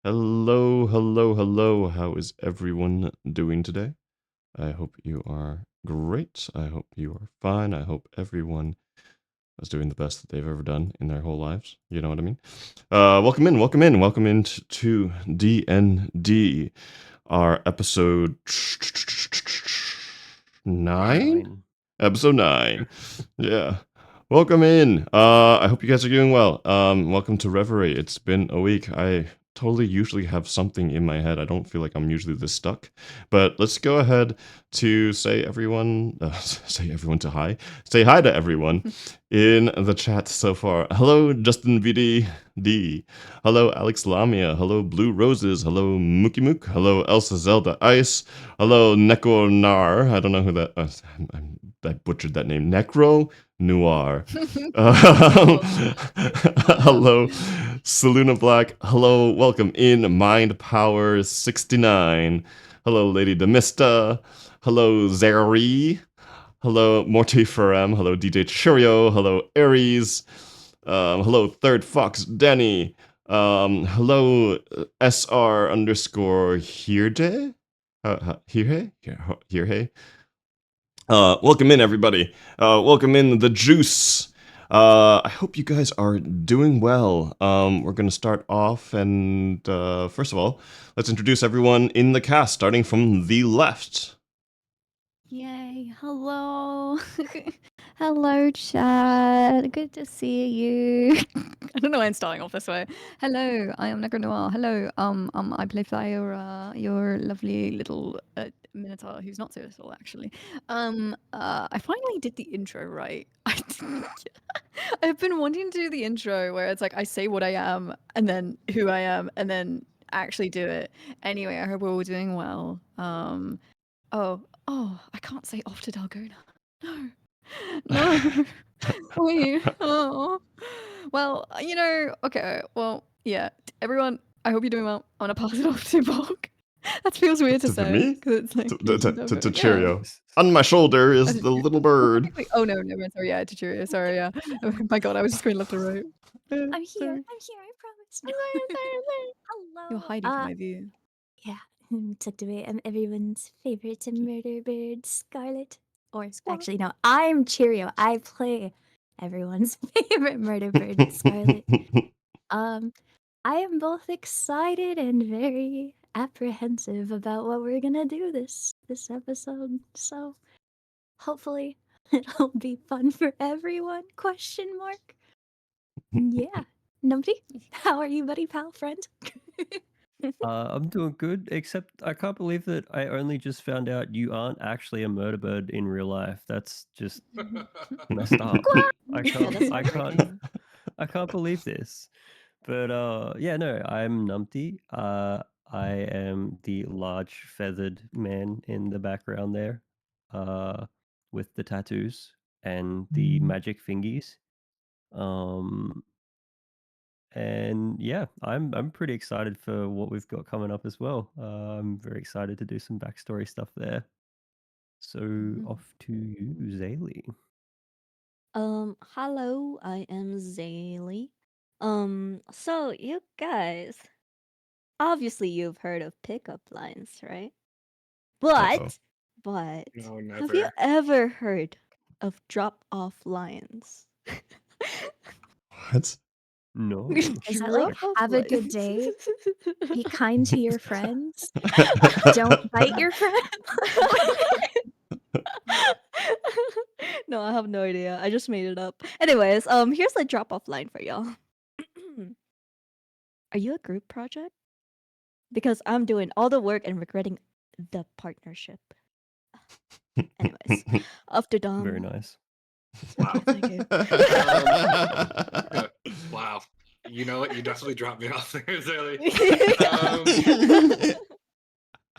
Hello, hello, hello. How is everyone doing today? I hope you are great. I hope you are fine. I hope everyone is doing the best that they've ever done in their whole lives. You know what I mean? Welcome in to D&D, our episode 9? Episode 9. Yeah. Welcome in. I hope you guys are doing well. Welcome to Reverie. It's been a week. I totally usually have something in my head. I don't feel like I'm usually this stuck. But let's go ahead to say everyone to hi. Say hi to everyone in the chat so far. Hello, Justin VD. Hello, Alex Lamia. Hello, Blue Roses. Hello, Mookie Mook. Hello, Elsa Zelda Ice. Hello, Neko Nar. I don't know who that. I butchered that name. Necro Noir. Hello, Saluna Black. Hello, welcome in Mind Power 69. Hello, Lady Demista. Hello, Zeri. Hello, Morty Ferem. Hello, DJ Chirio. Hello, Aries. Hello, Third Fox Denny. Hello, SR underscore Hirde. Hirhe. Welcome in, everybody. Welcome in the juice. I hope you guys are doing well. We're going to start off, and first of all, let's introduce everyone in the cast, starting from the left. Yay, hello. Hello, chat. Good to see you. I don't know why I'm starting off this way. Hello, I am Negro Noir. Hello, I play Thyra, your lovely little Minotaur, who's not so little, actually. I finally did the intro right. I've been wanting to do the intro where it's like I say what I am, and then who I am, and then actually do it. Anyway, I hope we're all doing well. Oh, I can't say off to Dalgona. No. No. Wait. Oh. Well, okay. Well, yeah. Everyone, I hope you're doing well. I'm going to pass it off to Bog. That feels weird to say. me? It's like, to Chirio. On my shoulder is the little bird. Oh, no. Sorry, yeah, to Chirio. Sorry, yeah. Oh my god, I was just going left to right. I'm here, I promise. Hello, You're hiding from my view. Yeah, tucked away. I'm everyone's favorite murder bird, Scarlet. Or actually, no, I'm Chirio. I play everyone's favorite murder bird, Scarlet. I am both excited and very apprehensive about what we're gonna do this episode. So hopefully it'll be fun for everyone. Question mark. Yeah. Numpty, how are you, buddy, pal, friend? I'm doing good, except I can't believe that I only just found out you aren't actually a murder bird in real life. That's just messed up. I Yeah, that's heartbreaking. can't believe this. But yeah, no, I'm Numpty. I am the large feathered man in the background there, with the tattoos and the magic fingies. Um, and yeah, I'm pretty excited for what we've got coming up as well. I'm very excited to do some backstory stuff there. So off to you, Zaylee. Hello, I am Zaylee. So you guys, obviously you've heard of pickup lines, right? Uh-oh. But No, have you never. ever heard of drop-off lines? What? No. Is that like, Drop-off have a good lines. day? Be kind to your friends. Don't bite your friends. No, I have no idea. I just made it up. Anyways, here's a drop-off line for y'all. Are you a group project? Because I'm doing all the work and regretting the partnership. Anyways, off to Dom. Very nice. Wow. Thank you. Wow. You know what? You definitely dropped me off there, Zaylee.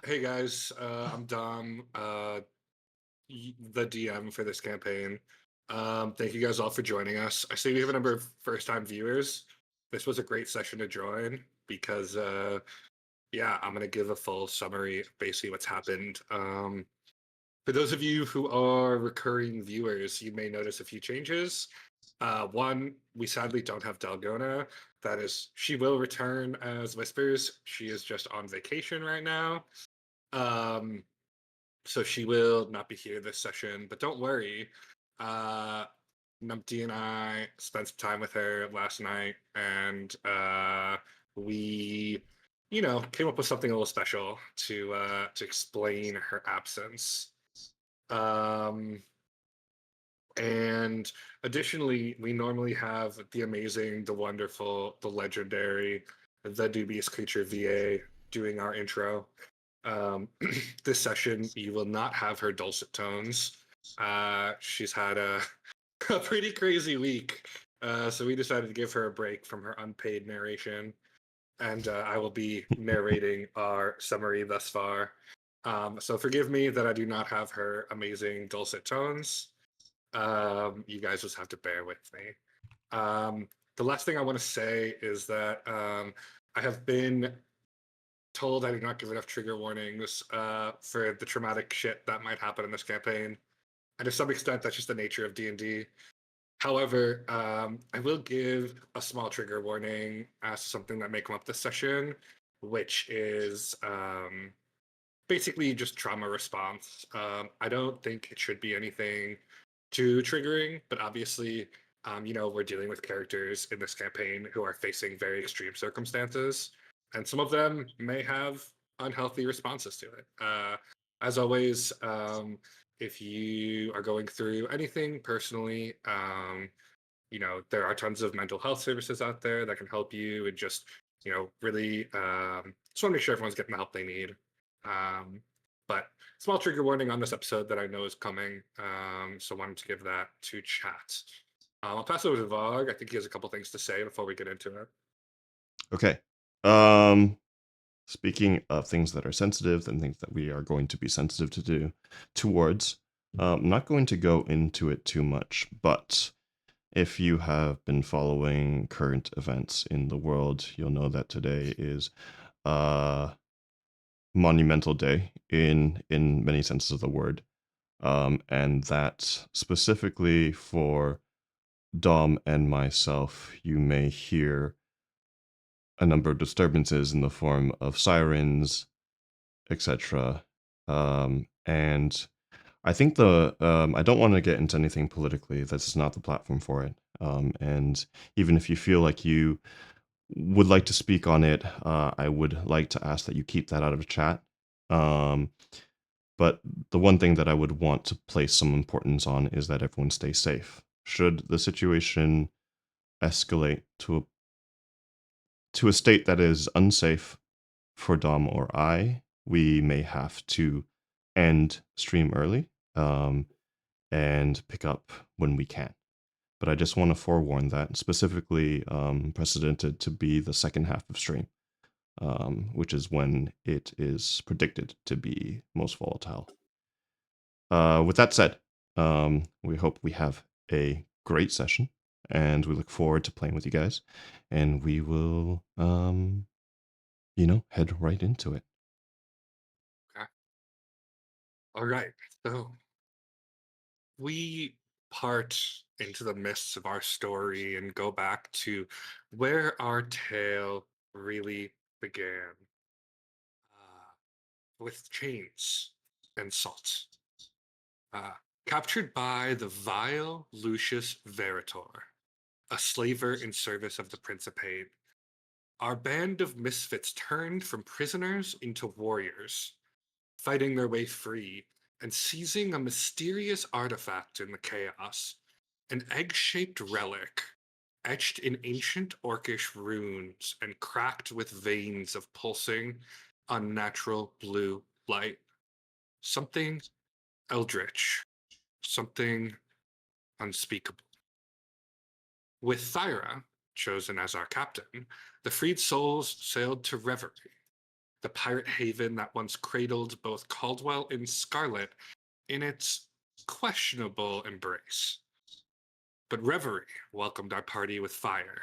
Hey guys, I'm Dom, the DM for this campaign. Thank you guys all for joining us. I see we have a number of first-time viewers. This was a great session to join because, yeah, I'm gonna give a full summary of basically what's happened. For those of you who are recurring viewers, you may notice a few changes. One, we sadly don't have Dalgona. That is, she will return as Whispers. She is just on vacation right now. So she will not be here this session, but don't worry. Numpty and I spent some time with her last night, and we, came up with something a little special to explain her absence. And additionally, we normally have the amazing, the wonderful, the legendary, the dubious creature VA doing our intro. This session, you will not have her dulcet tones. She's had a pretty crazy week, so we decided to give her a break from her unpaid narration, and I will be narrating our summary thus far. So forgive me that I do not have her amazing dulcet tones. You guys just have to bear with me. The last thing I want to say is that I have been told I do not give enough trigger warnings for the traumatic shit that might happen in this campaign, and to some extent, that's just the nature of D&D. However, I will give a small trigger warning as to something that may come up this session, which is basically just trauma response. I don't think it should be anything too triggering, but obviously, we're dealing with characters in this campaign who are facing very extreme circumstances, and some of them may have unhealthy responses to it. As always, if you are going through anything personally, there are tons of mental health services out there that can help you and just, really just want to make sure everyone's getting the help they need. But small trigger warning on this episode that I know is coming, so wanted to give that to chat. I'll pass it over to Vog. I think he has a couple things to say before we get into it. Okay. Speaking of things that are sensitive and things that we are going to be sensitive towards, I'm not going to go into it too much, but if you have been following current events in the world, you'll know that today is a monumental day in many senses of the word. And that specifically for Dom and myself, you may hear a number of disturbances in the form of sirens, etc. And I think I don't want to get into anything politically. This is not the platform for it. And even if you feel like you would like to speak on it, I would like to ask that you keep that out of chat. But the one thing that I would want to place some importance on is that everyone stay safe. Should the situation escalate to a state that is unsafe for Dom or I, we may have to end stream early and pick up when we can. But I just want to forewarn that specifically precedented to be the second half of stream, which is when it is predicted to be most volatile. With that said, we hope we have a great session, and we look forward to playing with you guys. And we will, head right into it. Okay. All right. So we part into the mists of our story and go back to where our tale really began, with chains and salt. Uh, Captured by the vile Lucius Veritor, a slaver in service of the Principate, our band of misfits turned from prisoners into warriors, fighting their way free and seizing a mysterious artifact in the chaos, an egg-shaped relic etched in ancient orcish runes and cracked with veins of pulsing, unnatural blue light. Something eldritch, something unspeakable. With Thyra chosen as our captain, the freed souls sailed to Reverie, the pirate haven that once cradled both Caldwell and Scarlet in its questionable embrace. But Reverie welcomed our party with fire.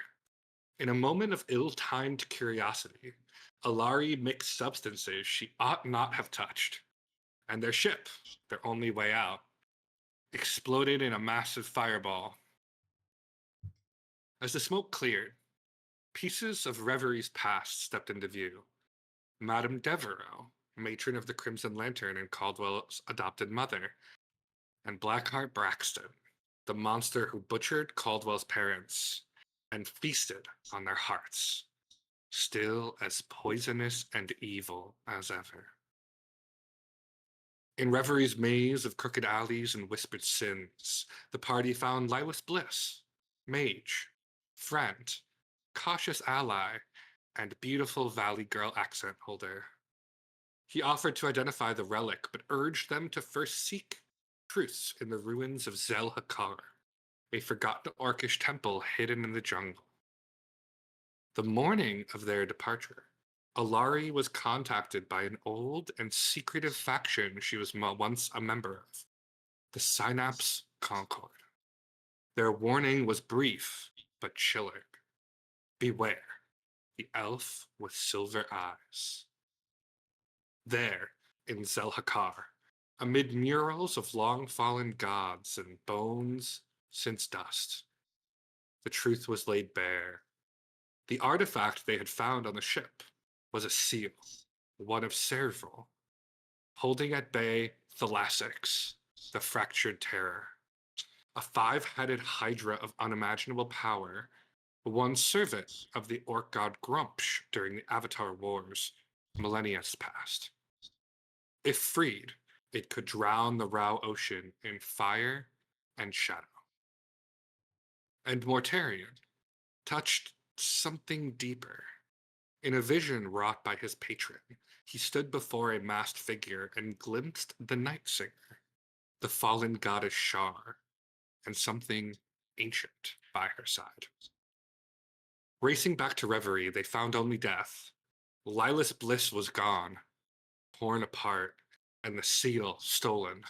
In a moment of ill-timed curiosity, Alarie mixed substances she ought not have touched, and their ship, their only way out, exploded in a massive fireball. As the smoke cleared, pieces of Reverie's past stepped into view. Madame Devereaux, matron of the Crimson Lantern and Caldwell's adopted mother, and Blackheart Braxton, the monster who butchered Caldwell's parents and feasted on their hearts, still as poisonous and evil as ever. In Reverie's maze of crooked alleys and whispered sins, the party found Lilas Bliss, mage, friend, cautious ally, and beautiful Valley Girl accent holder. He offered to identify the relic, but urged them to first seek truths in the ruins of Zel Hakar, a forgotten orcish temple hidden in the jungle. The morning of their departure, Alarie was contacted by an old and secretive faction she was once a member of, the Synapse Concord. Their warning was brief, but chilling. Beware, the elf with silver eyes. There, in Zelhakar, amid murals of long-fallen gods and bones since dust, the truth was laid bare. The artifact they had found on the ship was a seal, one of several, holding at bay Thalassix, the fractured terror, a five-headed hydra of unimaginable power, one servant of the orc god Grumpsh during the Avatar Wars, millennia past. If freed, it could drown the Rao Ocean in fire and shadow. And Mortarian touched something deeper. In a vision wrought by his patron, he stood before a masked figure and glimpsed the Night Singer, the fallen goddess Shar, and something ancient by her side. Racing back to Reverie, they found only death. Lilas Bliss was gone, torn apart, and the seal stolen.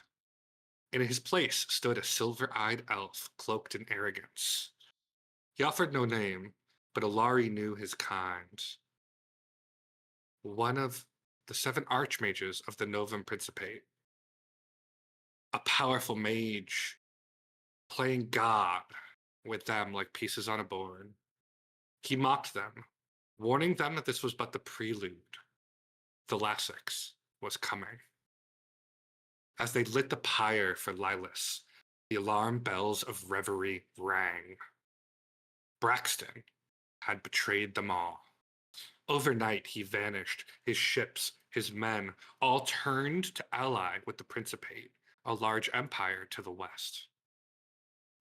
In his place stood a silver-eyed elf cloaked in arrogance. He offered no name, but Alarie knew his kind. One of the 7 archmages of the Novum Principate. A powerful mage, playing God with them like pieces on a board. He mocked them, warning them that this was but the prelude. The Lasix was coming. As they lit the pyre for Lilas, the alarm bells of Reverie rang. Braxton had betrayed them all. Overnight he vanished, his ships, his men, all turned to ally with the Principate, a large empire to the west.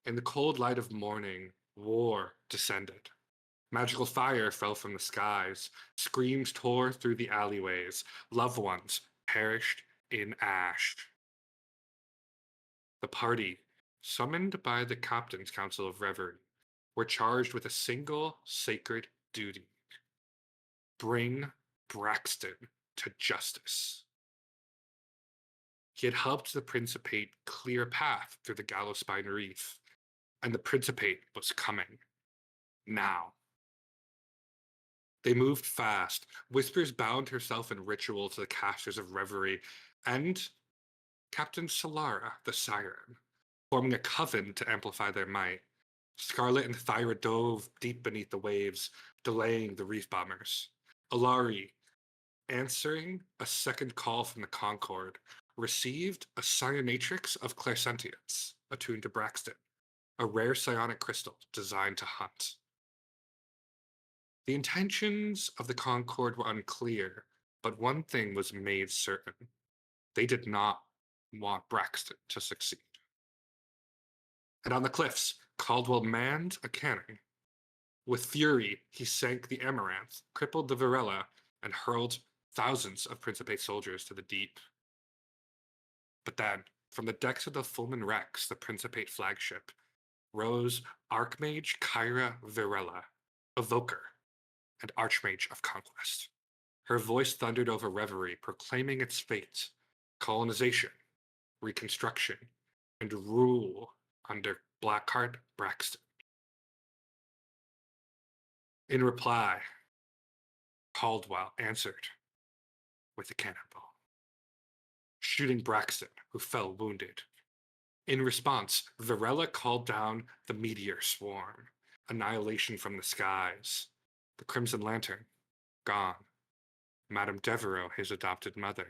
In the cold light of morning, war descended. Magical fire fell from the skies, screams tore through the alleyways, loved ones perished in ash. The party, summoned by the Captain's Council of Reverie, were charged with a single sacred duty: bring Braxton to justice. He had helped the Principate clear a path through the Gallowspine Reef, and the Principate was coming. Now. They moved fast. Whispers bound herself in ritual to the casters of Reverie, and Captain Solara, the Siren, forming a coven to amplify their might. Scarlet and Thyra dove deep beneath the waves, delaying the reef bombers. Alarie, answering a second call from the Concord, received a Cyanatrix of Clairsentience, attuned to Braxton, a rare psionic crystal designed to hunt. The intentions of the Concord were unclear, but one thing was made certain. They did not want Braxton to succeed. And on the cliffs, Caldwell manned a cannon. With fury, he sank the Amaranth, crippled the Varela, and hurled thousands of Principate soldiers to the deep. But then, from the decks of the Fulman Rex, the Principate flagship, rose Archmage Kyra Varela, Evoker, and Archmage of Conquest. Her voice thundered over Reverie, proclaiming its fate: colonization, reconstruction, and rule under Blackheart Braxton. In reply, Caldwell answered with a cannonball, shooting Braxton, who fell wounded. In response, Varela called down the meteor swarm, annihilation from the skies. The Crimson Lantern, gone. Madame Devereaux, his adopted mother,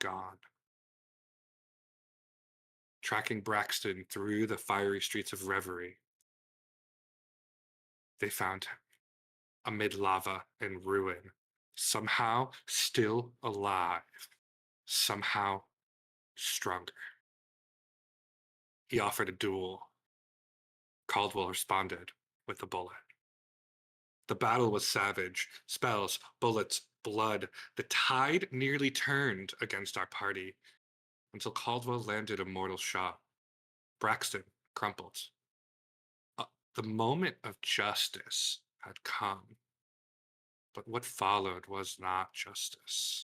gone. Tracking Braxton through the fiery streets of Reverie, they found him, amid lava and ruin, somehow still alive, somehow stronger. He offered a duel. Caldwell responded with a bullet. The battle was savage. Spells, bullets, blood. The tide nearly turned against our party until Caldwell landed a mortal shot. Braxton crumpled. The moment of justice had come, but what followed was not justice.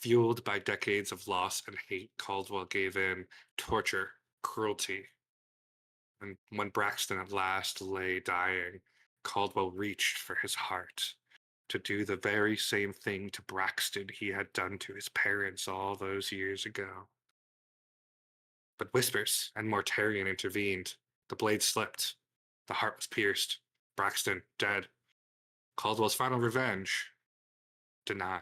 Fueled by decades of loss and hate, Caldwell gave in. Torture, cruelty. And when Braxton at last lay dying, Caldwell reached for his heart to do the very same thing to Braxton he had done to his parents all those years ago. But Whispers and Mortarian intervened. The blade slipped. The heart was pierced. Braxton dead. Caldwell's final revenge denied.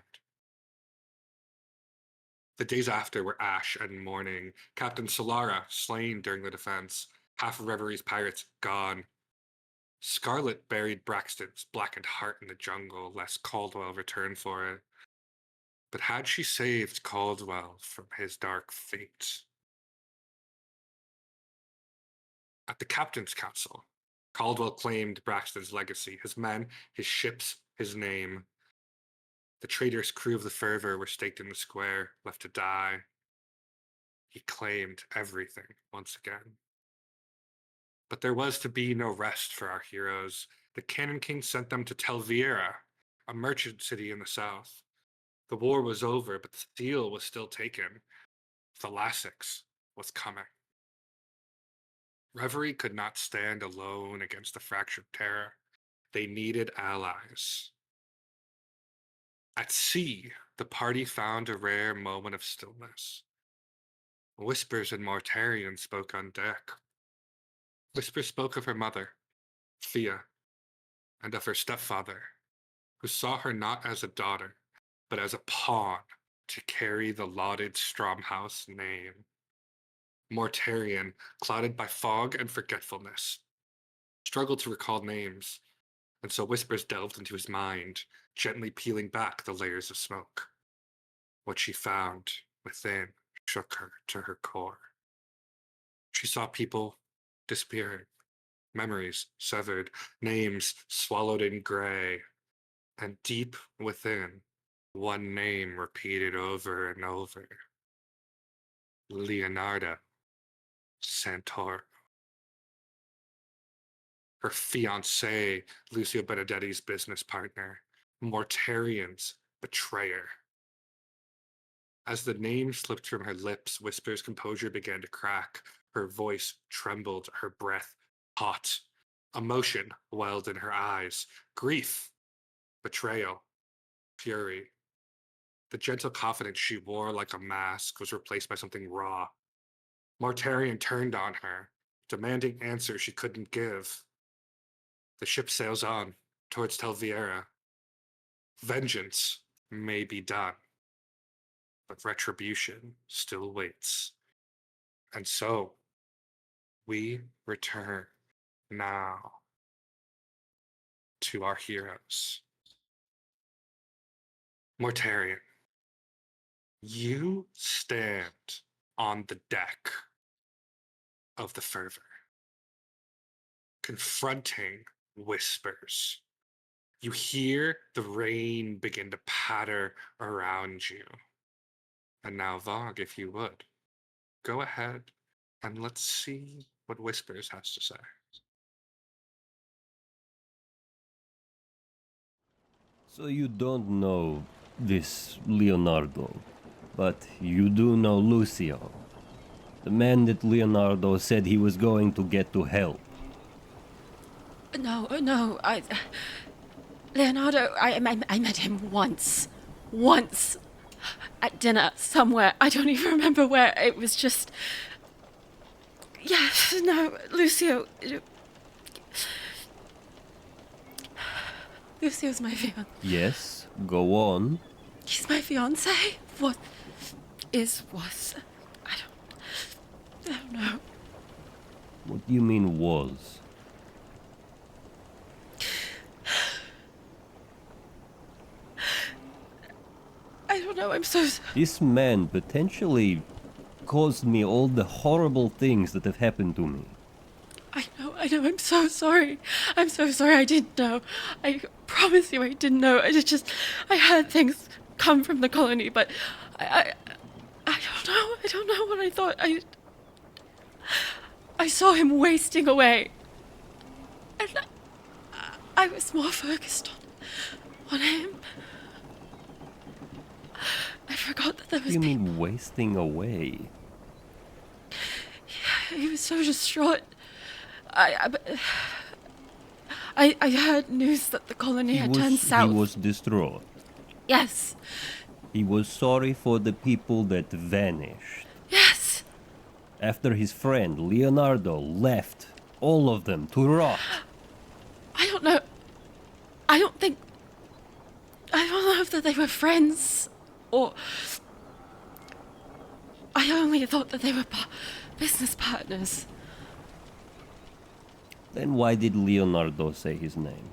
The days after were ash and mourning. Captain Solara slain during the defense. Half of Reverie's pirates gone. Scarlet buried Braxton's blackened heart in the jungle, lest Caldwell return for it. But had she saved Caldwell from his dark fate? At the Captain's Council, Caldwell claimed Braxton's legacy, his men, his ships, his name. The traitorous crew of the Fervor were staked in the square, left to die. He claimed everything once again. But there was to be no rest for our heroes. The Cannon King sent them to Tel'Viera, a merchant city in the south. The war was over, but the seal was still taken. The Lasix was coming. Reverie could not stand alone against the fractured terror. They needed allies. At sea, the party found a rare moment of stillness. Whispers and Mortarian spoke on deck. Whispers spoke of her mother, Thea, and of her stepfather, who saw her not as a daughter, but as a pawn to carry the lauded Stromhouse name. Mortarian, clouded by fog and forgetfulness, struggled to recall names, and so whispers delved into his mind, gently peeling back the layers of smoke. What she found within shook her to her core. She saw people disappearing, memories severed, names swallowed in gray, and deep within, one name repeated over and over. Leonardo Santoro. Her fiancé, Lucio Benedetti's business partner, Mortarian's betrayer. As the name slipped from her lips, Whisper's composure began to crack. Her voice trembled, her breath hot. Emotion welled in her eyes. Grief, betrayal, fury. The gentle confidence she wore like a mask was replaced by something raw. Mortarian turned on her, demanding answers she couldn't give. The ship sails on, towards Tel'Viera. Vengeance may be done, but retribution still waits. And so, we return now to our heroes. Mortarian, you stand on the deck of the fervor, confronting whispers. You hear the rain begin to patter around you. And now, Vogue, if you would, go ahead and let's see what Whispers has to say. So you don't know this Leonardo, but you do know Lucio. The man that Leonardo said he was going to get to help. No, Leonardo, I met him once. Once. At dinner, somewhere. I don't even remember where. It was just... Yeah, no, Lucio... Lucio's my fiancé. Yes, go on. He's my fiancé? What was? I don't know. What do you mean was? I don't know, I'm so... This man potentially caused me all the horrible things that have happened to me. I know, I'm so sorry. I'm so sorry, I didn't know. I promise you I didn't know. I heard things come from the colony, but I don't know what I thought. I saw him wasting away. And I was more focused on him. I forgot that there was... What do you mean wasting away? Yeah, he was so distraught. I heard news that the colony had turned south. He was distraught. Yes. He was sorry for the people that vanished. Yes. After his friend Leonardo left all of them to rot. I don't know. I don't know if that they were friends or... I only thought that they were business partners. Then why did Leonardo say his name?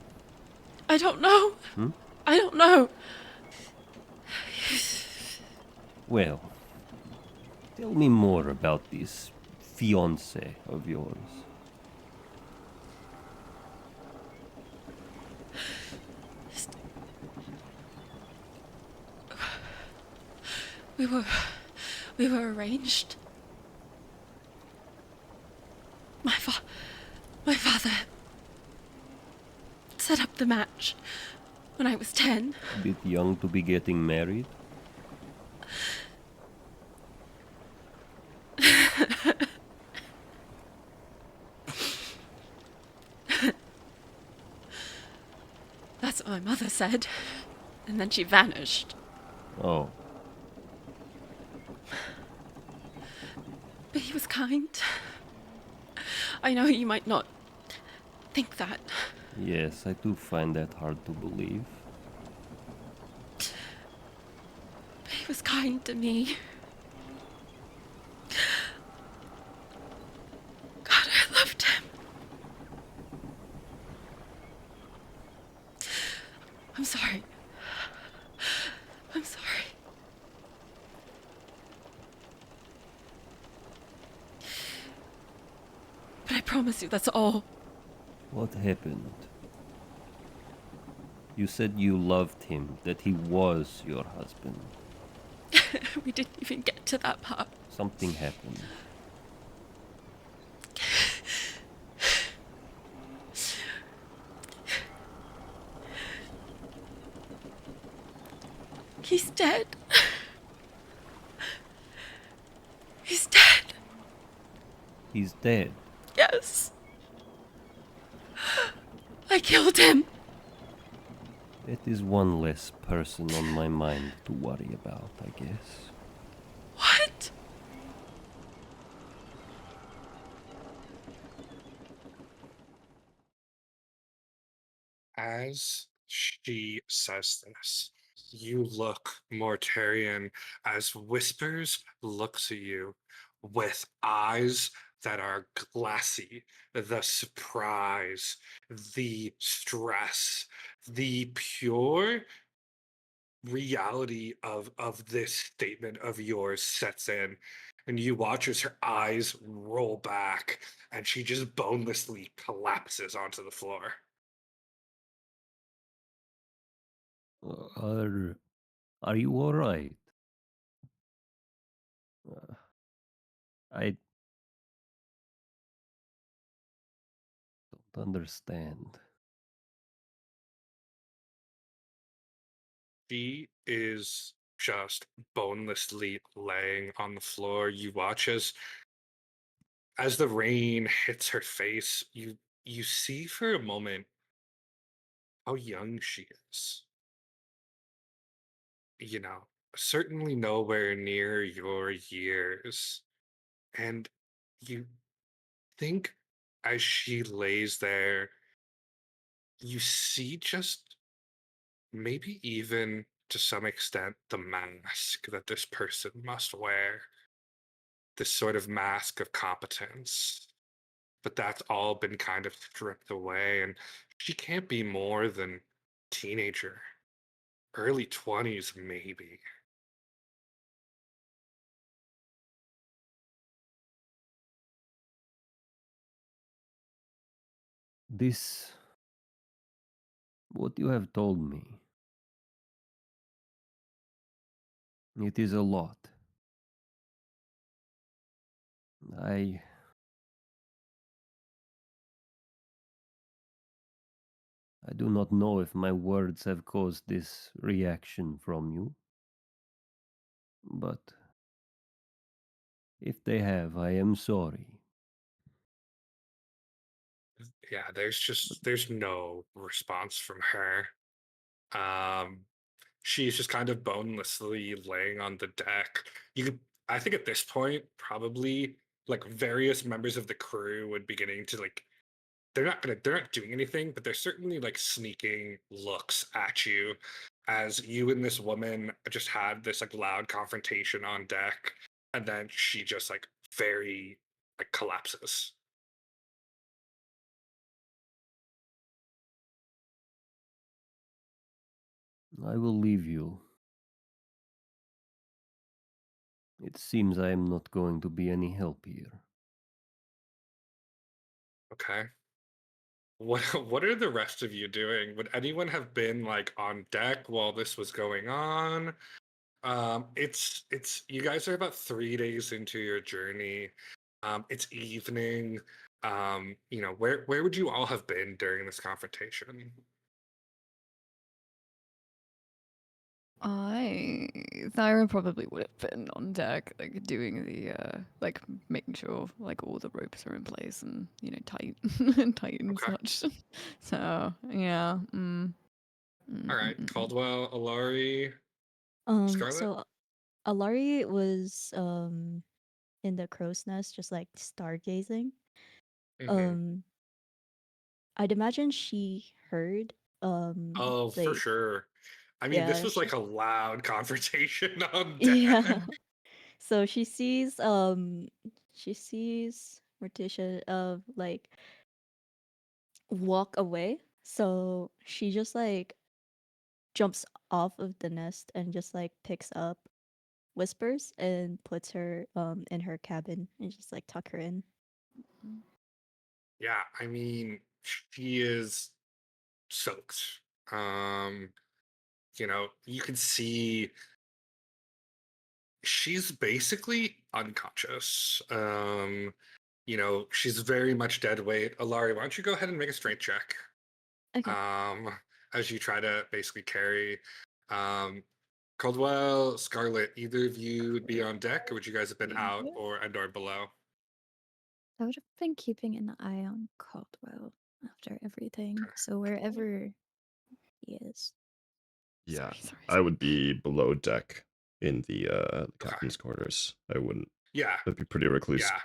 I don't know. Hmm? I don't know. Well, tell me more about this fiancé of yours. We were arranged. My father set up the match when I was 10. A bit young to be getting married? That's what my mother said. And then she vanished. Oh. But he was kind. I know you might not think that. Yes, I do find that hard to believe. was kind to me. God, I loved him. I'm sorry. I'm sorry. But I promise you, that's all. What happened? You said you loved him, that he was your husband. We didn't even get to that part. Something happened. He's dead. He's dead. He's dead. Yes. I killed him. It is one less person on my mind to worry about, I guess. What? As she says this, you look, Mortarian, as Whispers looks at you with eyes that are glassy, the surprise, the stress, the pure reality of this statement of yours sets in, and you watch as her eyes roll back and she just bonelessly collapses onto the floor. Are you all right? I don't understand. She is just bonelessly laying on the floor. You watch as the rain hits her face, you see for a moment how young she is. You know, certainly nowhere near your years. And you think as she lays there, you see just maybe even to some extent the mask that this person must wear, this sort of mask of competence. But that's all been kind of stripped away, and she can't be more than teenager, early 20s maybe. This, what you have told me, it is a lot. I do not know if my words have caused this reaction from you, but if they have, I am sorry. Yeah, there's no response from her. Um, she's just kind of bonelessly laying on the deck. You could, I think at this point, probably like various members of the crew would beginning to like they're not doing anything, but they're certainly like sneaking looks at you as you and this woman just had this like loud confrontation on deck, and then she just like very like collapses. I will leave you. It seems I am not going to be any help here. Okay. What what are the rest of you doing? Would anyone have been like on deck while this was going on? It's you guys are about 3 days into your journey. It's evening. You know, where would you all have been during this confrontation? Thyra probably would have been on deck, like doing the, like making sure like all the ropes are in place and tight, tight and Okay. such. So yeah. All right. Caldwell, Alarie, Scarlet. So Alarie was in the crow's nest, just like stargazing. Hmm. Um, I'd imagine she heard Oh, for like sure. I mean, this Yeah, was like a loud confrontation on deck. yeah. So she sees Morticia like walk away. So she just like jumps off of the nest and just like picks up Whispers and puts her in her cabin and just like tuck her in. Yeah, I mean, she is soaked. Um, you can see she's basically unconscious. She's very much dead weight. Alarie, why don't you go ahead and make a strength check? Okay. As you try to basically carry um Caldwell, Scarlet, either of you would be on deck, or would you guys have been out or below? I would have been keeping an eye on Caldwell after everything. Okay. So wherever he is. Yeah, Sorry. I would be below deck in the Okay. captain's quarters. I wouldn't. Yeah, That'd be pretty recluse. yeah.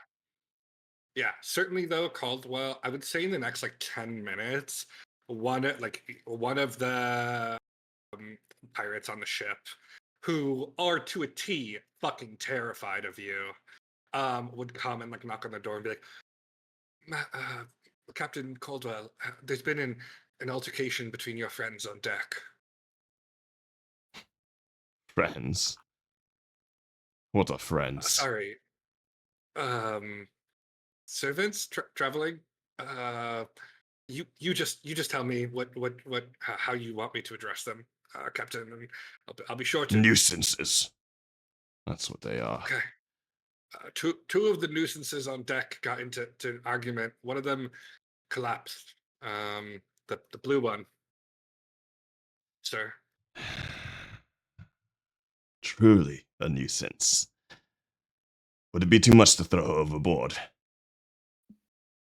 Yeah, certainly though, Caldwell, I would say in the next like 10 minutes, one of the pirates on the ship who are to a T fucking terrified of you, would come and like knock on the door and be like, Captain Caldwell, there's been an altercation between your friends on deck. Friends. What are friends? Sorry. Servants traveling. You just tell me how you want me to address them, Captain, and I'll be sure to. Nuisances. That's what they are. Okay. Two of the nuisances on deck got into an argument. One of them collapsed. The blue one, sir. Truly a nuisance. Would it be too much to throw overboard?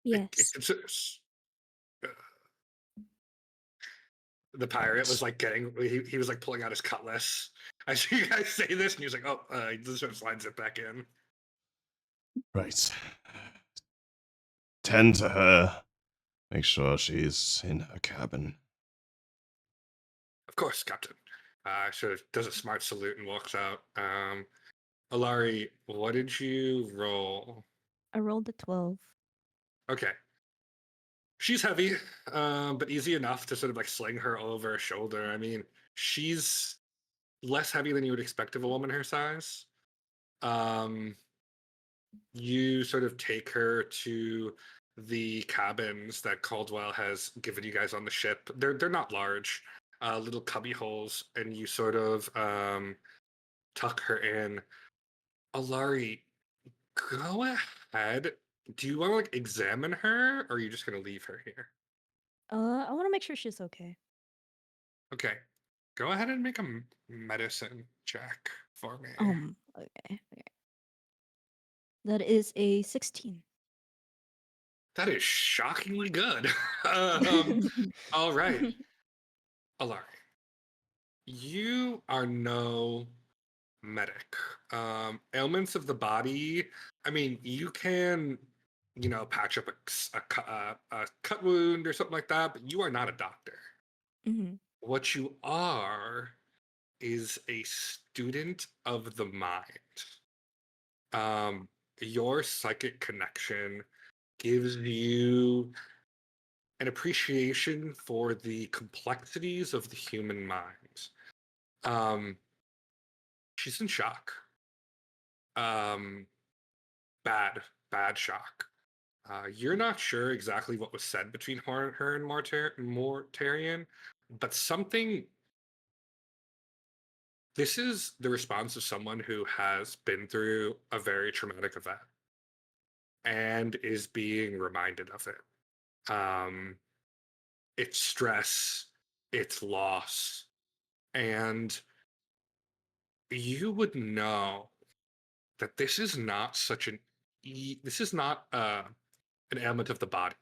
Yes. The pirate was like he was like pulling out his cutlass. I see you guys say this, and he was like, "Oh," he just sort of slides it back in. Right. Tend to her. Make sure she's in her cabin. Of course, Captain. Sort of does a smart salute and walks out. Alarie, what did you roll? I rolled a 12. Okay. She's heavy, but easy enough to sort of like sling her over her shoulder. I mean, she's less heavy than you would expect of a woman her size. You sort of take her to the cabins that Caldwell has given you guys on the ship. They're not large, little cubby holes, and you sort of tuck her in. Alarie, go ahead. Do you want to like examine her, or are you just gonna leave her here? I want to make sure she's okay. Okay, go ahead and make a medicine check for me. Okay. That is a 16. That is shockingly good. All right, Alarie, you are no medic. Ailments of the body. I mean, you can, patch up a cut wound or something like that, but you are not a doctor. Mm-hmm. What you are is a student of the mind. Your psychic connection gives you an appreciation for the complexities of the human mind. She's in shock. Bad shock. You're not sure exactly what was said between her and Mortarian, but something. This is the response of someone who has been through a very traumatic event and is being reminded of it. It's stress, it's loss, and you would know that this is not this is not an ailment of the body.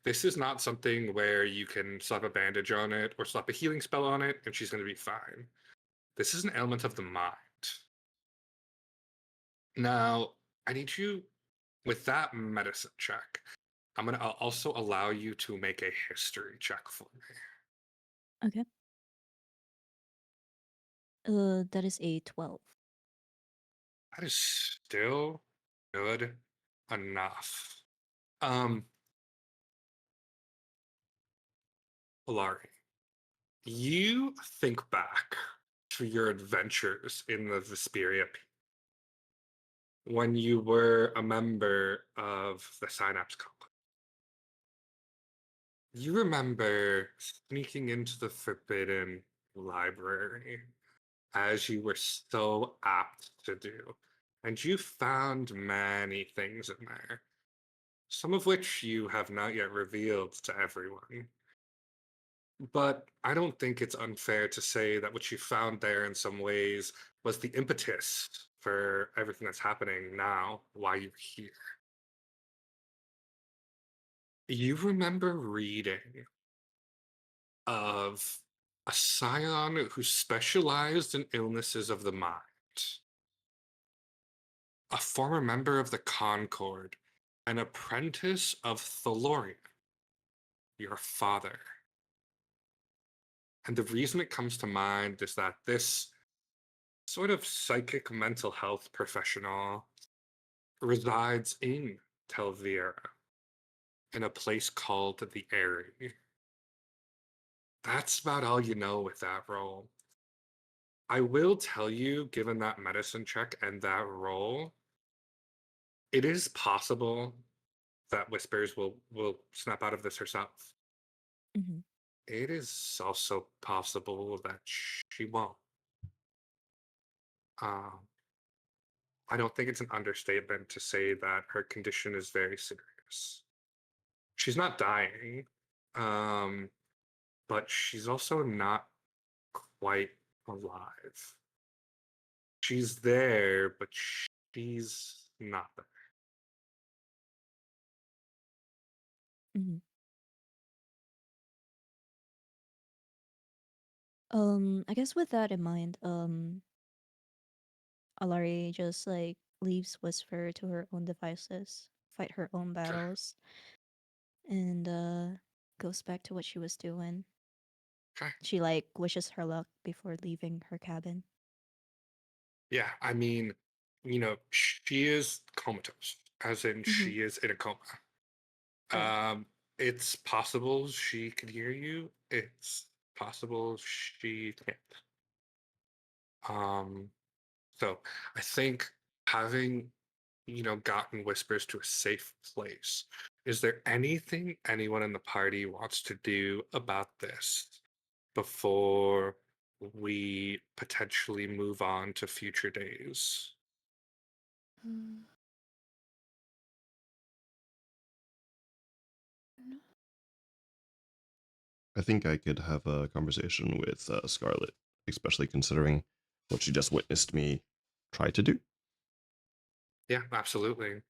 This is not something where you can slap a bandage on it or slap a healing spell on it and she's going to be fine. This is an ailment of the mind. Now, I need you, with that medicine check, I'll also allow you to make a history check for me. Okay. That is a 12. That is still good enough. Alarie, you think back to your adventures in the Vesperia when you were a member of the Synapse Colony. You remember sneaking into the Forbidden Library as you were so apt to do, and you found many things in there, some of which you have not yet revealed to everyone. But I don't think it's unfair to say that what you found there in some ways was the impetus for everything that's happening now while you're here. You remember reading of a scion who specialized in illnesses of the mind, a former member of the Concord, an apprentice of Thelorian, your father. And the reason it comes to mind is that this sort of psychic mental health professional resides in Tel'Viera, in a place called the Airy. That's about all you know with that role. I will tell you, given that medicine check and that role, it is possible that Whispers will snap out of this herself. Mhm. It is also possible that she won't. Um, I don't think it's an understatement to say that her condition is very serious. She's not dying, um, but she's also not quite alive. She's there, but she's not there. Mhm. I guess with that in mind, Alarie just like leaves Whisper to her own devices, fight her own battles, and goes back to what she was doing. Okay. She like wishes her luck before leaving her cabin. Yeah, I mean, she is comatose, as in Mhm. she is in a coma. Right. It's possible she could hear you. It's possible she can't. Um, so I think having, gotten Whispers to a safe place, is there anything anyone in the party wants to do about this before we potentially move on to future days? I think I could have a conversation with Scarlet, especially considering what she just witnessed me try to do. Yeah, absolutely.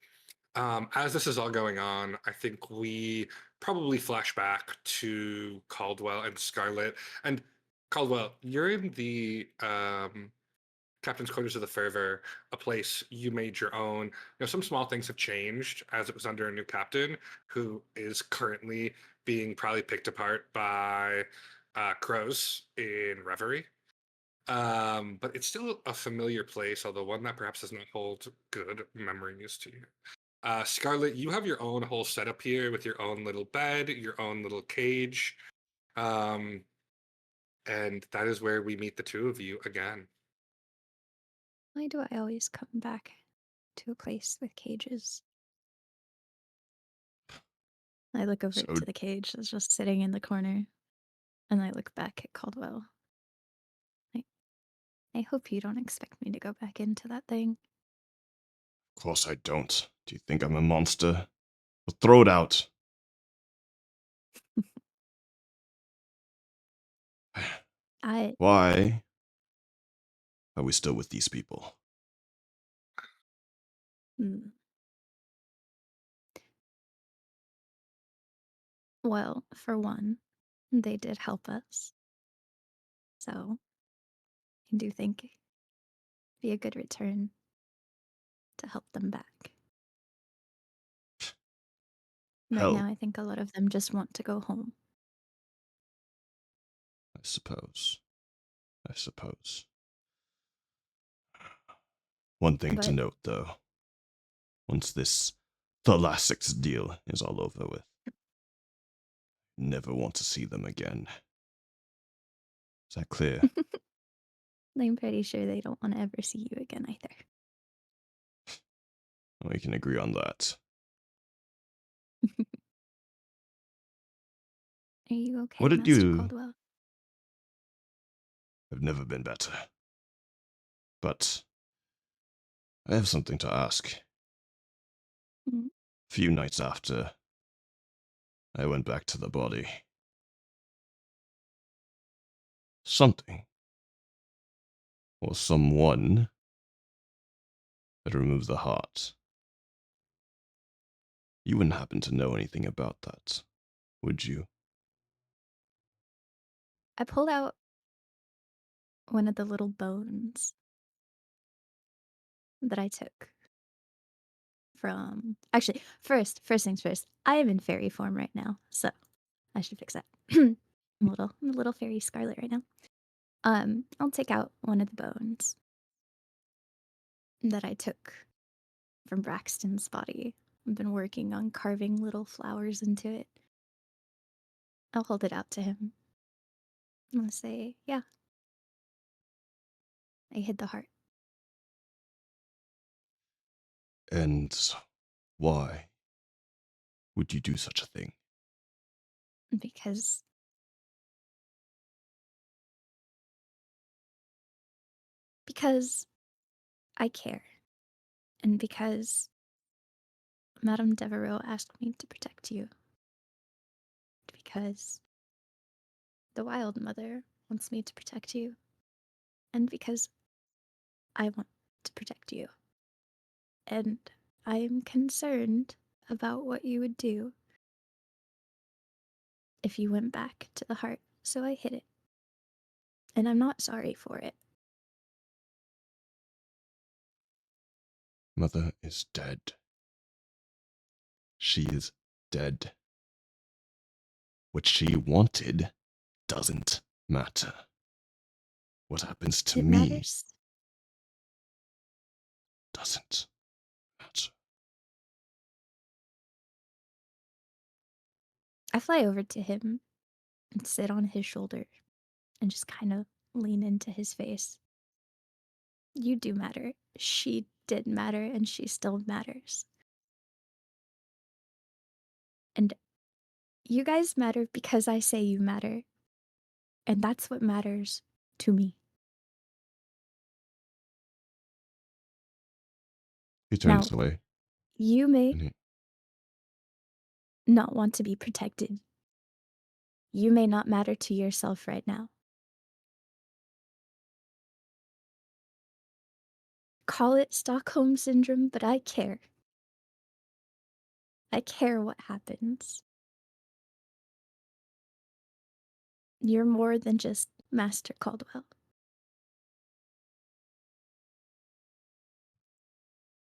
As this is all going on, I think we probably flash back to Caldwell and Scarlet. And Caldwell, you're in the captain's quarters of the Fervor, a place you made your own. Some small things have changed as it was under a new captain who is currently being probably picked apart by crows in Reverie. But it's still a familiar place, although one that perhaps does not hold good memories to you. Scarlet, you have your own whole setup here with your own little bed, your own little cage. Um, and that is where we meet the two of you again. Why do I always come back to a place with cages? I look over So to the cage that's just sitting in the corner, and I look back at Caldwell. I hope you don't expect me to go back into that thing. of course I don't. Do you think I'm a monster? Well, throw it out. I Why are we still with these people? mm, well, for one, they did help us. So I do think it'd be a good return to help them back. Right now, Hell, I think a lot of them just want to go home. I suppose. I suppose. One thing to But- note, though. Once this Thalassics deal is all over with, never want to see them again. Is that clear? I'm pretty sure they don't want to ever see you again either. We can agree on that. Are you okay, What did Master you- Caldwell? I've never been better. But I have something to ask. Mhm. A few nights after I went back to the body, something or someone had removed the heart. You wouldn't happen to know anything about that, would you? I pulled out one of the little bones that I took from. Actually, first things first. I am in fairy form right now, so I should fix that. I'm a little fairy Scarlet right now. I'll take out one of the bones that I took from Braxton's body. I've been working on carving little flowers into it. I'll hold it out to him. I'm gonna say, yeah. I hid the heart. And why would you do such a thing? Because I care. And because Madame Devereaux asked me to protect you. Because the Wild Mother wants me to protect you. And because I want to protect you. And I am concerned about what you would do if you went back to the heart, so I hid it. And I'm not sorry for it. Mother is dead. She is dead. What she wanted doesn't matter. What happens to It me matters. doesn't matter. I fly over to him and sit on his shoulder and just kind of lean into his face. You do matter. She did matter and she still matters. And you guys matter because I say you matter. And that's what matters to me. He turns Now- away. You may And he, not want to be protected. You may not matter to yourself right now. Call it Stockholm Syndrome, but I care. I care what happens. You're more than just Master Caldwell.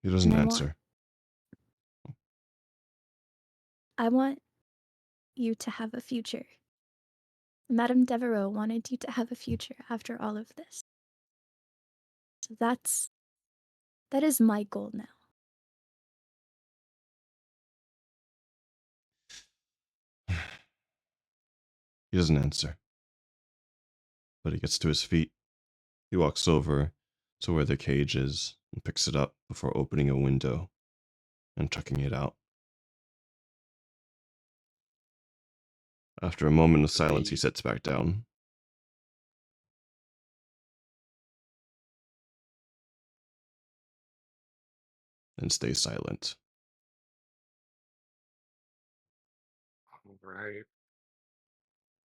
he doesn't And answer. I want you to have a future. Madame Devereaux wanted you to have a future after all of this. So that is my goal now. He doesn't answer. But he gets to his feet. He walks over to where the cage is and picks it up before opening a window and chucking it out. After a moment of silence, he sits back down. And stays silent. All right.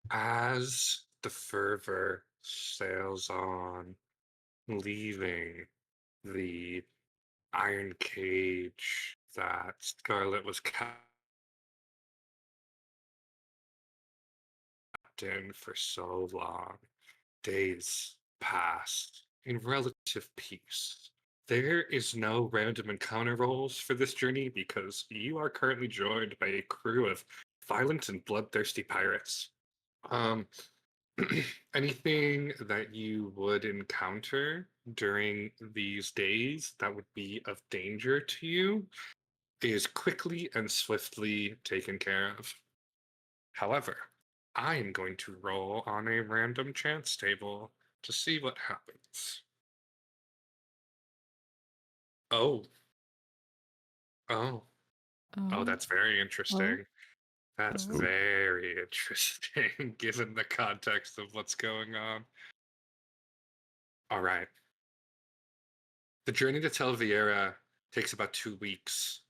As the fervor sails on, leaving the iron cage that Scarlet was kept in for so long, days pass in relative peace. There is no random encounter rolls for this journey because you are currently joined by a crew of violent and bloodthirsty pirates. Um, anything that you would encounter during these days that would be of danger to you is quickly and swiftly taken care of. However, I am going to roll on a random chance table to see what happens. Oh, oh, oh, that's very interesting. That's Oh. very interesting, given the context of what's going on. All right. The journey to Tel'Viera takes about 2 weeks.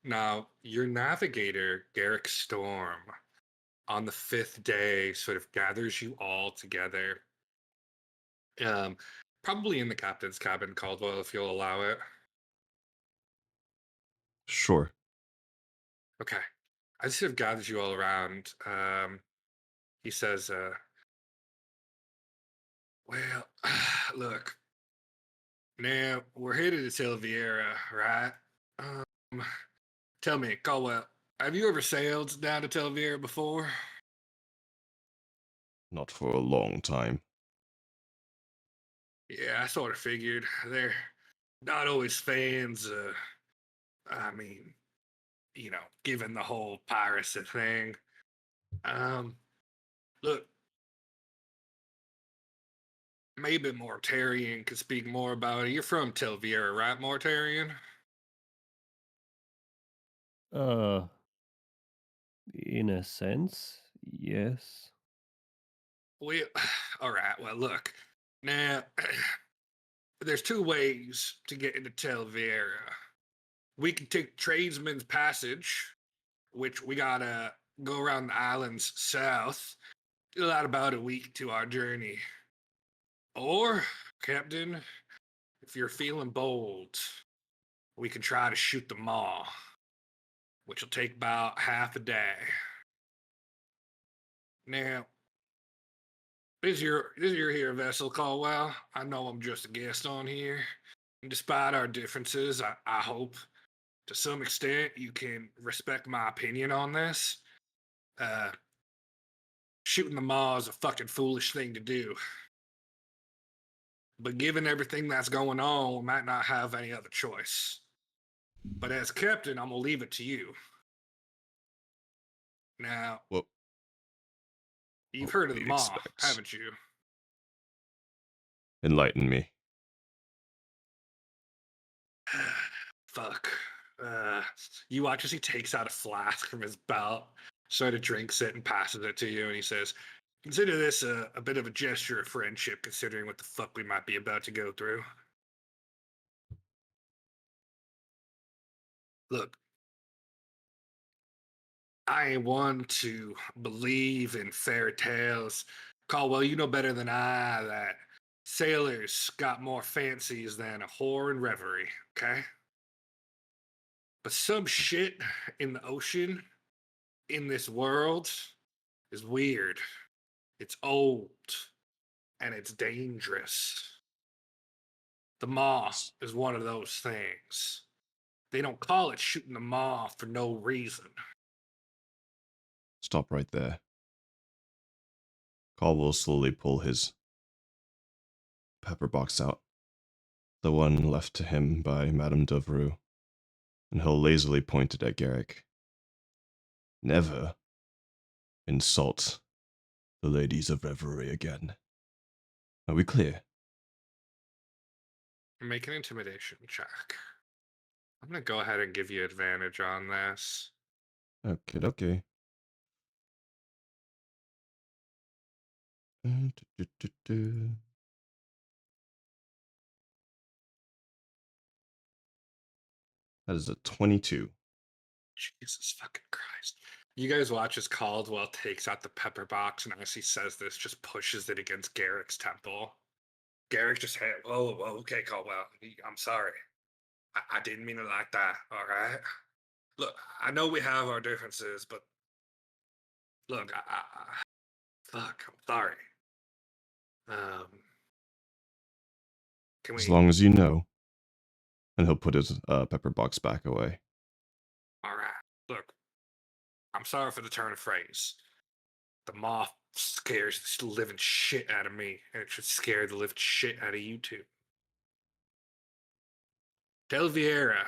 Now, your navigator, Garrick Storm, on the 5th day sort of gathers you all together. Um, Probably in the captain's cabin, Caldwell, if you'll allow it. Sure. Okay. I sort of gathers you all around. He says, well, look, now we're headed to Tel'Viera, right? Um, Tell me, Caldwell, have you ever sailed down to Tel'Viera before? Not for a long time. Yeah, I sort of figured. They're not always fans, I mean, given the whole piracy thing. Look, maybe Mortarian could speak more about it. You're from Tel'Viera, right, Mortarian? Uh, in a sense, yes. Well, all right. Well, look. Now, there's 2 ways to get into Tel'Viera. We can take Tradesman's Passage, which we gotta go around the islands south. Still out about a week to our journey. Or, Captain, if you're feeling bold, we can try to shoot the maw, which will take about half a day. Now, this is your here vessel, Caldwell. I know I'm just a guest on here. And despite our differences, I hope to some extent you can respect my opinion on this. Uh, Shooting the maw is a fucking foolish thing to do. But given everything that's going on, we might not have any other choice. But as captain, I'm gonna leave it to you. Now, What you've heard of the we maw, expect? haven't you? Enlighten me. Fuck. You watch as he takes out a flask from his belt, sort of drinks it and passes it to you, and he says, consider this a bit of a gesture of friendship, considering what the fuck we might be about to go through. Look, I ain't one to believe in fairy tales. Caldwell, you know better than I that sailors got more fancies than a whore in Reverie, okay? But some shit in the ocean, in this world, is weird. It's old, and it's dangerous. The maw is one of those things. They don't call it shooting the maw for no reason. Stop right there. Carl will slowly pull his pepper box out, the one left to him by Madame Devereux, and he'll lazily point it at Garrick. Never insult the ladies of Reverie again. Are we clear? Make an intimidation check. I'm gonna go ahead and give you advantage on this. Okay. That is a 22. Jesus fucking Christ. You guys watch as Caldwell takes out the pepper box and as he says this, just pushes it against Garrick's temple. Garrick just had, whoa, okay, Caldwell. I'm sorry. I didn't mean it like that, all right? Look, I know we have our differences, but look, fuck, I'm sorry. Can As we, long as you know. And he'll put his pepper box back away. all right, look, I'm sorry for the turn of phrase. The moth scares the living shit out of me, and it should scare the living shit out of you too. Tel'Viera,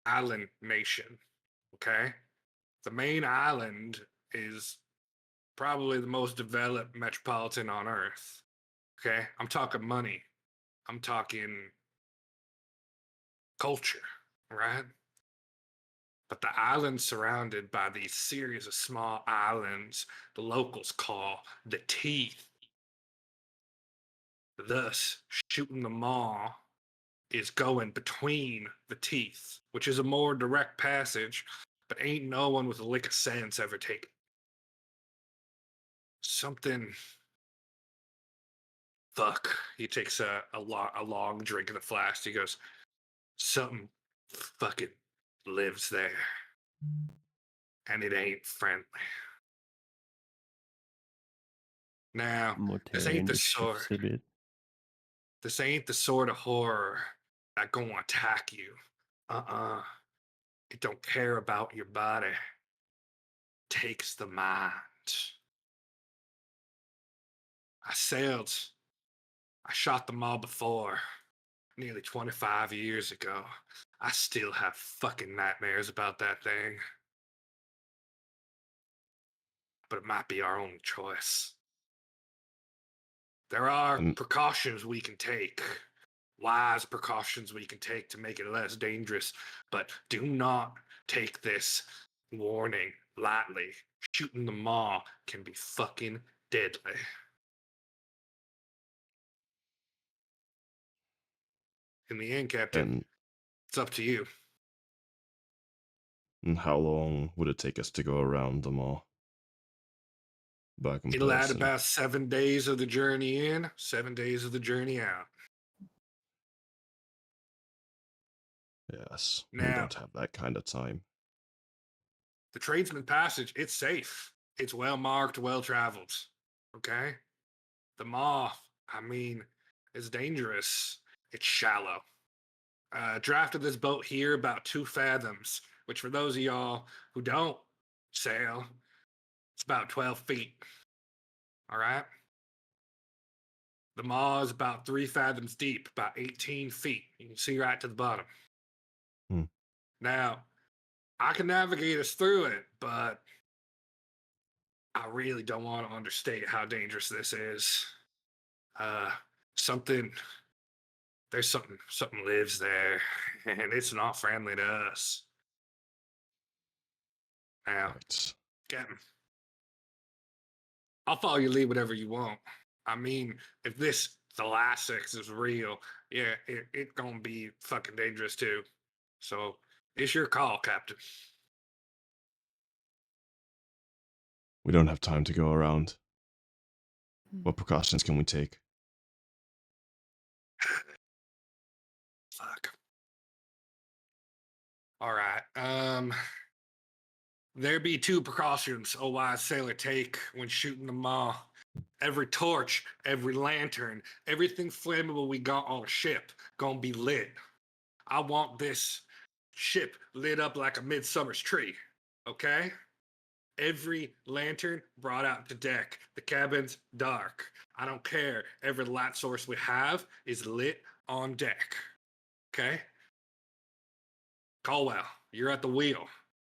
island nation. Okay? The main island is probably the most developed metropolitan on Earth. Okay? I'm talking money. I'm talking culture, right? But the island's surrounded by these series of small islands the locals call the Teeth. Thus, shooting the maw is going between the teeth, which is a more direct passage, but ain't no one with a lick of sense ever taken. Something. Fuck. He takes a long drink of the flask. He goes, something fucking lives there. And it ain't friendly. Now, this ain't Mortarian the just sort. shifts a bit. This ain't the sort of horror that gonna attack you. It don't care about your body. Takes the mind. I sailed. I shot them all before. Nearly 25 years ago. I still have fucking nightmares about that thing. But it might be our only choice. There are precautions we can take. Wise precautions we can take to make it less dangerous. But do not take this warning lightly. Shooting the maw can be fucking deadly. In the end, Captain, it's up to you. And how long would it take us to go around them all? By It'll add comparison. about 7 days of the journey in, 7 days of the journey out. Yes, we Now, don't have that kind of time. the Tradesman Passage, it's safe. It's well marked, well traveled. Okay? The Maw, I mean, is dangerous. It's shallow. Drafted this boat here about 2 fathoms, which for those of y'all who don't sail, it's about 12 feet. All right? The maw is about 3 fathoms deep, about 18 feet. You can see right to the bottom. Now, I can navigate us through it, but I really don't want to understate how dangerous this is. Something lives there, and it's not friendly to us. Now, Right. Captain, I'll follow your lead whatever you want. I mean, if this Thalassix is real, yeah, it gonna be fucking dangerous too. So it's your call, Captain. We don't have time to go around. What precautions can we take? Fuck. All right. There be 2 precautions a wise sailor take when shooting the maw. Every torch, every lantern, everything flammable we got on a ship gonna be lit. I want this ship lit up like a midsummer's tree. Okay? Every lantern brought out to deck. The cabin's dark. I don't care. Every light source we have is lit on deck. Okay? Caldwell, you're at the wheel.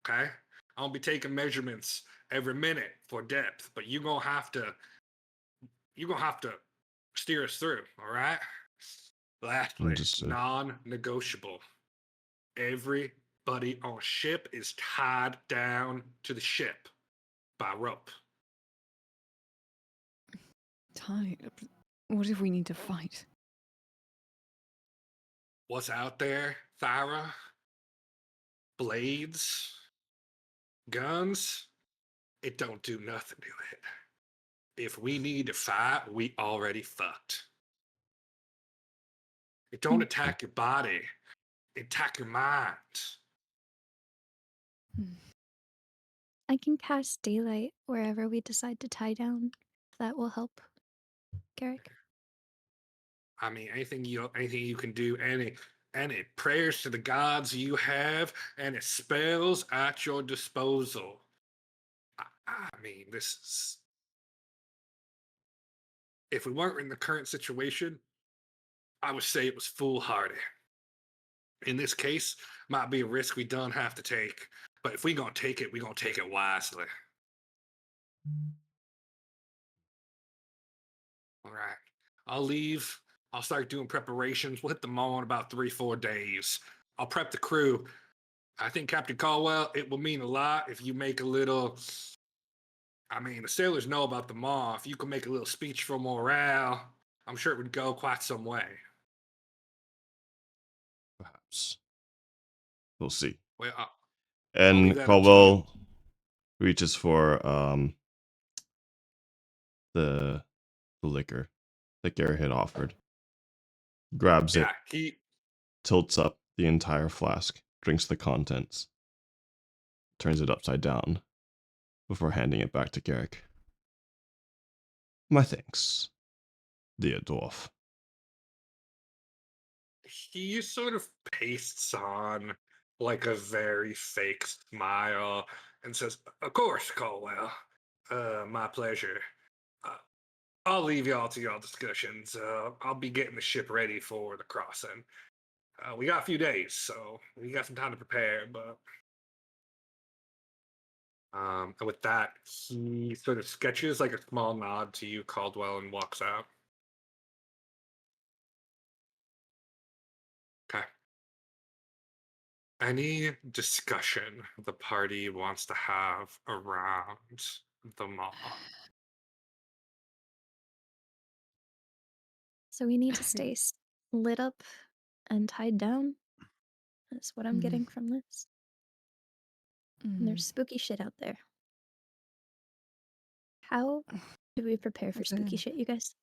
Okay? I'll be taking measurements every minute for depth, but you're gonna have to steer us through, all right? Lastly, Understood. non-negotiable. Everybody on ship is tied down to the ship by rope. Tied? What if we need to fight? What's out there, Thyra? Blades? Guns? It don't do nothing to it. If we need to fight, we already fucked. It don't attack your body. It attack your mind. I can cast daylight wherever we decide to tie down. If that will help, Garrick. I mean, anything you can do, any prayers to the gods you have, any spells at your disposal. I mean, this is. If we weren't in the current situation, I would say it was foolhardy. In this case, might be a risk we don't have to take. But if we gonna take it, we gonna take it wisely. All right. I'll leave. I'll start doing preparations. We'll hit the mall in about 3-4 days. I'll prep the crew. I think Captain Caldwell, it will mean a lot if you make a little. I mean, the sailors know about the mall. If you can make a little speech for morale, I'm sure it would go quite some way. Perhaps. We'll see. Well, I'll leave And that up to you. Caldwell reaches for the liquor that Garrett had offered. Grabs it, Yeah, tilts up the entire flask, drinks the contents, turns it upside down before handing it back to Garrick. My thanks, dear dwarf. he sort of pastes on like a very fake smile and says, "Of course, Caldwell. My pleasure. Uh, I'll leave y'all to y'all discussions. I'll be getting the ship ready for the crossing. We got a few days, so we got some time to prepare, but." And with that, he sort of sketches like a small nod to you, Caldwell, and walks out. Okay. Any discussion the party wants to have around the mall? So we need to stay lit up and tied down. That's what I'm getting from this. And there's spooky shit out there. How do we prepare for spooky shit, you guys?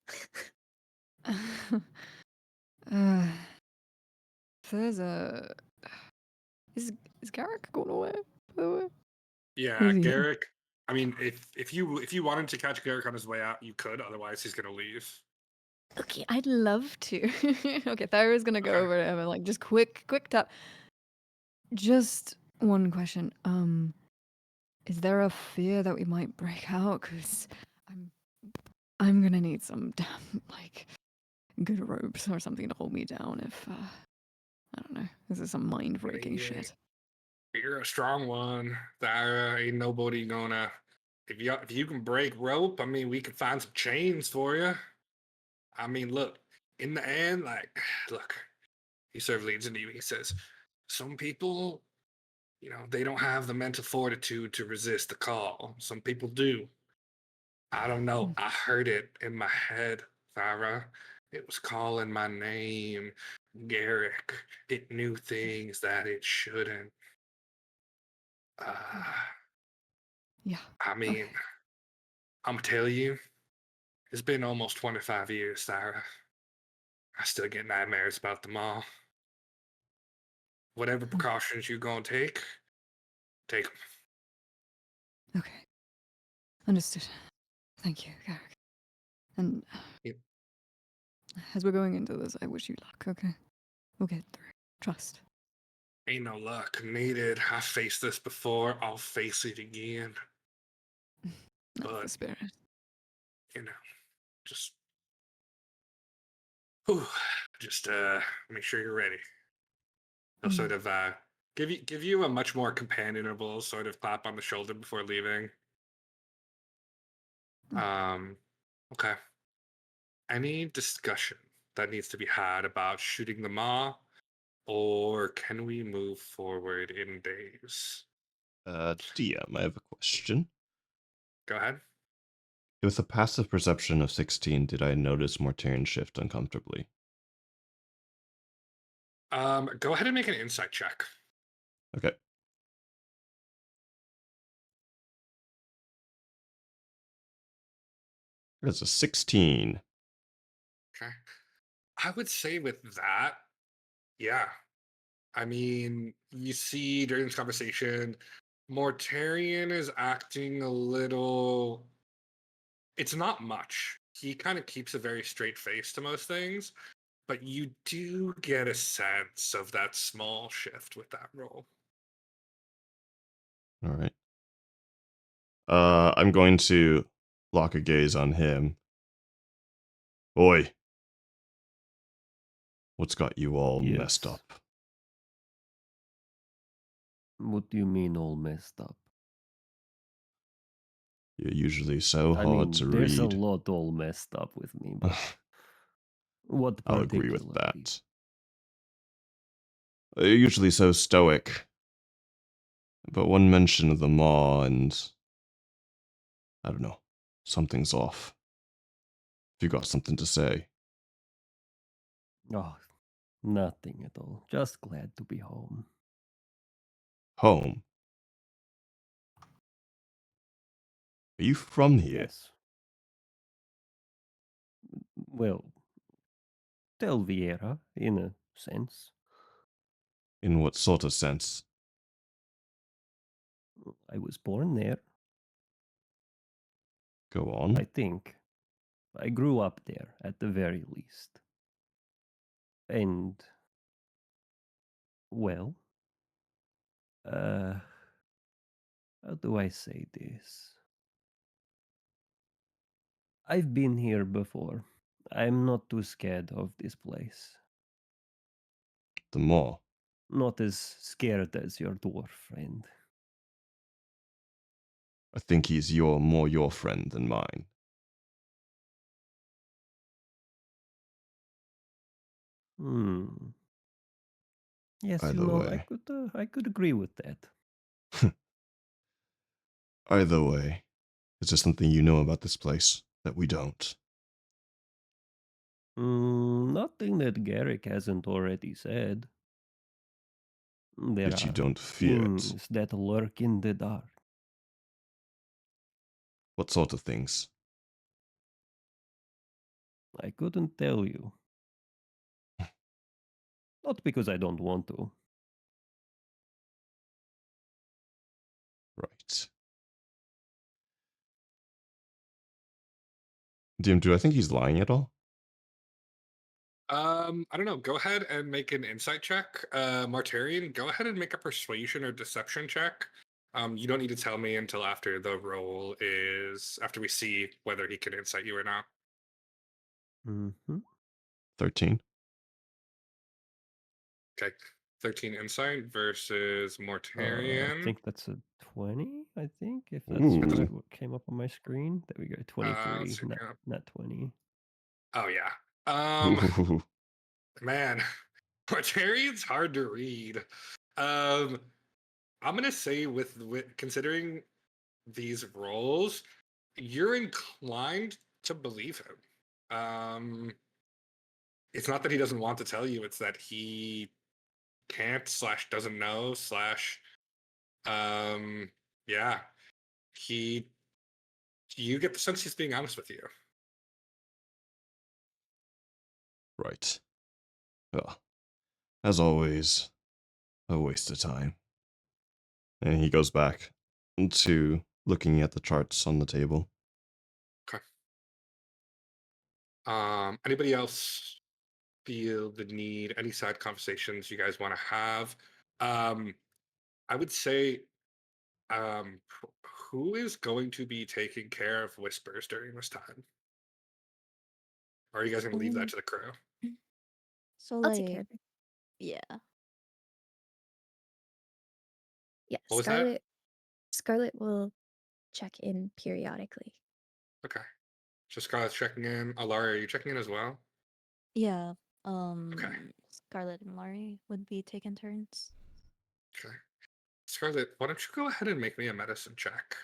There's a. Is Garrick going away? By the way? Yeah, Is he- Garrick. I mean, if you wanted to catch Garrick on his way out, you could. Otherwise, he's gonna leave. Okay, I'd love to. Okay, Thyra's gonna go Okay. over to him and like just quick tap. Just one question. Is there a fear that we might break out? Cause I'm gonna need some damn like good ropes or something to hold me down if I don't know. This is some mind breaking Yeah. shit. You're a strong one, Thyra. Ain't nobody gonna. If you can break rope, I mean, we could find some chains for you. I mean, look. In the end, like, look. He sort of leads into you. He says, "Some people, they don't have the mental fortitude to resist the call. Some people do. I don't know. I heard it in my head, Thyra. It was calling my name, Garrick. It knew things that it shouldn't. Yeah. I mean, I'm telling you, it's been almost 25 years, Thyra. I still get nightmares about the mall. Whatever precautions you're gonna take them. Okay. Understood. Thank you, Garrick. And Yep. as we're going into this, I wish you luck, okay? We'll get through. Trust. Ain't no luck needed. I faced this before. I'll face it again. That's the But, spirit. just, just make sure you're ready. He'll sort of give you a much more companionable sort of clap on the shoulder before leaving. Okay. Any discussion that needs to be had about shooting the maw, or can we move forward in days? DM, I have a question. Go ahead. With a passive perception of 16, did I notice Mortarian shift uncomfortably? Go ahead and make an insight check. Okay. That's a 16. Okay. I would say with that, yeah. I mean, you see during this conversation, Mortarian is acting a little. It's not much. He kind of keeps a very straight face to most things, but you do get a sense of that small shift with that roll. All right. I'm going to lock a gaze on him. Oi. What's got you all messed Yes. up? What do you mean all messed up? You're usually so I hard mean, to there's a read. lot all messed up with me, but what I'll agree with particularly? that. You're usually so stoic. But one mention of the maw and I don't know, something's off. If you got something to say. Oh, nothing at all. Just glad to be home. Home. Are you from here? Yes. Well, Tel'Viera, in a sense. In what sort of sense? I was born there, Go on. I think. I grew up there, at the very least. And, well, how do I say this? I've been here before. I'm not too scared of this place. The maw. Not as scared as your dwarf friend. I think he's more your friend than mine. Hmm. Yes, Either you know, way. I could agree with that. Either way. Is there something you know about this place that we don't? Nothing that Garrick hasn't already said. There Yet you are don't fear it. things that lurk in the dark. What sort of things? I couldn't tell you. Not because I don't want to. Right. DM, do I think he's lying at all? I don't know. Go ahead and make an insight check. Mortarian, go ahead and make a persuasion or deception check. You don't need to tell me until after the roll is after we see whether he can insight you or not. Mm-hmm. 13. Okay. 13 insight versus I Mortarian. think that's a 20, I think, if that's Ooh. what came up on my screen. There we go, 23, let's see, yeah. not 20. Oh yeah. Ooh. Man, Mortarian's hard to read. I'm gonna say with considering these roles, you're inclined to believe him. It's not that he doesn't want to tell you; it's that he can't slash doesn't know slash. Yeah, he. You get the sense he's being honest with you. Right. Well, as always, a waste of time. And he goes back to looking at the charts on the table. Okay. Anybody else feel the need? Any side conversations you guys want to have? I would say, um, who is going to be taking care of whispers during this time? Or are you guys gonna leave that to the crew? So I'll take care like, of it. yeah. Yeah, What was that? Scarlet will check in periodically. Okay. So Scarlett's checking in. Alarie, are you checking in as well? Yeah. Okay. Scarlet and Laurie would be taking turns. Okay. Scarlett, why don't you go ahead and make me a medicine check?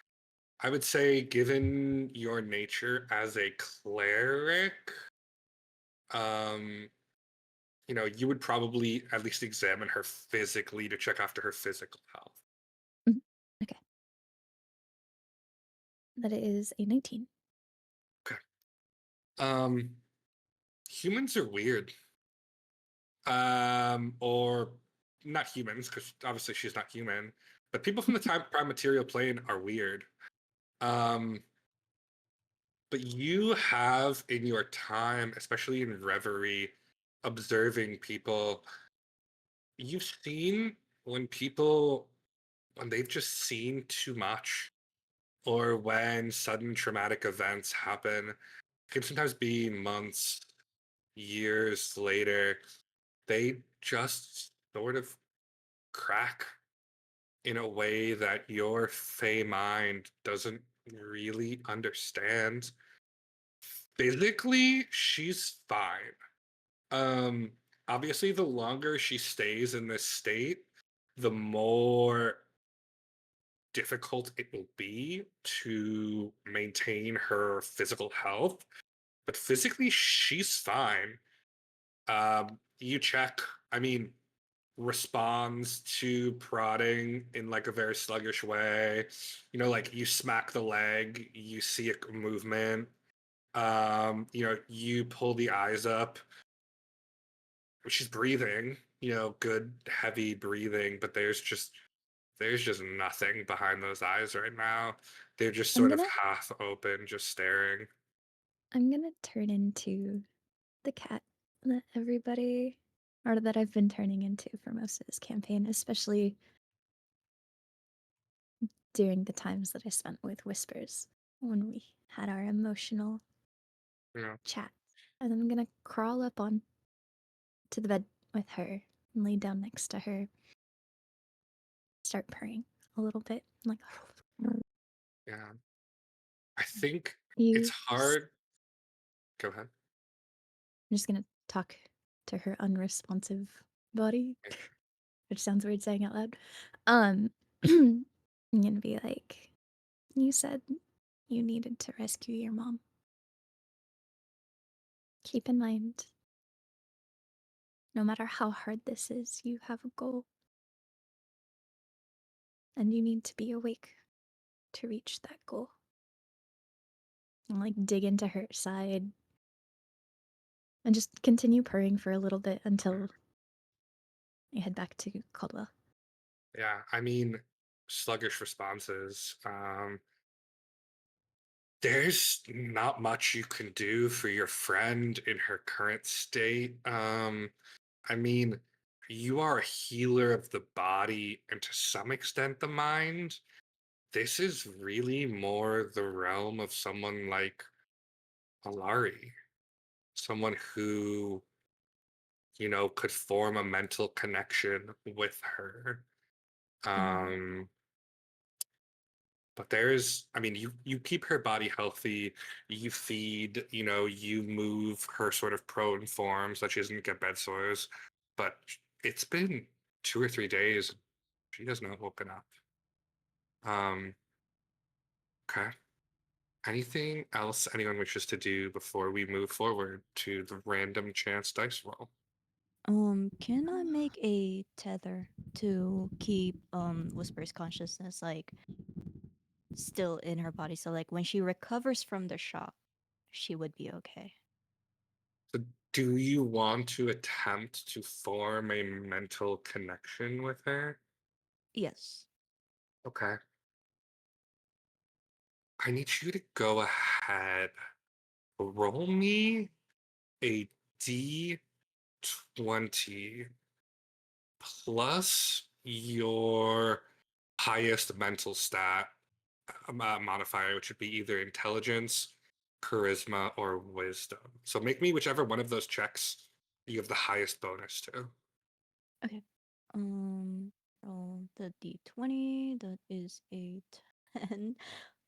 I would say, given your nature as a cleric, um, you would probably at least examine her physically to check after her physical health. Mhm. Okay. That is a 19. Okay. Humans are weird. Or not humans, because obviously she's not human, but people from the time prime material plane are weird. Um, but you have in your time, especially in Reverie, observing people, you've seen when they've just seen too much, or when sudden traumatic events happen, it can sometimes be months, years later, they just sort of crack in a way that your Fey mind doesn't really understand. Physically, she's fine. Um, Obviously, the longer she stays in this state, the more difficult it will be to maintain her physical health. But physically, she's fine. You check, I mean, responds to prodding in like a very sluggish way. Like you smack the leg, you see a movement. You pull the eyes up. She's breathing, good heavy breathing, but there's just nothing behind those eyes right now. They're just I'm sort of gonna half open, just staring. I'm gonna turn into the cat that everybody, or that I've been turning into for most of this campaign, especially during the times that I spent with Whispers when we had our emotional Yeah. chat. And then I'm gonna crawl up on to the bed with her and lay down next to her, start purring a little bit, like Yeah. I think it's you. hard. Go ahead. I'm just gonna talk to her unresponsive body, which sounds weird saying out loud. I'm gonna be like, you said you needed to rescue your mom. Keep in mind, no matter how hard this is, you have a goal. And you need to be awake to reach that goal. And like dig into her side and just continue purring for a little bit until you head back to Caldwell. Yeah, I mean, sluggish responses. There's not much you can do for your friend in her current state. I mean, you are a healer of the body and to some extent the mind. This is really more the realm of someone like Alarie, someone who, could form a mental connection with her. Um, but I mean, you keep her body healthy, you feed, you move her sort of prone form so that she doesn't get bed sores. But it's been 2 or 3 days. She has not woken up. Um, okay. Anything else anyone wishes to do before we move forward to the random chance dice roll? Can I make a tether to keep Whisper's consciousness like still in her body, so like when she recovers from the shock, she would be okay. So do you want to attempt to form a mental connection with her? Yes. Okay. I need you to go ahead. Roll me a D20 plus your highest mental stat modifier, which would be either intelligence, charisma, or wisdom. So make me whichever one of those checks you have the highest bonus to. Okay. Roll the D20. That is a 10.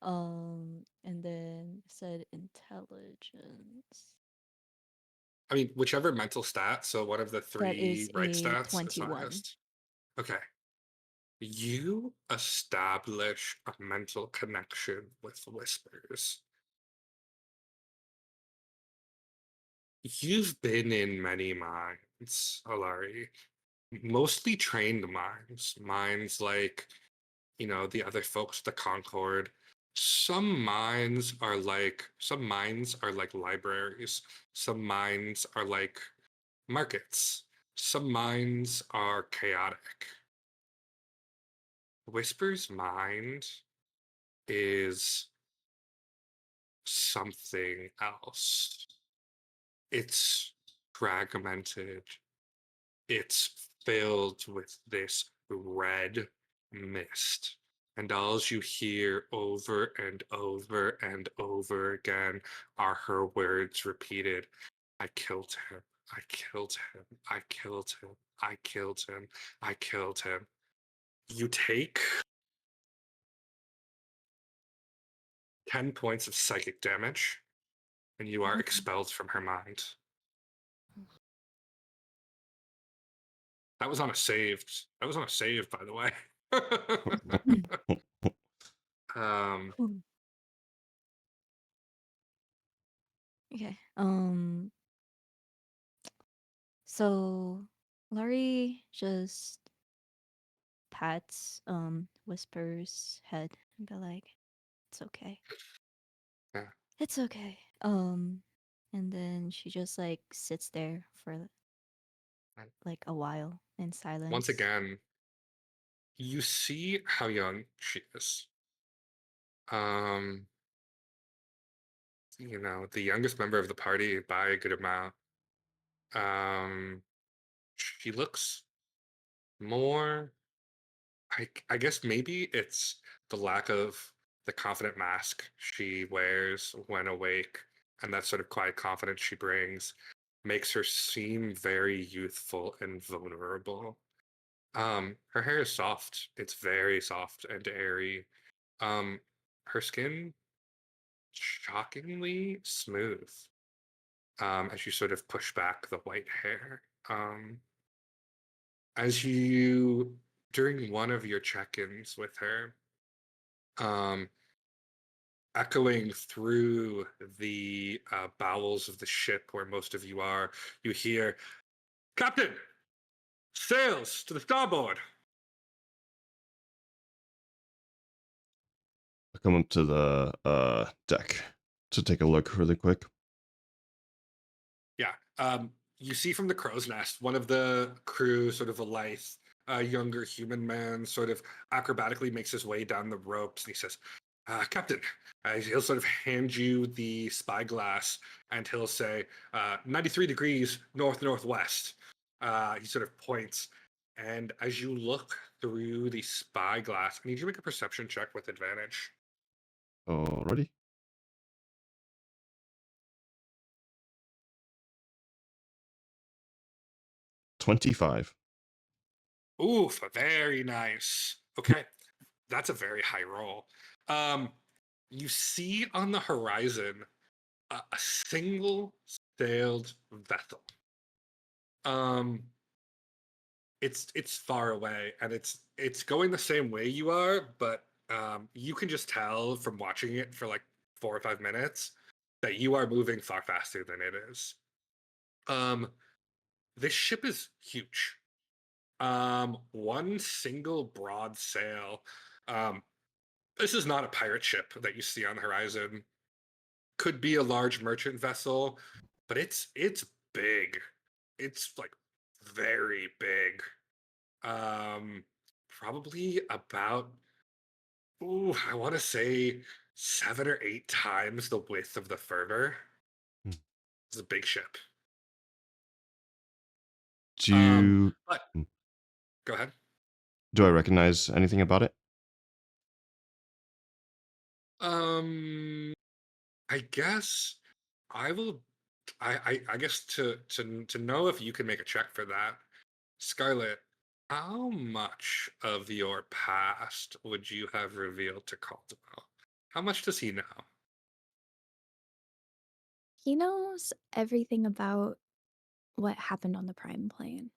And then said intelligence. I mean, whichever mental stat, so one of the That is three right a stats is 21. highest. Okay. You establish a mental connection with Whispers. You've been in many minds, Alarie. Mostly trained minds. Minds like, the other folks at the Concord. Some minds are like libraries. Some minds are like markets. Some minds are chaotic. Whisper's mind is something else. It's fragmented. It's filled with this red mist. And all you hear over and over and over again are her words repeated. I killed him. I killed him. I killed him. I killed him. I killed him. You take 10 points of psychic damage, and you are expelled from her mind. That was on a save. That was on a save, by the way. um, Okay. So Laurie just pats Whisper's head and be like, "It's okay. Yeah. It's okay." And then she just like sits there for like a while in silence. Once again, you see how young she is. You know, the youngest member of the party by a good amount. She looks more. I guess maybe it's the lack of the confident mask she wears when awake, and that sort of quiet confidence she brings makes her seem very youthful and vulnerable. Her hair is soft. It's very soft and airy. Her skin shockingly smooth. As you sort of push back the white hair. As you during one of your check-ins with her, um, echoing through the bowels of the ship where most of you are, you hear, "Captain, sails to the starboard." I come up to the deck to take a look really quick. Yeah. You see from the crow's nest, one of the crew, sort of a lithe, younger human man, sort of acrobatically makes his way down the ropes, and he says, "Captain," he'll sort of hand you the spyglass, and he'll say, 93 degrees north-northwest. He sort of points, and as you look through the spyglass, I need you to make a perception check with advantage. Alrighty. $25. Oof, very nice. Okay, that's a very high roll. You see on the horizon a single sailed vessel. It's far away, and it's going the same way you are, but you can just tell from watching it for like 4 or 5 minutes that you are moving far faster than it is. This ship is huge. One single broad sail. This is not a pirate ship that you see on the horizon. Could be a large merchant vessel, but it's big. It's like very big. Probably about, I want to say 7 or 8 times the width of the fervor. Hmm. It's a big ship. Do you, But go ahead. do I recognize anything about it? I guess I will. I guess to know if you can make a check for that, Scarlet. How much of your past would you have revealed to Caldwell? How much does he know? He knows everything about what happened on the Prime Plane.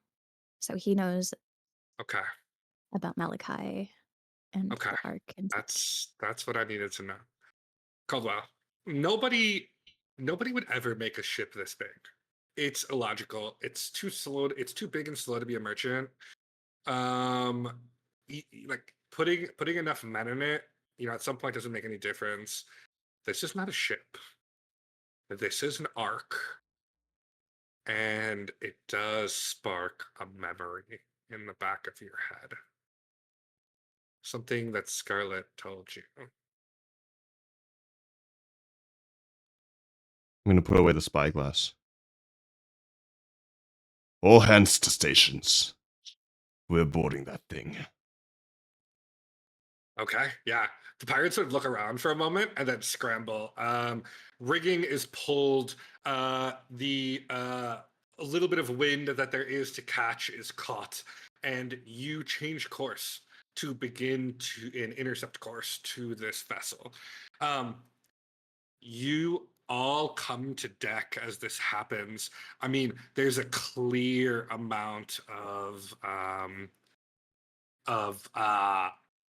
So he knows Okay, about Malachi and okay, the Ark and such. that's what I needed to know. Caldwell, nobody would ever make a ship this big. It's illogical. It's too slow. It's too big and slow to be a merchant. Um, like putting enough men in it, at some point doesn't make any difference. This is not a ship. This is an arc, and it does spark a memory in the back of your head. Something that Scarlet told you. I'm going to put away the spyglass. All hands to stations. We're boarding that thing. Okay, yeah. The pirates sort of look around for a moment and then scramble. Rigging is pulled. The a little bit of wind that there is to catch is caught, and you change course. to begin an intercept course to this vessel. You all come to deck as this happens. I mean, there's a clear amount of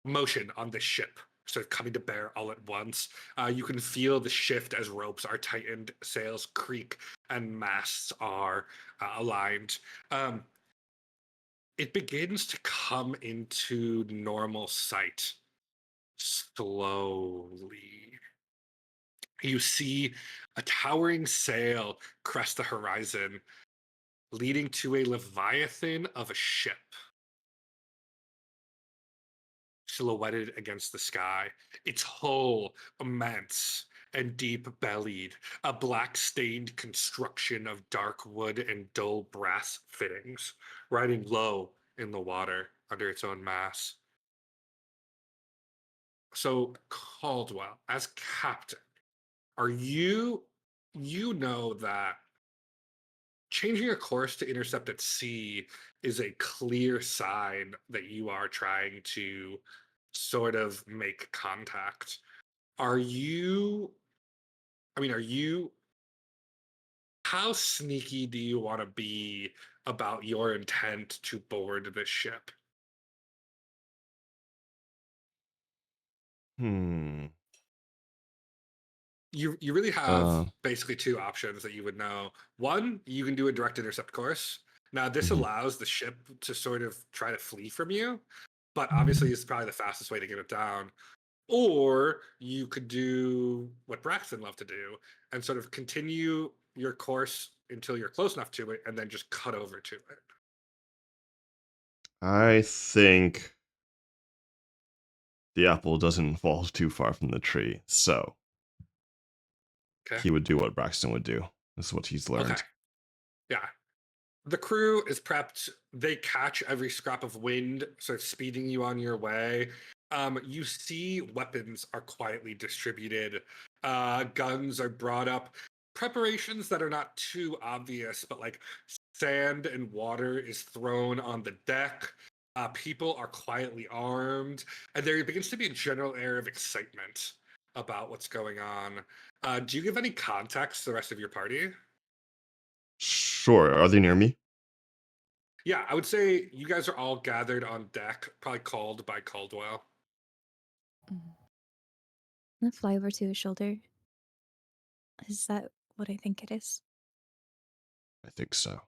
motion on the ship, sort of coming to bear all at once. You can feel the shift as ropes are tightened, sails creak, and masts are aligned. It begins to come into normal sight slowly. You see a towering sail crest the horizon, leading to a leviathan of a ship silhouetted against the sky, its hull immense and deep-bellied, a black-stained construction of dark wood and dull brass fittings, riding low in the water under its own mass. So, Caldwell, as captain, you know that changing a course to intercept at sea is a clear sign that you are trying to sort of make contact. Are you, are you, how sneaky do you want to be about your intent to board this ship? You really have basically two options that you would know. One, you can do a direct intercept course. Now, this allows the ship to sort of try to flee from you, but obviously it's probably the fastest way to get it down. Or you could do what Braxton loved to do and sort of continue your course until you're close enough to it and then just cut over to it. I think the apple doesn't fall too far from the tree, so Okay. he would do what Braxton would do. This is what he's learned. Okay. Yeah. The crew is prepped. They catch every scrap of wind, sort of speeding you on your way. You see weapons are quietly distributed. Guns are brought up. Preparations that are not too obvious, but like sand and water is thrown on the deck. People are quietly armed, and there begins to be a general air of excitement about what's going on. Do you give any context to the rest of your party? Sure. Are they near me? Yeah, I would say you guys are all gathered on deck, probably called by Caldwell. I'm gonna fly over to his shoulder. Is that what I think it is? I think so.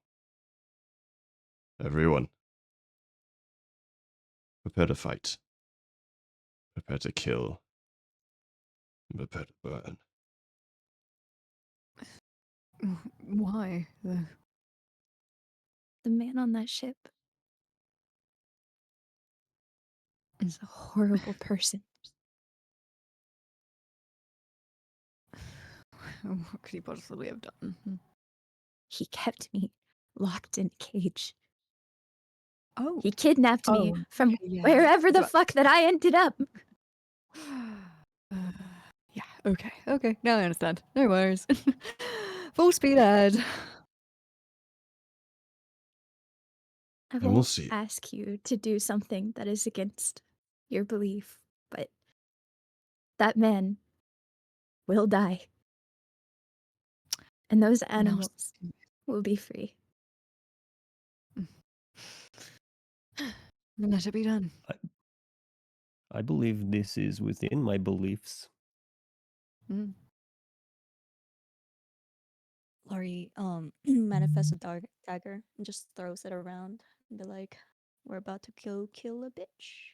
Everyone, prepare to fight. Prepare to kill. Prepare to burn. Why? The man on that ship is a horrible person. What could he possibly have done? He kept me locked in a cage. Oh. He kidnapped me Oh, from yeah. wherever the But- fuck that I ended up. Yeah, okay. Okay, now I understand. No worries. Full speed ahead. I And we'll won't see. ask you to do something that is against your belief, but that man will die. And those animals will be free. Let it be done. I believe this is within my beliefs. Mm. Lottie manifests a dagger and just throws it around and be like, "We're about to kill a bitch."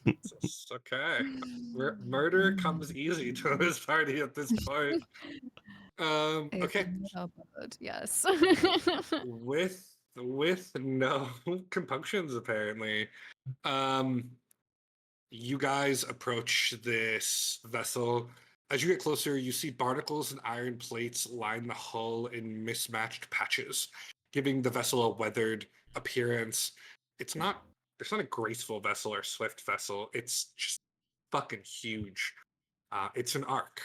It's okay. Murder comes easy to this party at this point. Okay. Yes. With no compunctions, apparently. You guys approach this vessel. As you get closer, you see barnacles and iron plates line the hull in mismatched patches, giving the vessel a weathered appearance. It's not a graceful vessel or swift vessel. It's just fucking huge. It's an ark.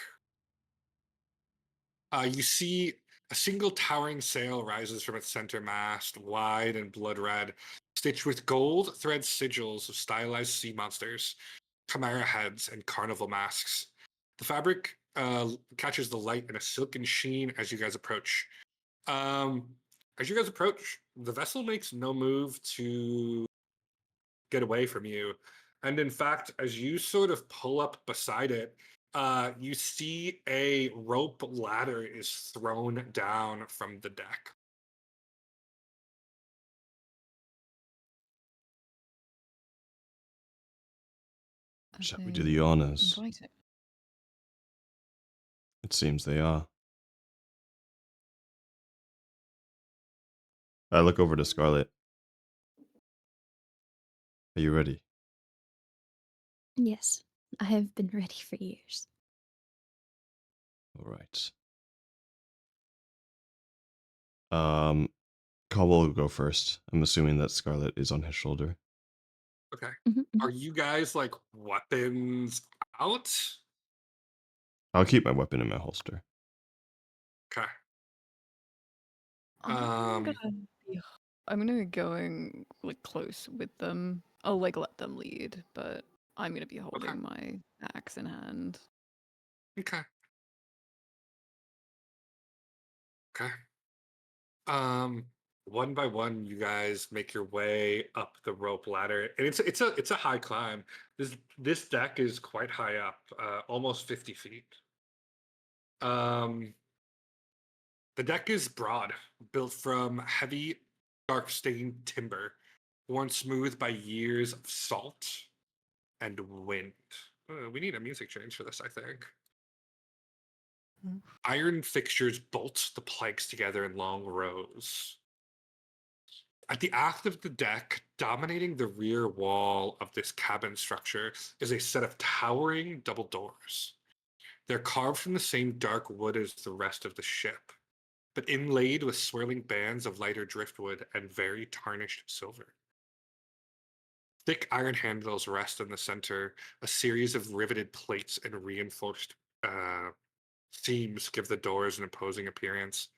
You see A single towering sail rises from its center mast, wide and blood red, stitched with gold thread sigils of stylized sea monsters, chimera heads, and carnival masks. The fabric catches the light in a silken sheen as you guys approach. As you guys approach, the vessel makes no move to get away from you. And in fact, as you sort of pull up beside it, you see a rope ladder is thrown down from the deck. Shall we do the honors? Inviting. It seems they are. I look over to Scarlet. Are you ready? Yes, I have been ready for years. All right. Caldwell will go first. I'm assuming that Scarlet is on his shoulder. Okay. Mhm, mhm. Are you guys like weapons out? I'll keep my weapon in my holster. Okay. I'm Um, gonna be, I'm gonna be going like close with them. I'll like let them lead, but I'm gonna be holding my axe in hand. okay. Okay. Um, one by one, you guys make your way up the rope ladder, and it's a high climb. This deck is quite high up, almost 50 feet. Um, the deck is broad, built from heavy, dark stained timber, worn smooth by years of salt and wind. We need a music change for this, I think. Iron fixtures bolt the planks together in long rows. At the aft of the deck, dominating the rear wall of this cabin structure, is a set of towering double doors. They're carved from the same dark wood as the rest of the ship, but inlaid with swirling bands of lighter driftwood and very tarnished silver. Thick iron handles rest in the center. A series of riveted plates and reinforced seams give the doors an imposing appearance.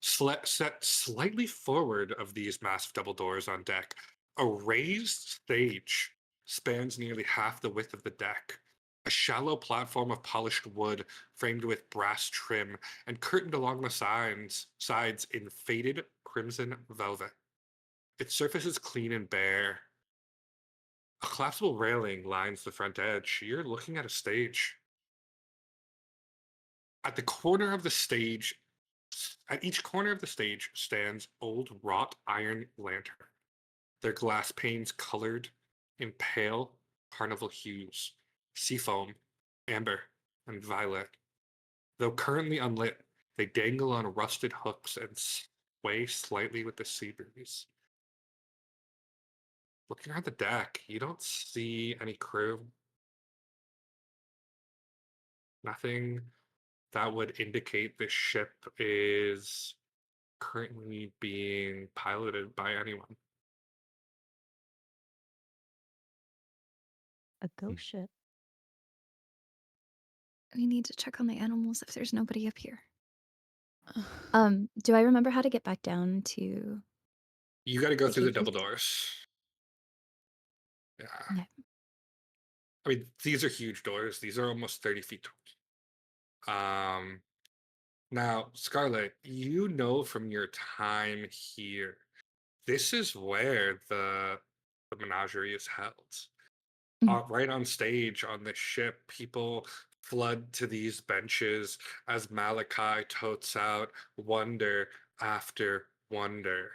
Set slightly forward of these massive double doors on deck, a raised stage spans nearly half the width of the deck. A shallow platform of polished wood framed with brass trim and curtained along the sides in faded crimson velvet. Its surface is clean and bare. A collapsible railing lines the front edge. You're looking at a stage. At the corner of the stage, at each corner of the stage stands old wrought iron lantern, their glass panes colored in pale carnival hues, seafoam, amber, and violet. Though currently unlit, they dangle on rusted hooks and sway slightly with the sea breeze. Looking around the deck, you don't see any crew. Nothing that would indicate this ship is currently being piloted by anyone. A ghost ship. We need to check on the animals if there's nobody up here. Do I remember how to get back down to You got to go the through the cave double first? doors. Yeah. Yeah. I mean, these are huge doors. These are almost 30 feet tall. Now, Scarlet, you know from your time here, this is where the menagerie is held. Right on stage on this ship, people flood to these benches as Malachi totes out wonder after wonder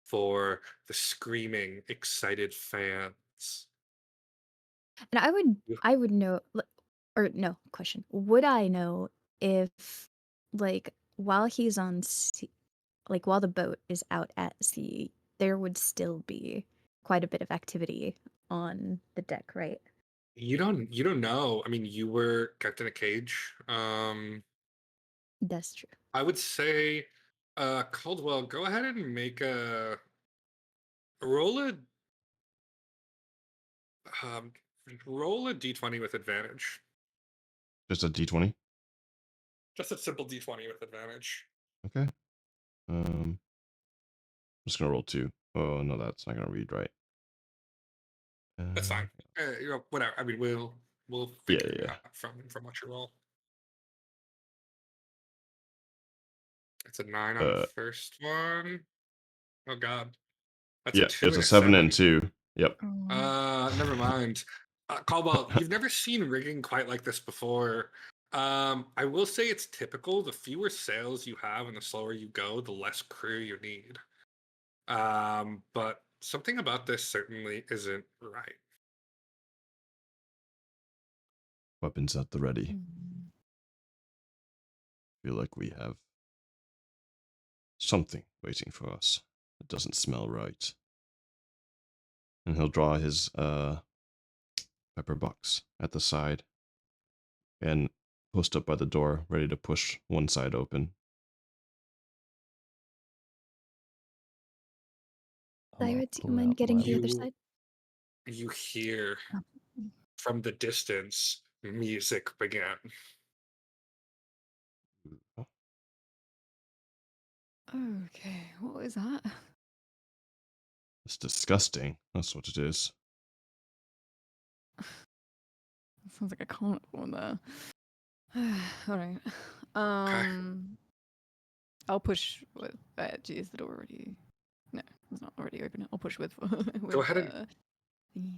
for the screaming, excited fans. And I would know, or no, question. Would I know if, like, while he's on sea, like, while the boat is out at sea, there would still be quite a bit of activity on the deck, right? You don't know. I mean, you were kept in a cage. That's true. I would say, Caldwell, go ahead and make a roll a um, roll a d20 with advantage. Just a d20? Just a simple d20 with advantage. Okay. I'm just gonna roll 2. Oh no, that's not gonna read right. That's fine. Whatever. I mean, we'll Yeah, figure it yeah. out from what you roll. It's a 9 on the first one. Oh God, that's a Yeah, 2 it's and a a 7 7. and 2. Yep. Never mind. Caldwell, you've never seen rigging quite like this before. I will say it's typical. The fewer sails you have and the slower you go, the less crew you need. But something about this certainly isn't right. Weapons at the ready. Feel like we have something waiting for us. It doesn't smell right. And he'll draw his pepper box at the side and post up by the door, ready to push one side open. Thyra, do you pull mind out getting my the other You- side? You hear Oh. from the distance music begin. Okay, what was that? It's disgusting. That's what it is. Sounds like a carnival in there. All right. I'll push with. Is the door already? No, it's not already open. I'll push with. with Go ahead and thingy.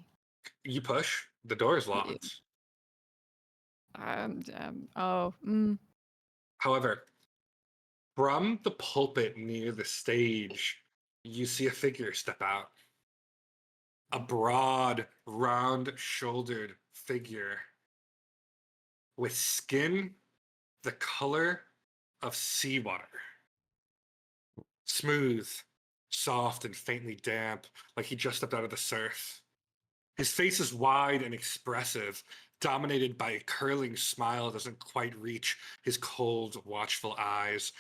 you push. The door is Yeah. locked. Oh. However, from the pulpit near the stage, you see a figure step out. A broad, round-shouldered figure with skin the color of seawater. Smooth, soft, and faintly damp, like he just stepped out of the surf. His face is wide and expressive, dominated by a curling smile that doesn't quite reach his cold, watchful eyes.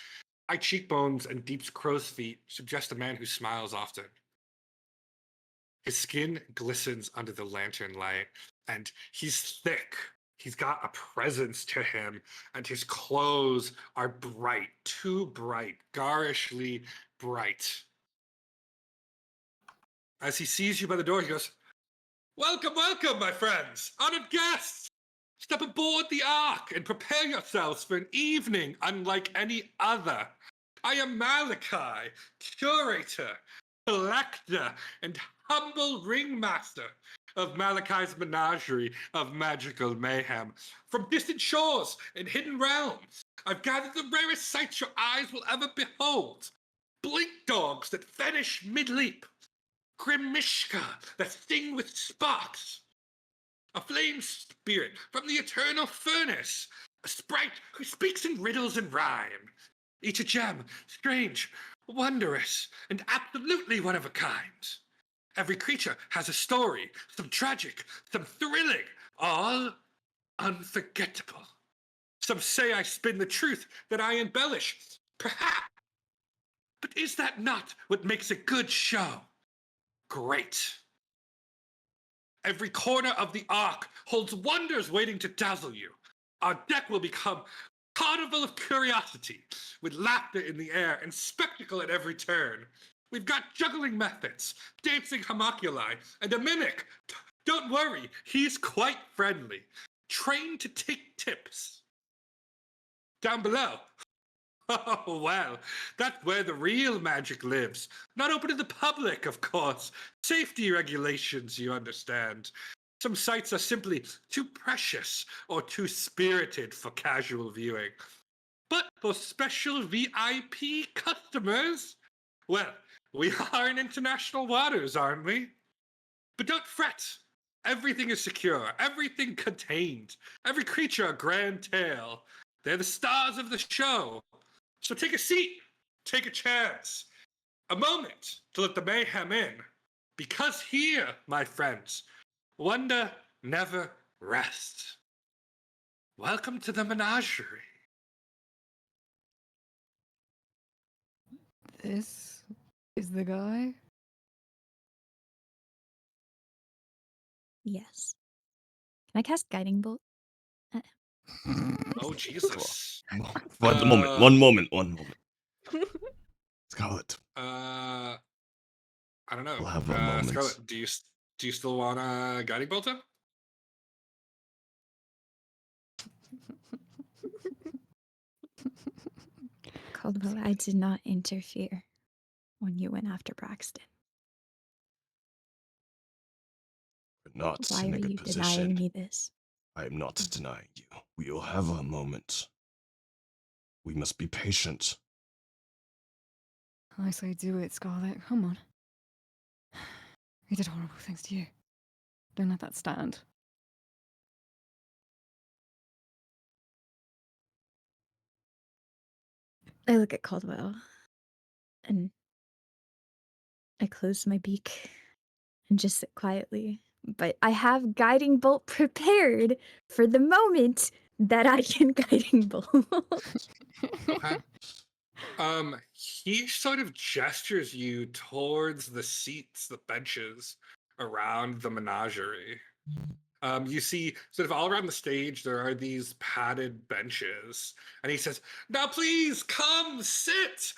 High cheekbones and deep crow's feet suggest a man who smiles often. His skin glistens under the lantern light, and he's thick. He's got a presence to him, and his clothes are bright, too bright, garishly bright. As he sees you by the door, he goes, "Welcome, welcome, my friends, honored guests. Step aboard the Ark and prepare yourselves for an evening unlike any other. I am Malachi, curator, collector, and humble ringmaster of Malachi's menagerie of magical mayhem. From distant shores and hidden realms, I've gathered the rarest sights your eyes will ever behold. Blink dogs that vanish mid-leap, Grimishka that sting with sparks, a flame spirit from the eternal furnace, a sprite who speaks in riddles and rhyme. Each a gem, strange, wondrous, and absolutely one of a kind. Every creature has a story, some tragic, some thrilling, all unforgettable. Some say I spin the truth, that I embellish, perhaps. But is that not what makes a good show great? Every corner of the Ark holds wonders waiting to dazzle you. Our deck will become a carnival of curiosity, with laughter in the air and spectacle at every turn. We've got juggling methods, dancing homunculi, and a mimic. Don't worry, he's quite friendly, trained to take tips. Down below, oh, well, that's where the real magic lives. Not open to the public, of course. Safety regulations, you understand. Some sites are simply too precious or too spirited for casual viewing. But for special VIP customers, well, we are in international waters, aren't we? But don't fret. Everything is secure, everything contained, every creature a grand tale. They're the stars of the show. So take a seat, take a chance, a moment to let the mayhem in. Because here, my friends, wonder never rests. Welcome to the menagerie. This is the guy. Yes. Can I cast Guiding Bolt? Oh, Jesus. One moment. Scarlet, I don't know. we'll have a moment. Scarlet, do you still want a guiding bolt? Caldwell, I did not interfere when you went after Braxton. We're not Why in are a good you position. denying me this? I am not denying you. We will have a moment. We must be patient. I say do it, Scarlet. Come on. He did horrible things to you. Don't let that stand. I look at Caldwell and I close my beak and just sit quietly. But I have guiding bolt prepared for the moment that I can guiding bolt. Okay. He sort of gestures you towards the seats, the benches around the menagerie. You see, sort of all around the stage, there are these padded benches, and he says, "Now, please come sit.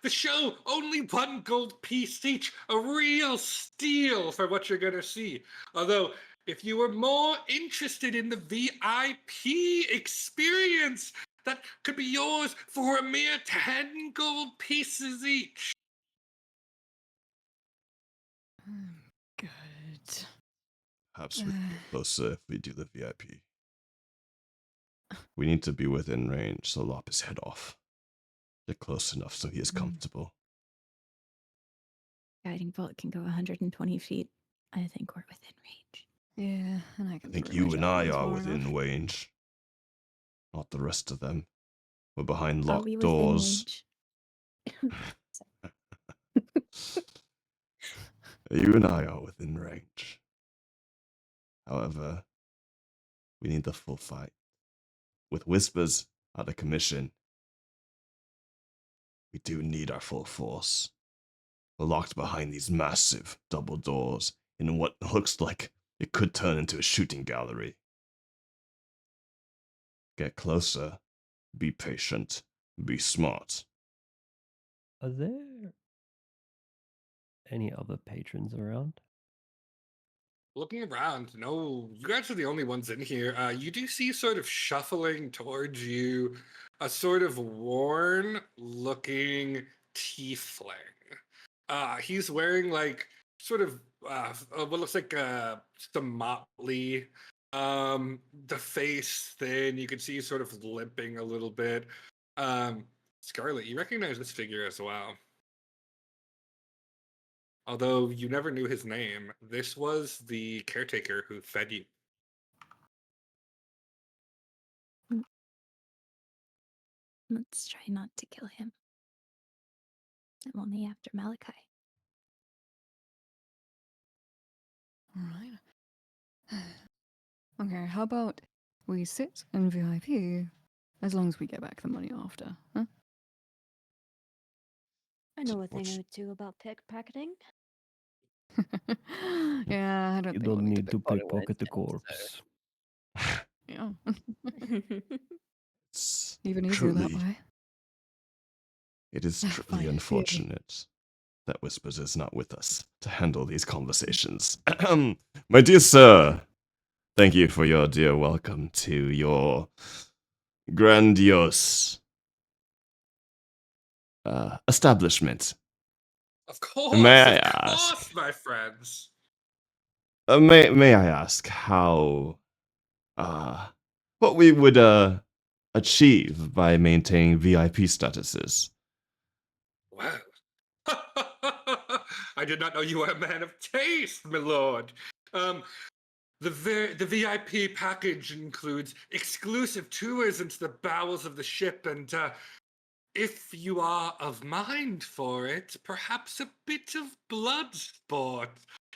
The show only 1 gold piece each, a real steal for what you're gonna see. Although, if you were more interested in the VIP experience, that could be yours for a mere 10 gold pieces each." Good. Perhaps we can get closer if we do the VIP. We need to be within range, so lop his head off. Get close enough so he is comfortable. Guiding bolt can go 120 feet. I think we're within range. Yeah, and I I can think throw you my and I javelins are far within enough. range. Not the rest of them. We're behind Are locked we within doors. range? You and I are within range. However, we need the full fight. With Whispers out of commission, we do need our full force. We're locked behind these massive double doors in what looks like it could turn into a shooting gallery. Get closer, be patient, be smart. Are there any other patrons around? Looking around, no, you guys are the only ones in here. You do see sort of shuffling towards you a sort of worn looking tiefling. He's wearing like sort of what looks like some motley. The face thin, you can see he's sort of limping a little bit. Scarlet, you recognize this figure as well. Although you never knew his name, this was the caretaker who fed you. Let's try not to kill him. I'm only after Malachi. Alright. Okay, how about we sit in VIP as long as we get back the money after, huh? I know a thing Watch- or two about pickpocketing. Yeah, I don't You think don't we'll need to pickpocket when pickpocket it's the down, so, corpse. yeah. It's Even easier that truly, way. it is Ah, truly fine, unfortunate that Whispers is not with us to handle these conversations. My dear sir, thank you for your dear welcome to your grandiose establishment. Of course, May I of ask? course, my friends. May I ask how what we would achieve by maintaining VIP statuses? Well, I did not know you were a man of taste, my lord. The VIP package includes exclusive tours into the bowels of the ship, and if you are of mind for it, perhaps a bit of blood sport.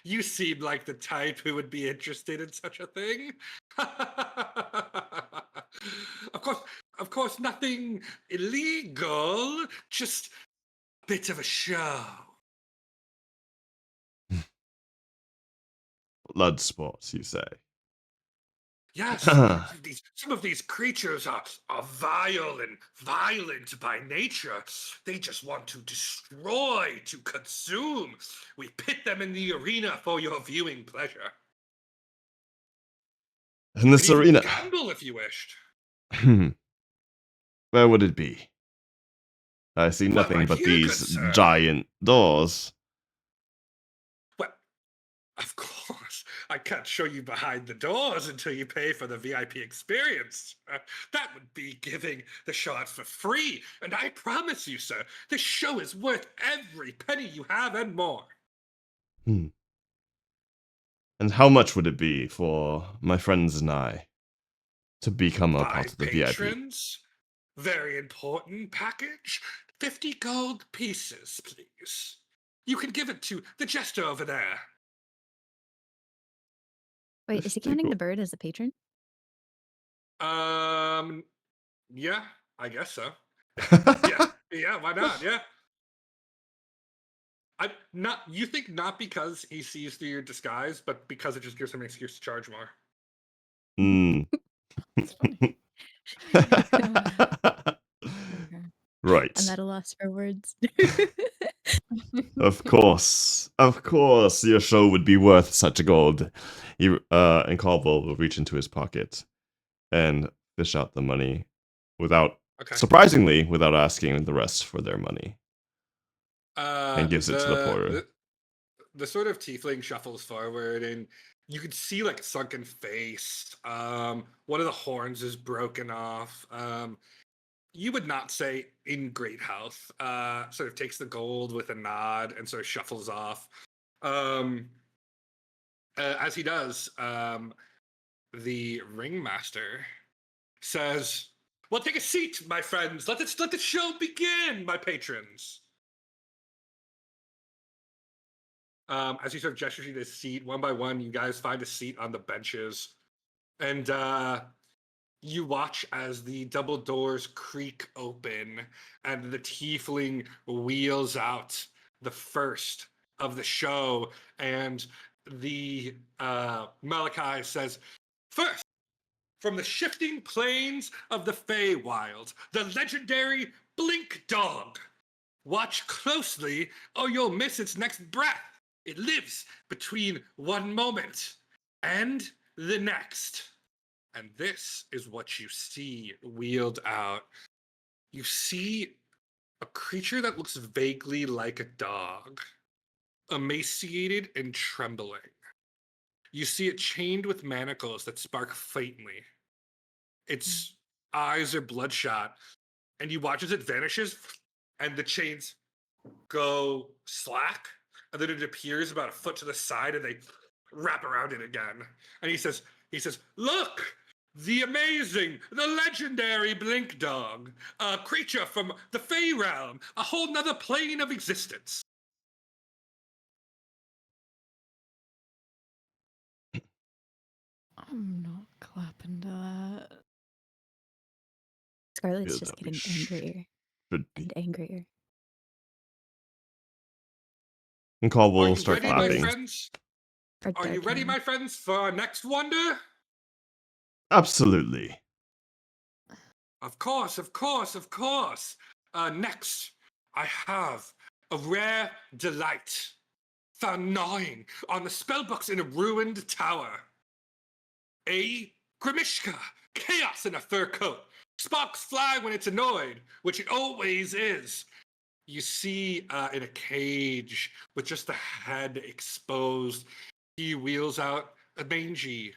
You seem like the type who would be interested in such a thing. Of course, nothing illegal, just a bit of a show. Blood sports, you say? Yes, some of these creatures are vile and violent by nature. They just want to destroy, to consume. We pit them in the arena for your viewing pleasure. In this Could even arena, gamble if you wished. where would it be? I see Well, nothing right but here, good these sir. giant doors. Well, of course, I can't show you behind the doors until you pay for the VIP experience. That would be giving the show out for free, and I promise you, sir, this show is worth every penny you have and more. Hmm. And how much would it be for my friends and I to become a part 5 of the VIP? patrons, very important package. 50 gold pieces, please. You can give it to the jester over there. Wait, is he 50 counting the gold. bird as a patron? Yeah, I guess so. Yeah, why not? Yeah. You think not because he sees through your disguise, but because it just gives him an excuse to charge more. Hmm. That's funny. Right. I'm at a loss for words. Of course. Of course, your show would be worth such gold. And Caldwell will reach into his pocket and fish out the money Okay. surprisingly, without asking the rest for their money. And gives it to the porter. The sort of tiefling shuffles forward, and you can see like sunken face. One of the horns is broken off. You would not say in great health. Sort of takes the gold with a nod and sort of shuffles off. As he does, the ringmaster says, "Well, take a seat, my friends. Let the show begin, my patrons." As he sort of gestures you to a seat, one by one, you guys find a seat on the benches, and you watch as the double doors creak open, and the tiefling wheels out the first of the show, and the Malachi says, "First, from the shifting plains of the Feywild, the legendary Blink Dog. Watch closely, or you'll miss its next breath. It lives between one moment and the next." And this is what you see wheeled out. You see a creature that looks vaguely like a dog, emaciated and trembling. You see it chained with manacles that spark faintly. Its eyes are bloodshot, and you watch as it vanishes, and the chains go slack, and then it appears about a foot to the side, and they wrap around it again. And he says, "Look, the amazing, the legendary Blink Dog, a creature from the Fey realm, a whole nother plane of existence." I'm not clapping to that. Scarlet's Yeah, just that we getting angrier should be. and angrier. And Caldwell Are will you start ready, my clapping. friends? Or Are you ready, darkening. my friends, for our next wonder? Absolutely. Of course, of course, of course. Next, I have a rare delight found gnawing on the spellbooks in a ruined tower. A Grimishka, chaos in a fur coat. Sparks fly when it's annoyed, which it always is. You see in a cage with just the head exposed, he wheels out a mangy,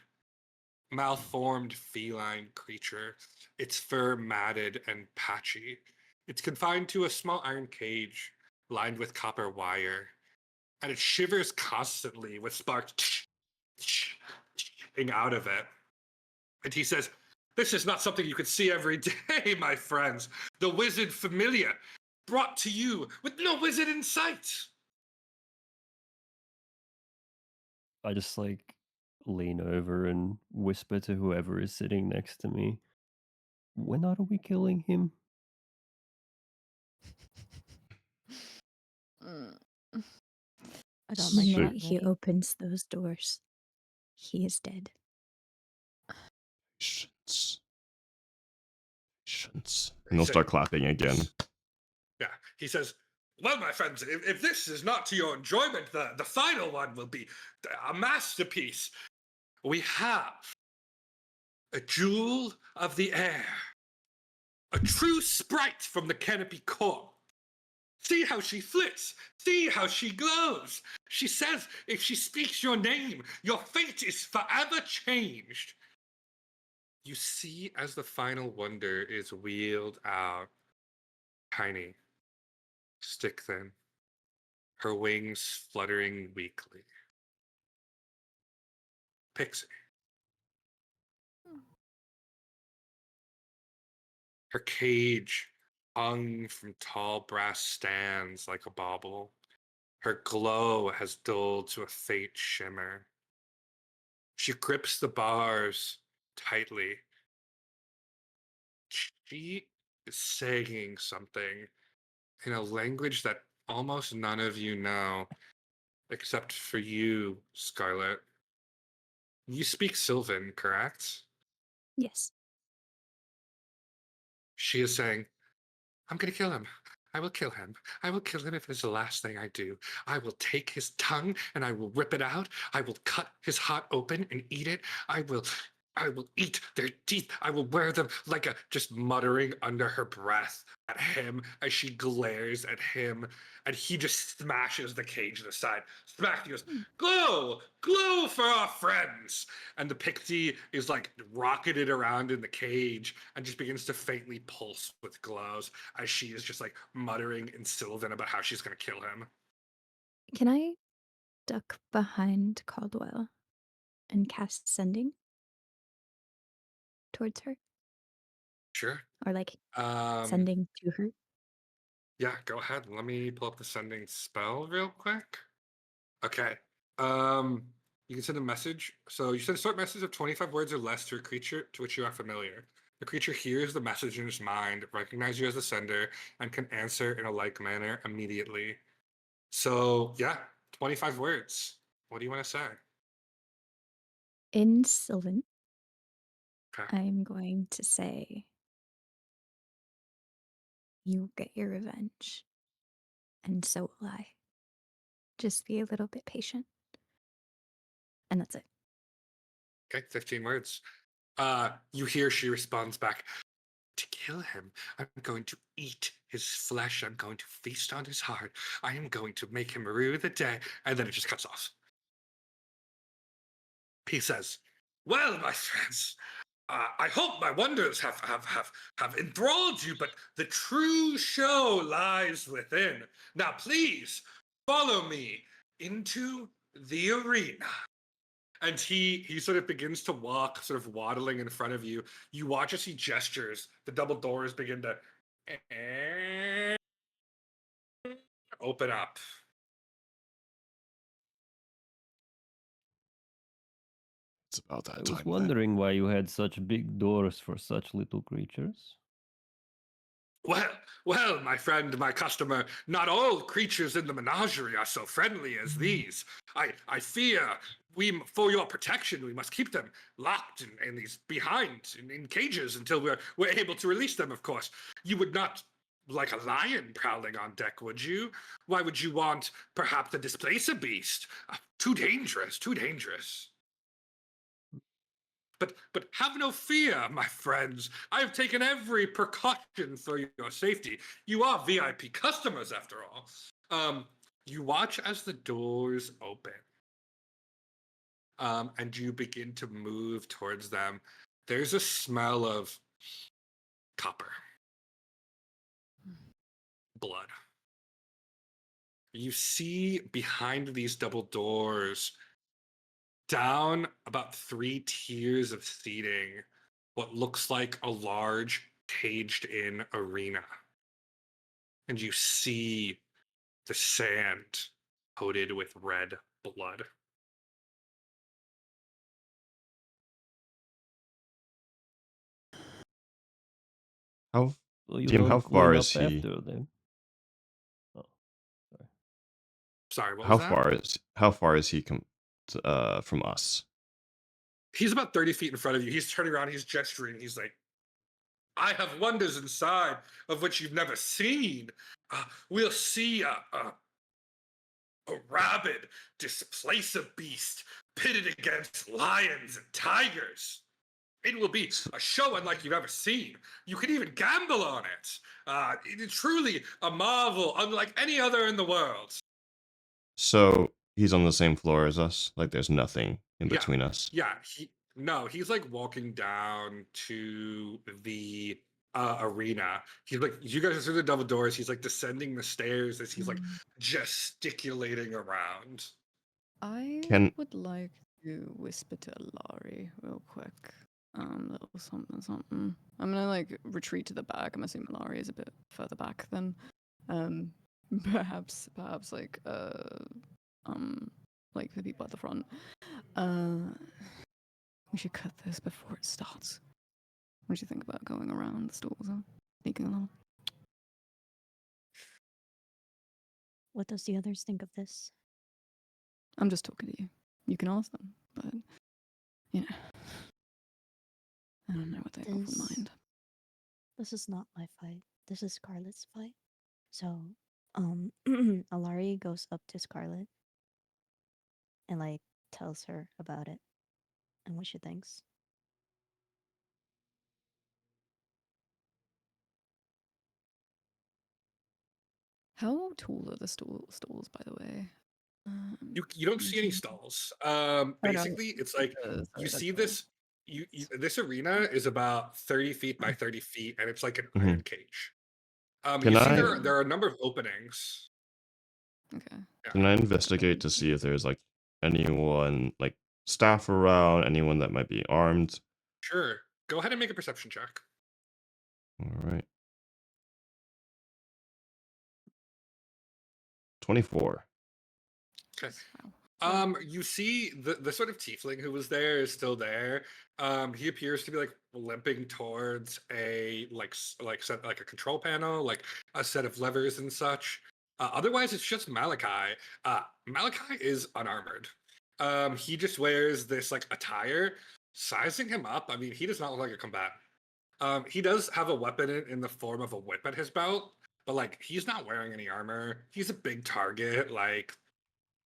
malformed feline creature, its fur matted and patchy. It's confined to a small iron cage lined with copper wire, and it shivers constantly with sparks out of it. And he says, "This is not something you could see every day, my friends. The wizard familiar, brought to you with no wizard in sight." I just like lean over and whisper to whoever is sitting next to me, "When are we killing him?" Mm. I got The my Should- shot minute he ready. opens those doors, he is dead. Patience. Patience. And they'll start clapping again. Yeah, he says, well, my friends, if this is not to your enjoyment, the final one will be a masterpiece. We have a jewel of the air, a true sprite from the canopy core. See how she flits. See how she glows. She says if she speaks your name, your fate is forever changed. You see as the final wonder is wheeled out, tiny, stick thin, her wings fluttering weakly. Pixie. Her cage hung from tall brass stands like a bauble. Her glow has dulled to a faint shimmer. She grips the bars tightly. She is saying something in a language that almost none of you know, except for you, Scarlet. You speak Sylvan, correct? Yes. She is saying, I'm going to kill him. I will kill him. I will kill him if it's the last thing I do. I will take his tongue and I will rip it out. I will cut his heart open and eat it. I will eat their teeth. I will wear them like a, just muttering under her breath at him as she glares at him. And he just smashes the cage to the side. Smack, he goes, glow, glow for our friends. And the pixie is like rocketed around in the cage and just begins to faintly pulse with glows as she is just like muttering in Sylvan about how she's going to kill him. Can I duck behind Caldwell and cast sending towards her? Sure. Or like Um, sending to her? Yeah, go ahead. Let me pull up the sending spell real quick. Okay. You can send a message. So you send a short message of 25 words or less to a creature to which you are familiar. The creature hears the message in its mind, recognizes you as the sender, and can answer in a like manner immediately. So yeah, 25 words. What do you want to say? In Sylvan, Okay. I'm going to say, you will get your revenge. And so will I. Just be a little bit patient. And that's it. Okay, 15 words. You hear she responds back, to kill him, I'm going to eat his flesh. I'm going to feast on his heart. I am going to make him rue the day. And then it just cuts off. He says, well, my friends, I hope my wonders have enthralled you, but the true show lies within. Now, please follow me into the arena. And he sort of begins to walk, sort of waddling in front of you. You watch as he gestures. The double doors begin to open up. It's about that I time. was then. wondering why you had such big doors for such little creatures. Well, my friend, my customer, not all creatures in the menagerie are so friendly as these. I fear for your protection, we must keep them locked in these behind in cages until we're able to release them, of course. You would not like a lion prowling on deck, would you? Why would you want perhaps to displace a beast? Too dangerous, too dangerous. But have no fear, my friends. I have taken every precaution for your safety. You are VIP customers, after all. You watch as the doors open, and you begin to move towards them. There's a smell of copper, blood. You see behind these double doors, down about 3 tiers of seating, what looks like a large caged-in arena. And you see the sand coated with red blood. How So you Jim, don't how clean far up is he? after them. Oh, sorry. Sorry, what How was that? far is he from us? He's about 30 feet in front of you. He's turning around. He's gesturing. He's like, I have wonders inside of which you've never seen. We'll see a rabid, displacer beast pitted against lions and tigers. It will be a show unlike you've ever seen. You can even gamble on it. It is truly a marvel unlike any other in the world. So he's on the same floor as us. Like there's nothing in Yeah. between us. Yeah, he's like walking down to the arena. He's like, you guys are through the double doors. He's like descending the stairs as he's like gesticulating around. I Can- would like to whisper to Alarie real quick. Little something, something. I'm gonna like retreat to the back. I'm assuming Alarie is a bit further back than, perhaps like the people at the front. We should cut this before it starts. What do you think about going around the stalls and sneaking along? What does the others think of this? I'm just talking to you. You can ask them, but you know, I don't know what they have in mind. This is not my fight. This is Scarlet's fight. So, Alarie goes up to Scarlet and like tells her about it and what she thinks. How tall are the stalls, by the way? You don't see any stalls. Basically, it's like you see this. This arena is about 30 feet by 30 feet, and it's like an iron cage. Can you see I- there are a number of openings. Okay. Yeah. Can I investigate to see if there's like anyone like staff around, anyone that might be armed? Sure. Go ahead and make a perception check. All right. 24. Okay. Wow. You see the sort of tiefling who was there is still there. He appears to be like limping towards a set like a control panel, like a set of levers and such. Otherwise, it's just Malachi. Malachi is unarmored. He just wears this like attire. Sizing him up, I mean, he does not look like a combatant. He does have a weapon in the form of a whip at his belt, but like he's not wearing any armor. He's a big target. Like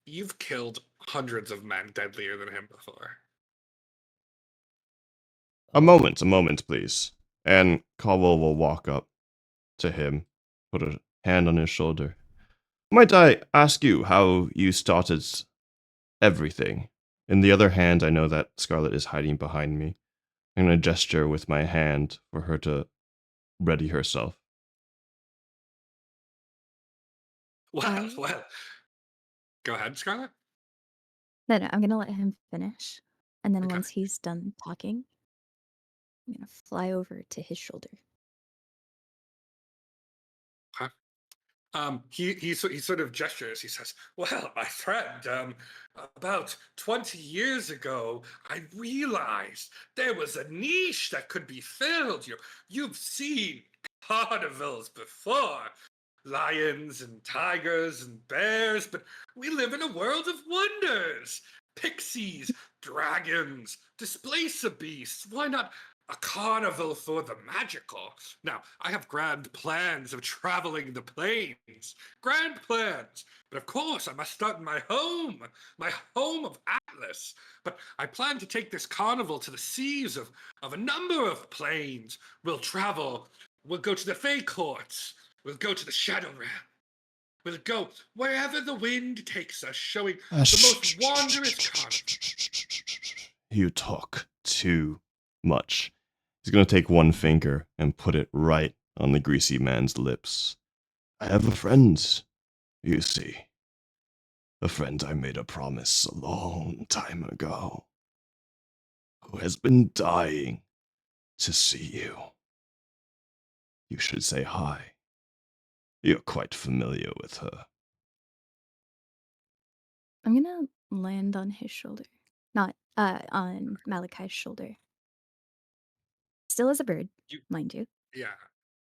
you've killed hundreds of men deadlier than him before. A moment, please. And Caldwell will walk up to him, put a hand on his shoulder. Might I ask you how you started everything? In the other hand, I know that Scarlet is hiding behind me. I'm going to gesture with my hand for her to ready herself. Well, go ahead, Scarlet. No, I'm gonna let him finish, and then Okay. once he's done talking, I'm gonna fly over to his shoulder. He sort of gestures. He says, "Well, my friend, about 20 years ago, I realized there was a niche that could be filled. You've seen carnivals before, lions and tigers and bears, but we live in a world of wonders. Pixies, dragons, displacer beasts. Why not a carnival for the magical? Now, I have grand plans of traveling the plains. Grand plans. But of course, I must start in my home of Atlas. But I plan to take this carnival to the seas of a number of plains. We'll travel. We'll go to the Fey Courts. We'll go to the Shadow Realm. We'll go wherever the wind takes us, showing the most wondrous carnival." You talk too much. He's going to take one finger and put it right on the greasy man's lips. I have a friend, you see. A friend I made a promise a long time ago, who has been dying to see you. You should say hi. You're quite familiar with her. I'm gonna land on his shoulder, not on Malachi's shoulder. Still as a bird, mind you. Yeah.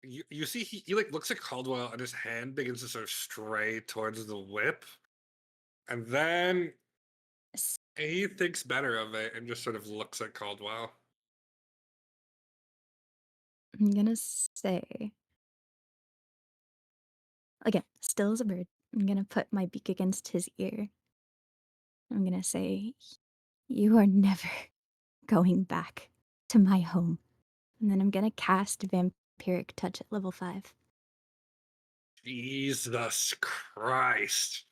You see he like looks at Caldwell and his hand begins to sort of stray towards the whip. And then He thinks better of it and just sort of looks at Caldwell. I'm gonna say, again, still as a bird, I'm gonna put my beak against his ear. I'm gonna say, you are never going back to my home. And then I'm gonna cast Vampiric Touch at level 5. Jesus Christ.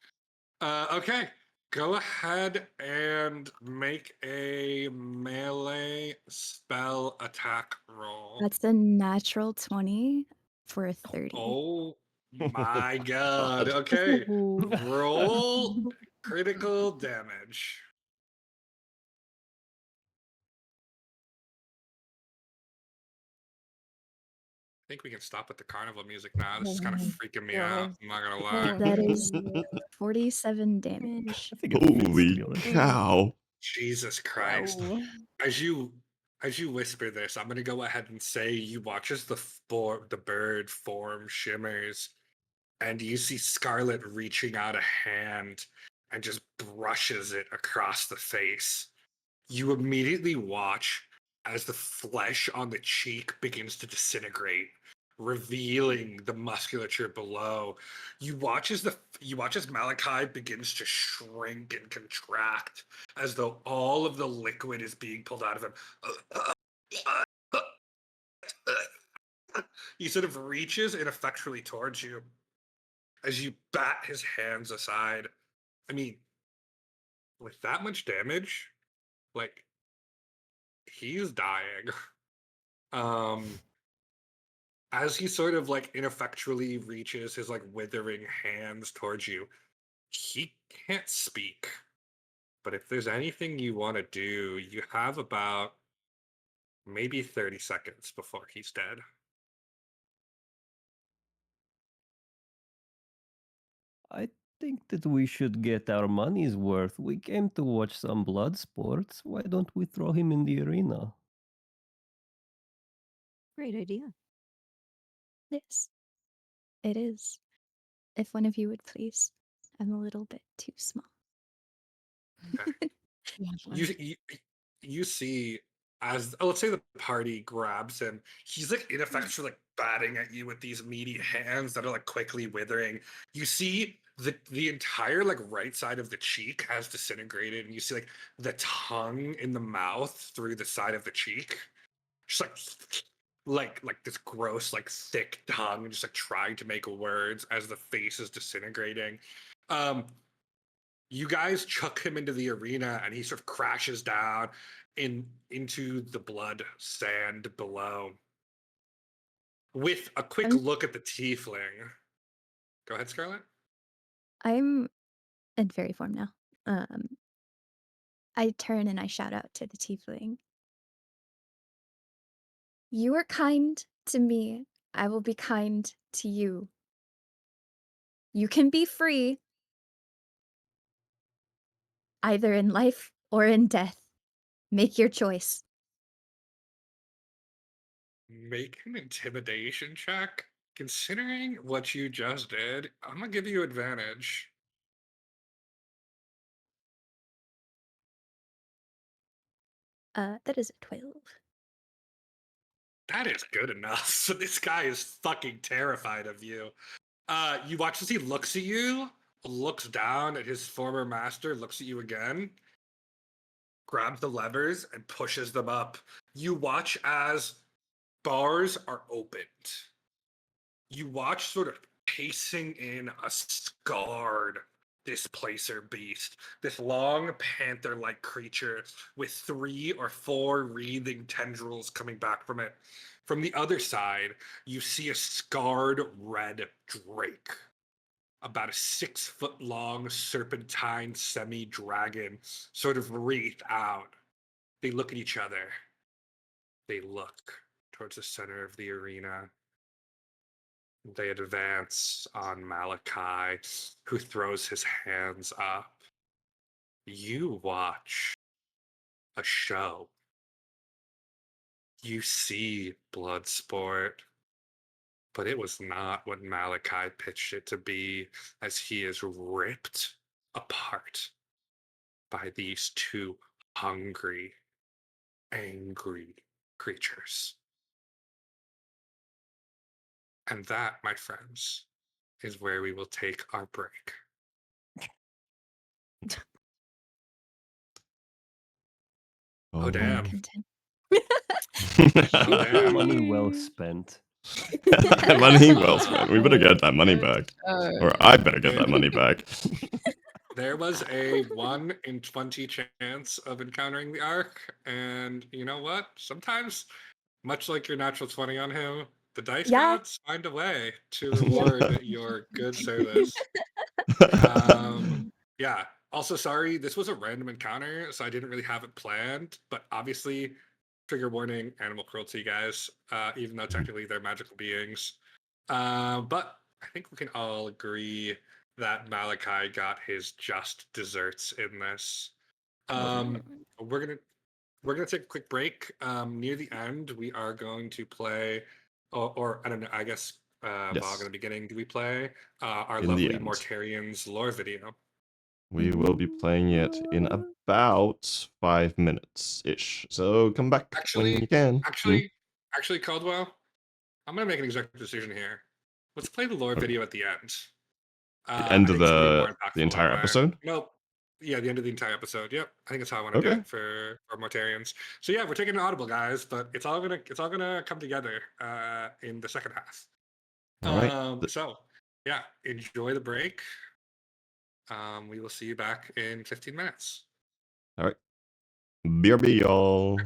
Okay. Go ahead and make a melee spell attack roll. That's a natural 20 for a 30. Oh my god. Okay. Roll critical damage. I think we can stop with the carnival music now. This is kind of freaking me out. I'm not gonna lie. That is 47 damage. I think it fits, to Holy be honest. cow. Jesus Christ. Wow. As you whisper this, I'm gonna go ahead and say you watch as the bird form shimmers, and you see Scarlet reaching out a hand and just brushes it across the face. You immediately watch as the flesh on the cheek begins to disintegrate, revealing the musculature below. You watch as Malachi begins to shrink and contract, as though all of the liquid is being pulled out of him. He sort of reaches ineffectually towards you as you bat his hands aside. I mean, with that much damage, like, he's dying. As he sort of like ineffectually reaches his like withering hands towards you, he can't speak. But if there's anything you want to do, you have about maybe 30 seconds before he's dead. I think that we should get our money's worth. We came to watch some blood sports. Why don't we throw him in the arena? Great idea. Yes, it is. If one of you would please. I'm a little bit too small. You see as let's say the party grabs him, he's like ineffectually like batting at you with these meaty hands that are like quickly withering. You see the entire like right side of the cheek has disintegrated, and you see like the tongue in the mouth through the side of the cheek, just like this gross like thick tongue, just like trying to make words as the face is disintegrating. You guys chuck him into the arena and he sort of crashes down into the blood sand below. With a quick I'm- look at the tiefling. Go ahead, Scarlett. I'm in fairy form now. I turn and I shout out to the tiefling. You are kind to me. I will be kind to you. You can be free, either in life or in death. Make your choice. Make an intimidation check. Considering what you just did, I'm gonna give you advantage. That is a 12. That is good enough. So this guy is fucking terrified of you. You watch as he looks at you, looks down at his former master, looks at you again, grabs the levers and pushes them up. You watch as bars are opened. You watch sort of pacing in a scarred displacer beast, this long panther-like creature with 3 or 4 wreathing tendrils coming back from it. From the other side, you see a scarred red drake, about a 6-foot-long serpentine semi-dragon, sort of wreathed out. They look at each other. They look towards the center of the arena. They advance on Malachi, who throws his hands up. You watch a show. You see blood sport, but it was not what Malachi pitched it to be, as he is ripped apart by these two hungry, angry creatures. And that, my friends, is where we will take our break. Oh, boy. damn. Continue. Oh, damn. Money well spent. Money well spent. We better get that money back. Or I better get that money back. There was a 1 in 20 chance of encountering the Ark, and you know what? Sometimes, much like your natural 20 on him, the dice Yeah. gods find a way to reward your good service. Yeah. Also, sorry, this was a random encounter, so I didn't really have it planned. But obviously, trigger warning: animal cruelty, guys. Even though technically they're magical beings. But I think we can all agree that Malachi got his just desserts in this. We're gonna take a quick break. Near the end, we are going to play, or I don't know. I guess Vog in Yes. the beginning. Do we play our In the lovely end. Mortarian's lore video? We will be playing it in about 5 minutes ish. So come back when Actually, you can. actually, Caldwell, I'm gonna make an executive decision here. Let's play the lore Okay. video at the end. The I end of think it's gonna be more the impactful that entire way. episode? Nope. Yeah, the end of the entire episode. Yep. I think that's how I want to do Okay. it for Mortarians. So yeah, we're taking an audible, guys, but it's all gonna come together in the second half. All right. So yeah, enjoy the break. We will see you back in 15 minutes. All right. BRB, y'all.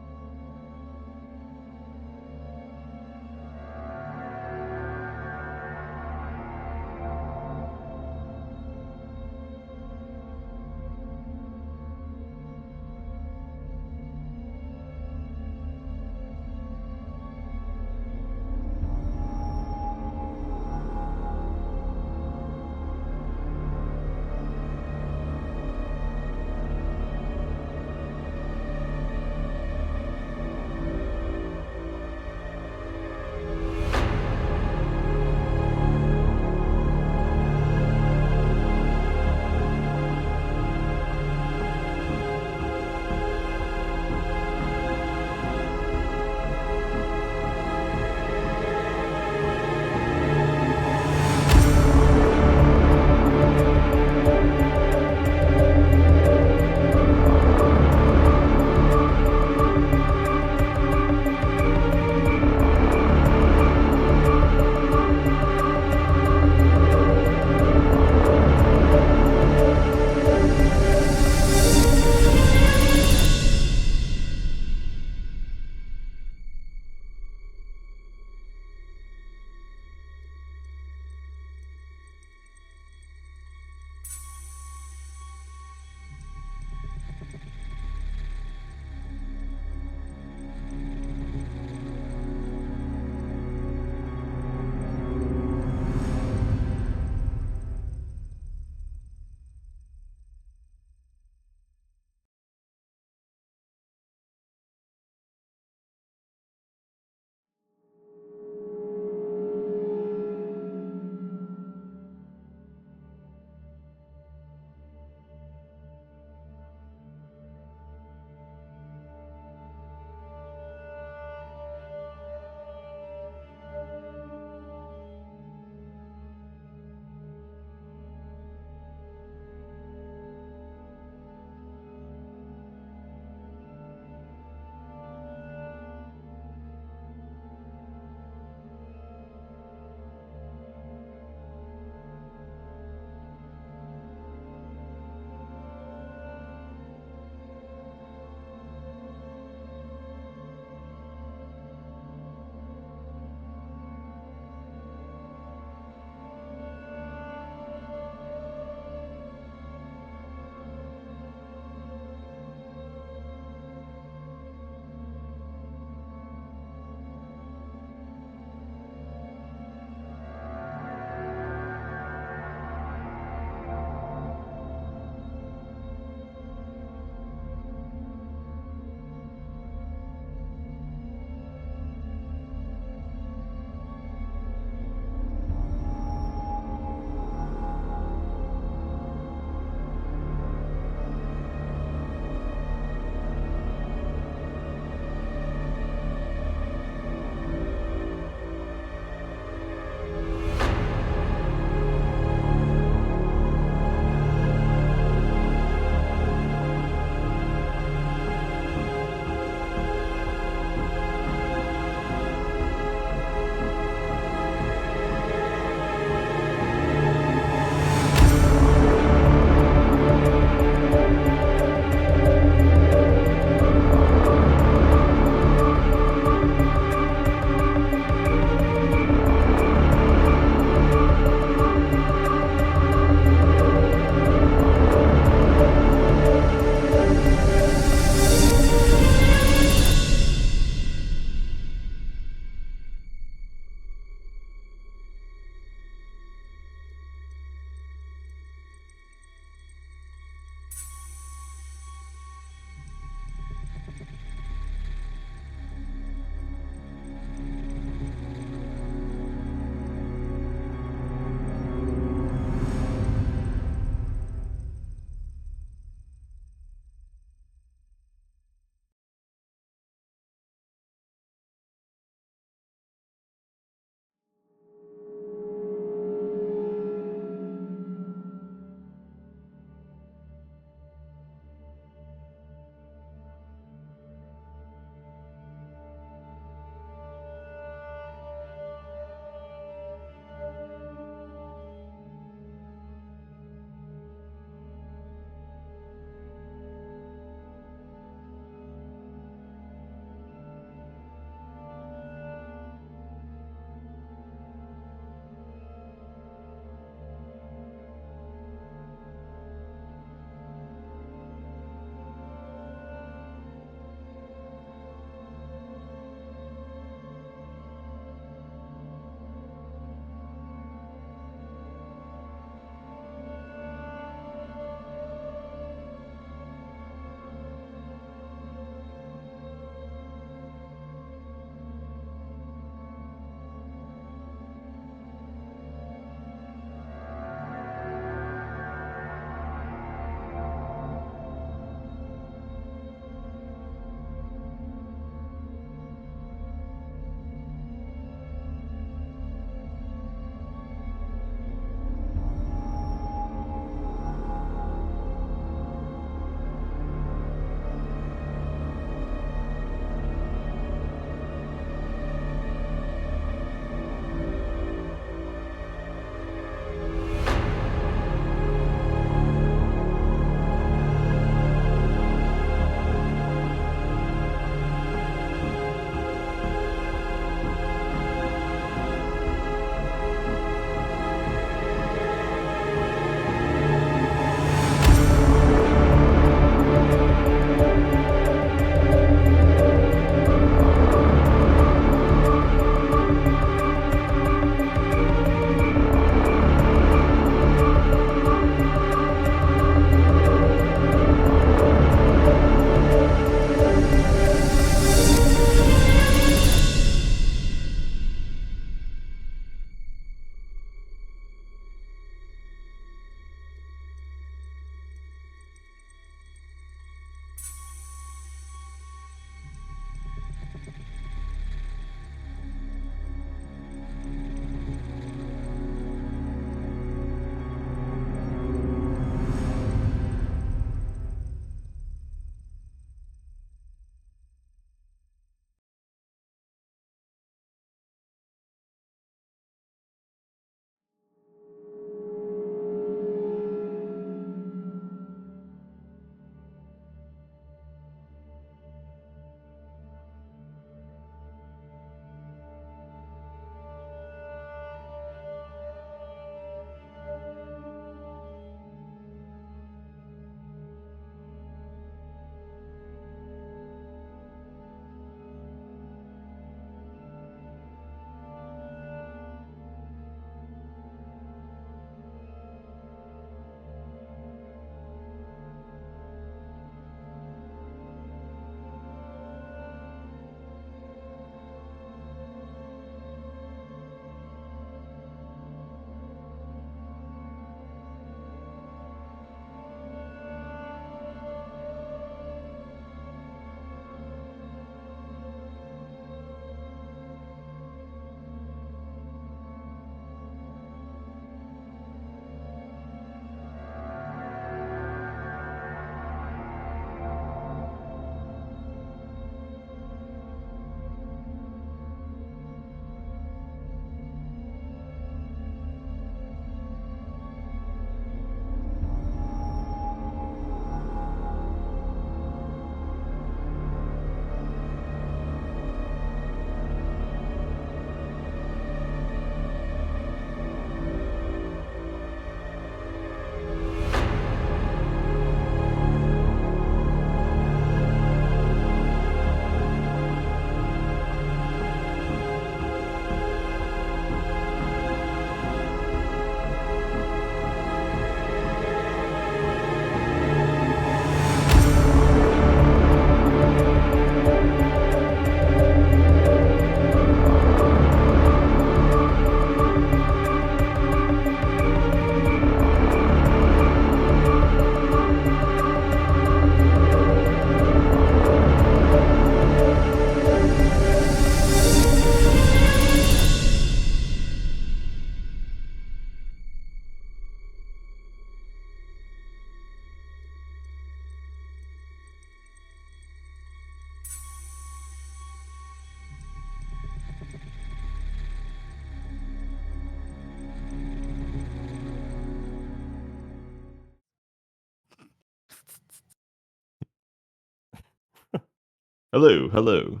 Hello, hello.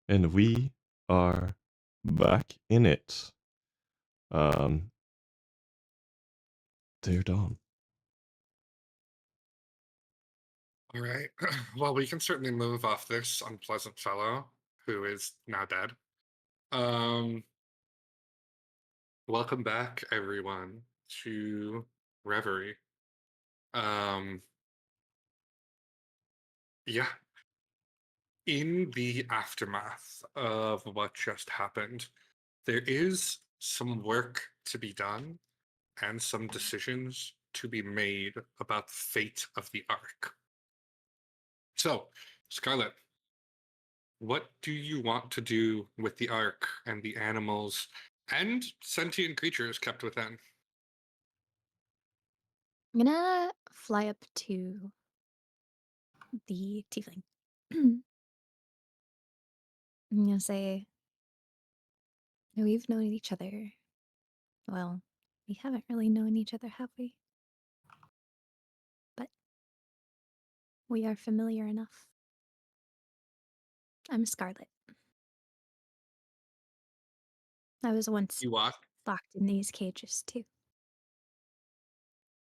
And we are back in it. Dear Dom. All right. Well, we can certainly move off this unpleasant fellow who is now dead. Welcome back, everyone, to Reverie. Um, yeah. In the aftermath of what just happened, there is some work to be done and some decisions to be made about the fate of the Ark. So, Scarlet, what do you want to do with the Ark and the animals and sentient creatures kept within? I'm gonna fly up to the tiefling. I'm gonna say, we've known each other. Well, we haven't really known each other, have we? But we are familiar enough. I'm Scarlet. I was once You watch. locked in these cages too.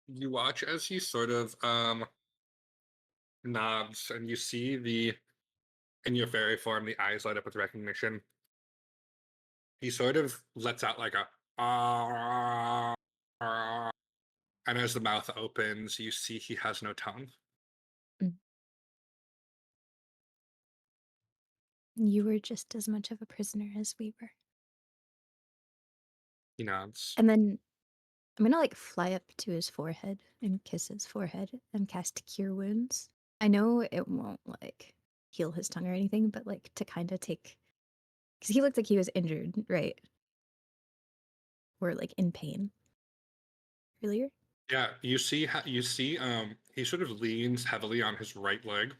You watch as he sort of nods, and you see in your fairy form the eyes light up with recognition. He sort of lets out like a ah, ah, and as the mouth opens, you see he has no tongue. You were just as much of a prisoner as we were. He nods. And then I'm gonna like fly up to his forehead and kiss his forehead and cast Cure Wounds. I know it won't like heal his tongue or anything, but like to kind of take, because he looked like he was injured, right? Or like in pain earlier. Yeah, you see he sort of leans heavily on his right leg.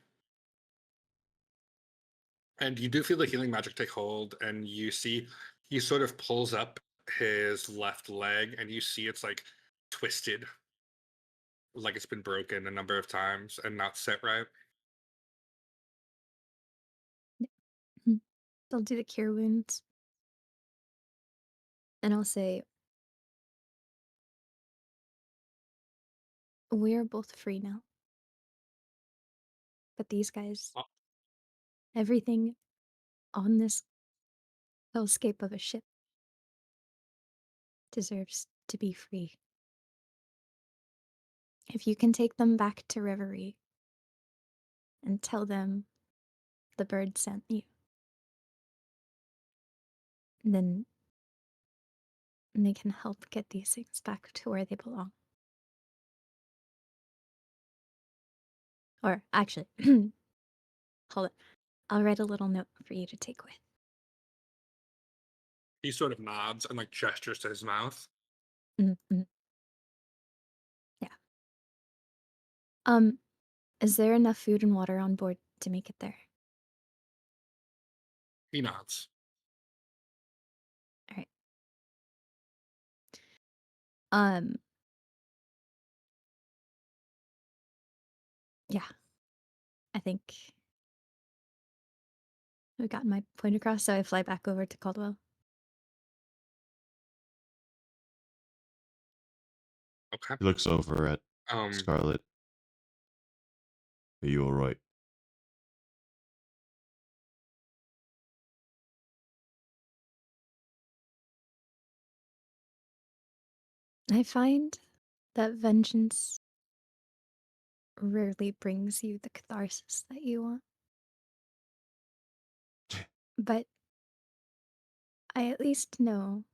And you do feel the healing magic take hold, and you see he sort of pulls up his left leg, and you see it's like twisted, like it's been broken a number of times and not set right. I'll do the Cure Wounds. And I'll say, we're both free now. But these guys, Oh. everything on this hellscape of a ship deserves to be free. If you can take them back to Reverie and tell them the bird sent you, then they can help get these things back to where they belong. Or actually, hold it. I'll write a little note for you to take with. He sort of nods and like gestures to his mouth. Mm-hmm. Yeah. Is there enough food and water on board to make it there? He nods. All right. Yeah. I think I got my point across, so I fly back over to Caldwell. Okay. He looks over at Scarlet. Are you alright? I find that vengeance rarely brings you the catharsis that you want. But I at least know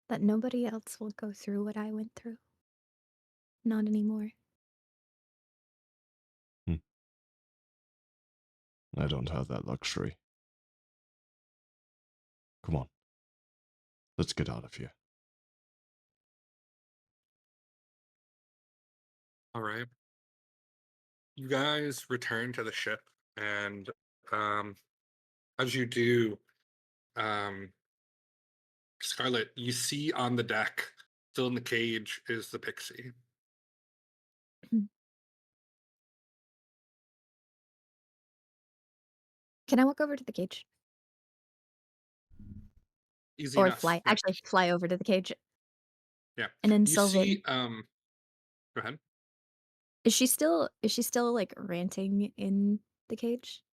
that nobody else will go through what I went through. Not anymore. I don't have that luxury. Come on. Let's get out of here. All right. You guys return to the ship, and as you do, Scarlet, you see on the deck, still in the cage, is the pixie. Can I walk over to the cage? Easy Or enough. fly? Yeah. Actually, fly over to the cage. Yeah. And then You Sylvan. see, go ahead. Is she still like ranting in the cage?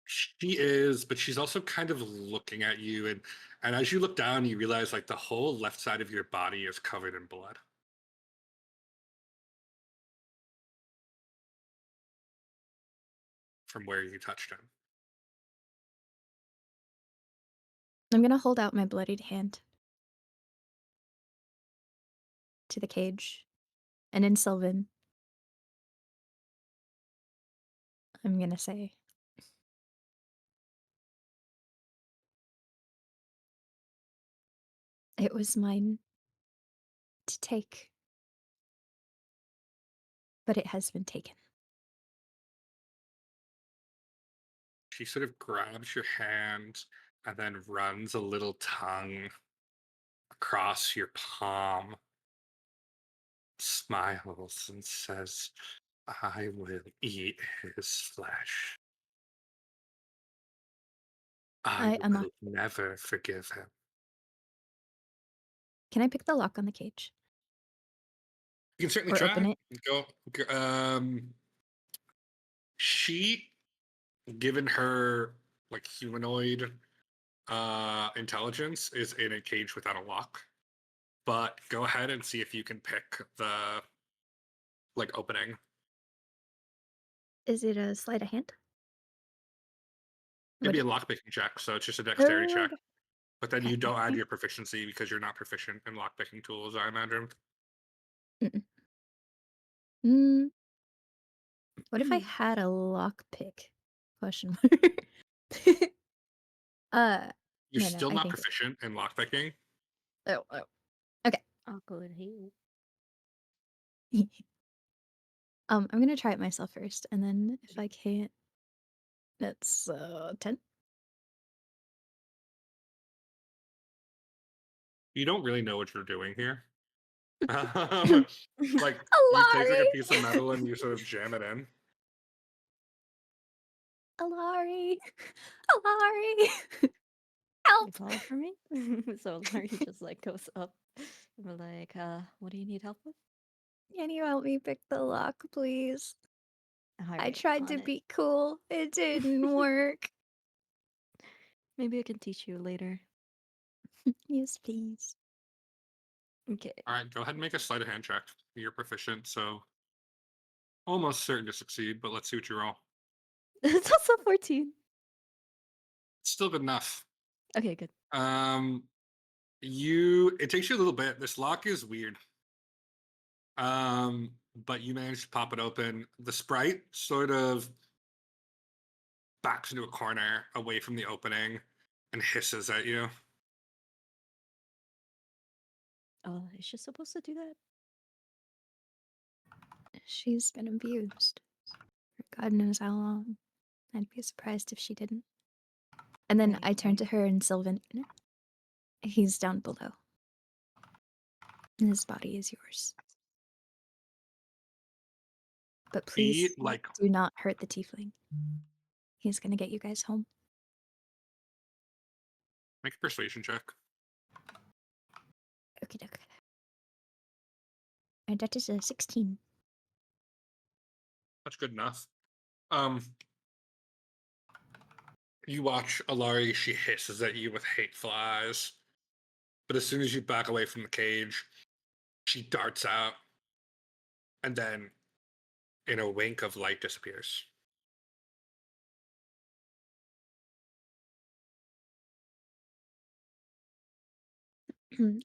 She is, but she's also kind of looking at you, and as you look down, you realize like the whole left side of your body is covered in blood. From where you touched him. I'm gonna hold out my bloodied hand to the cage. And in Sylvan, I'm gonna say, it was mine to take, but it has been taken. She sort of grabs your hand and then runs a little tongue across your palm, smiles, and says, I will eat his flesh. I I'm will never forgive him. Can I pick the lock on the cage? You can certainly Or try. open it? She, given her like humanoid intelligence, is in a cage without a lock. But go ahead and see if you can pick the like opening. Is it a sleight of hand? It'd be a lockpicking check, so it's just a dexterity check. But then you don't add your proficiency because you're not proficient in lockpicking tools, I imagine. What if I had a lockpick? Question mark. You're no, still I not think proficient in lockpicking. Oh, okay. I'll go with you. I'm gonna try it myself first, and then if I can't, that's 10. You don't really know what you're doing here. Like you take like a Alarie! piece of metal and you sort of jam it in. Alarie! Alarie! Help! You call for me? So Larry just like goes up and we're like, what do you need help with? Can you help me pick the lock, please? I Alright, tried on to it. be cool. It didn't work. Maybe I can teach you later. Yes, please. Okay. All right, go ahead and make a sleight of hand check. You're proficient, so almost certain to succeed. But let's see what you roll. It's also 14. Still good enough. Okay, good. It takes you a little bit. This lock is weird. But you manage to pop it open. The sprite sort of backs into a corner away from the opening and hisses at you. Oh, is she supposed to do that? She's been abused for God knows how long. I'd be surprised if she didn't. And then I turn to her and Sylvan. He's down below. His body is yours. But please do not hurt the tiefling. He's gonna get you guys home. Make a persuasion check. Okay. And that is a 16. That's good enough. You watch Alarie, she hisses at you with hateful eyes. But as soon as you back away from the cage, she darts out and then, in a wink of light, disappears.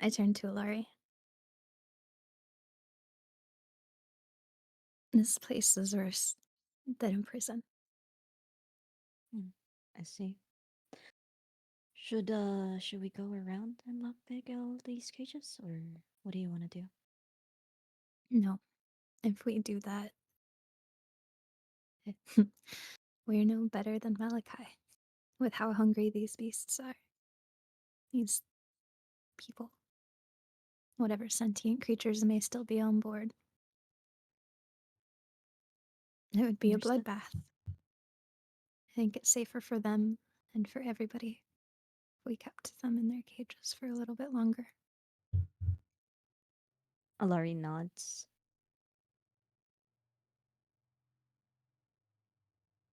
I turn to Alarie. This place is worse than in prison. I see. Should we go around and lockpick all these cages, or what do you want to do? No. If we do that, we're no better than Malachi with how hungry these beasts are. These people. Whatever sentient creatures may still be on board. It would be a Understood. bloodbath. think it's safer for them and for everybody if we kept them in their cages for a little bit longer. Alarie nods.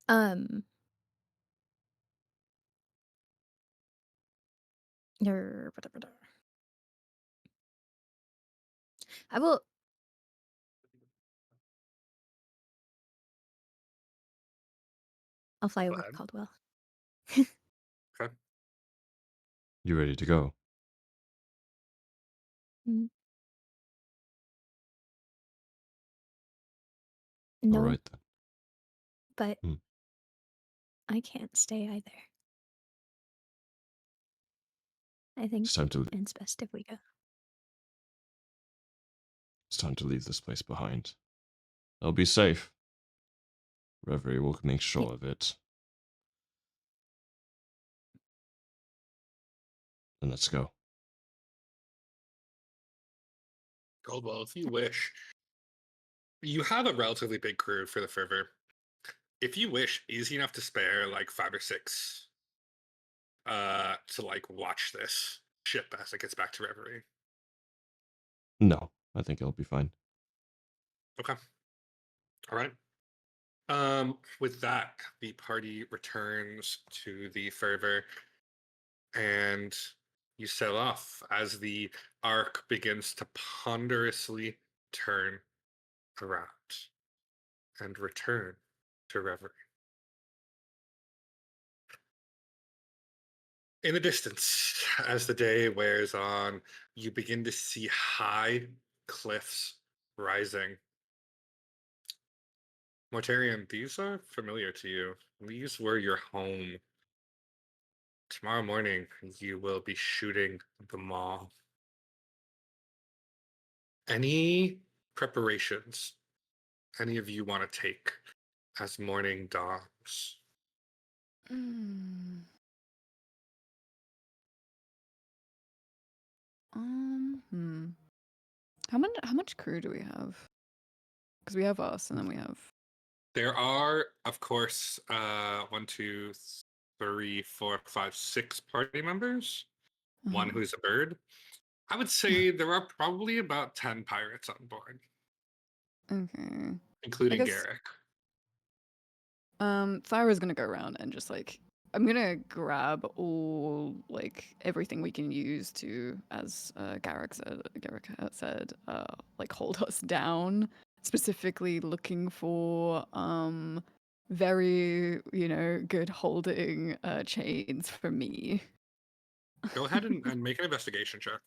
Um, I will. I'll fly Go over to ahead. Caldwell. Okay. You ready to go? Mm. All No, right then. but Hmm. I can't stay either. I think It's time to it's best if we go. leave this place behind. I'll be safe. Reverie will make sure of it. Then let's go. Caldwell, if you wish, you have a relatively big crew for the fervor. If you wish, easy enough to spare like 5 or 6 to like watch this ship as it gets back to Reverie. No, I think it'll be fine. Okay. All right. With that, the party returns to the fervor and you sail off as the arc begins to ponderously turn around and return to Reverie. In the distance, as the day wears on, you begin to see high cliffs rising. Mortarian, these are familiar to you. These were your home. Tomorrow morning, you will be shooting the maw. Any preparations any of you want to take as morning dawns? Hmm. Hmm. How much crew do we have? Because we have us, and then we have. There are, of course, 1, 2, 3, 4, 5, 6 party members. One Uh-huh. who's a bird. I would say there are probably about 10 pirates on board, Okay. I including guess Garrick. Thyra's gonna go around and just like I'm gonna grab all like everything we can use to, as Garrick said, like hold us down. Specifically looking for very good holding chains for me. Go ahead and make an investigation check.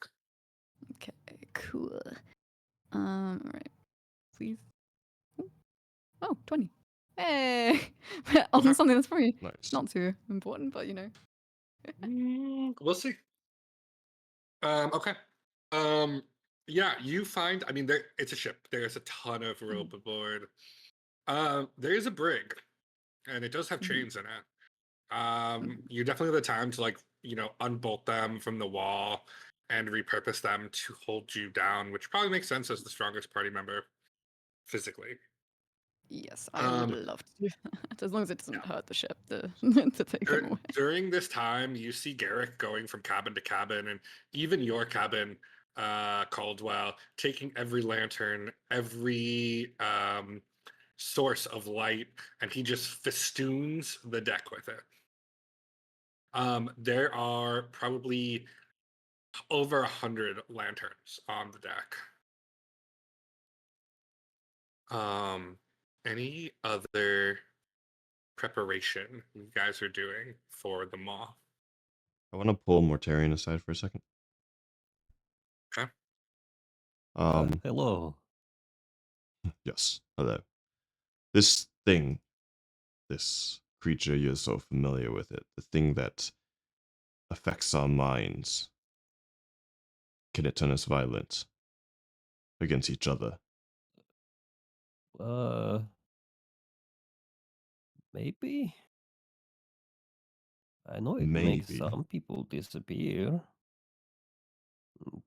Okay, cool. All right, please. Oh, 20. Hey! On Okay. something that's probably Nice. not too important, but We'll see. Okay. Um, yeah, you find. I mean, it's a ship. There's a ton of rope aboard. There is a brig, and it does have Mhm. chains in it. You definitely have the time to unbolt them from the wall and repurpose them to hold you down, which probably makes sense as the strongest party member physically. Yes, I would Um, love to do that, as long as it yeah. doesn't hurt the ship to, to take them away. During this time, you see Garrick going from cabin to cabin, and even your cabin, Caldwell, taking every lantern, every source of light, and he just festoons the deck with it. There are probably over 100 lanterns on the deck. Any other preparation you guys are doing for the moth? I want to pull Mortarian aside for a second. Okay. Hello. Yes. Hello. This thing, this creature you're so familiar with it, the thing that affects our minds, can it turn us violent against each other? Uh, maybe. I know it makes Maybe. some people disappear.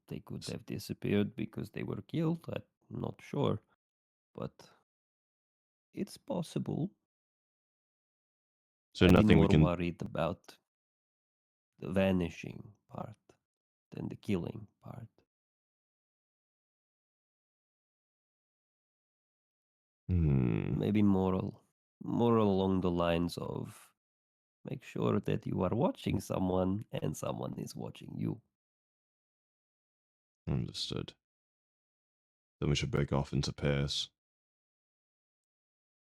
They could have disappeared because they were killed. I'm not sure, but it's possible. Is there I'd be nothing we more can? worried about the vanishing part than the killing part. Maybe moral along the lines of make sure that you are watching someone and someone is watching you. Understood. Then we should break off into pairs.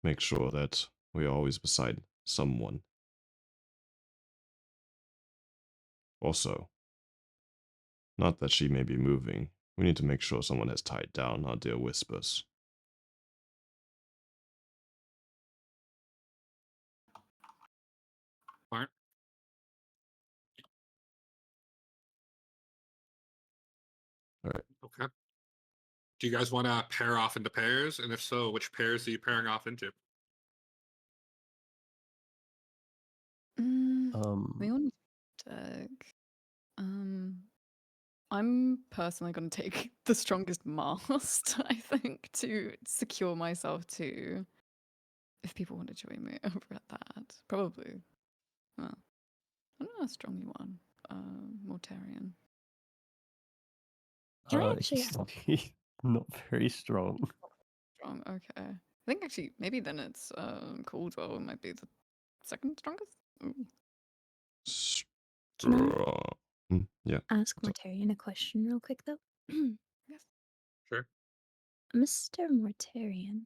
Make sure that we are always beside someone. Also, not that she may be moving. We need to make sure someone has tied down our dear Whispers. Smart. All right. Okay. Do you guys want to pair off into pairs? And if so, which pairs are you pairing off into? We on deck. I'm personally going to take the strongest mast, I think, to secure myself to. If people want to join me over at that, probably. Well, I don't know how strong you are, Mortarian. Can I actually He's not very strong. Strong, okay. I think actually maybe then it's Caldwell might be the second strongest. Ooh. Can I Strong. Yeah. ask Mortarian a question real quick though? Yes. Sure. Mr. Mortarian,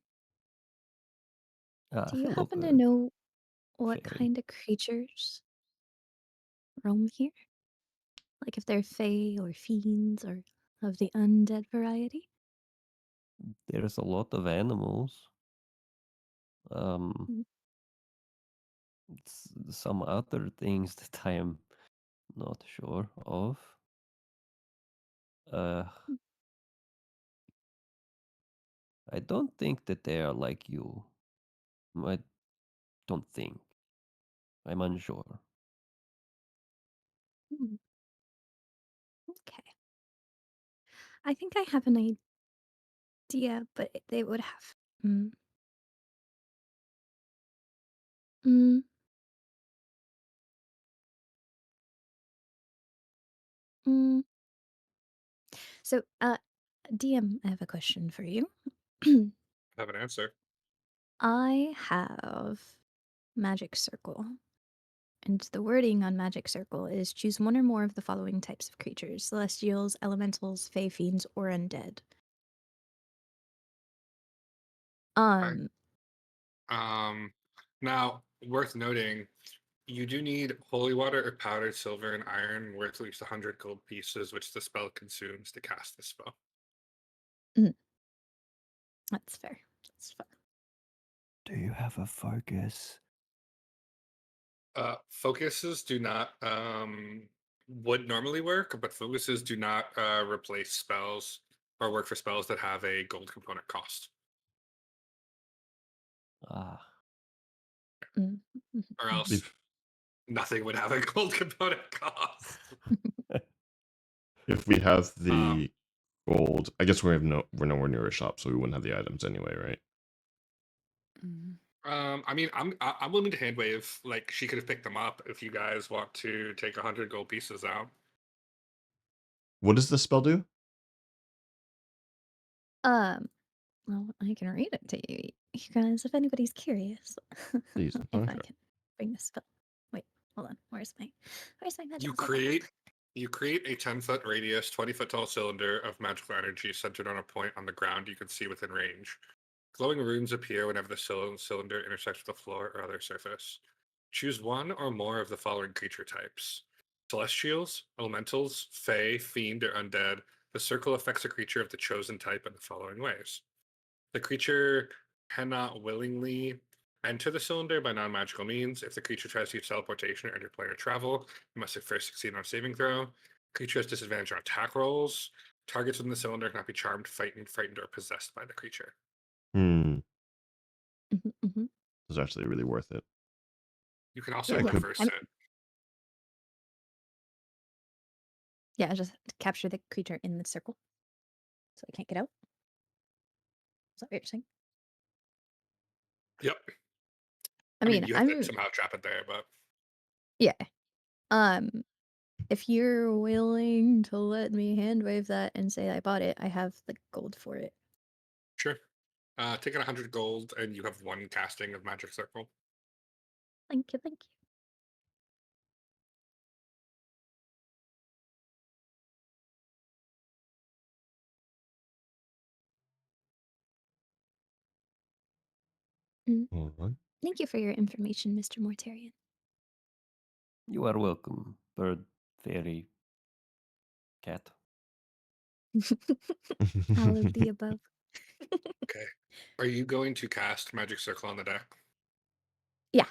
do you Hello happen to there. know what Fae. kind of creatures roam here? Like if they're fae or fiends or of the undead variety? There's a lot of animals. Mm. Some other things that I am not sure of. I don't think that they are like you. I don't think. I'm unsure. Mm. Okay. I think I have an idea, but they would have. Mm. Mm. Mm. So, DM, I have a question for you. Have an answer. I have Magic Circle. And the wording on Magic Circle is choose one or more of the following types of creatures: celestials, elementals, fae, fiends, or undead. Okay. Now, worth noting, you do need holy water or powdered silver and iron worth at least 100 gold pieces, which the spell consumes to cast this spell. That's fair. That's fair. Do you have a focus? Focuses do not would normally work, but focuses do not replace spells or work for spells that have a gold component cost. Ah, Mm. Or else nothing would have a gold component cost. If we have Um, the gold, I guess we're nowhere near a shop, so we wouldn't have the items anyway, right? Mm. I mean, I'm willing to hand wave. Like, she could have picked them up if you guys want to take 100 gold pieces out. What does this spell do? Well, I can read it to you guys, if anybody's curious. Please. If Okay. I can bring this spell. Wait, hold on. Where's my magic? You create a 10-foot radius, 20-foot tall cylinder of magical energy centered on a point on the ground you can see within range. Glowing runes appear whenever the cylinder intersects with the floor or other surface. Choose one or more of the following creature types: celestials, elementals, fae, fiend, or undead. The circle affects a creature of the chosen type in the following ways. The creature cannot willingly enter the cylinder by non-magical means. If the creature tries to use teleportation or interplanar travel, it must first succeed on a saving throw. Creature has disadvantage on attack rolls. Targets within the cylinder cannot be charmed, frightened, or possessed by the creature. It's actually really worth it. You can also Yeah, I could. reverse it. Yeah, just capture the creature in the circle, so they can't get out. Is that what you're saying? Yep. I I mean, mean, you have to somehow trap it there, but yeah. If you're willing to let me hand wave that and say I bought it, I have the gold for it. sure. Take in 100 gold, and you have 1 casting of Magic Circle. Thank you, thank you. All right. Thank you for your information, Mr. Mortarian. You are welcome, bird, fairy, cat. All of the above. Okay. Are you going to cast Magic Circle on the deck? Yeah.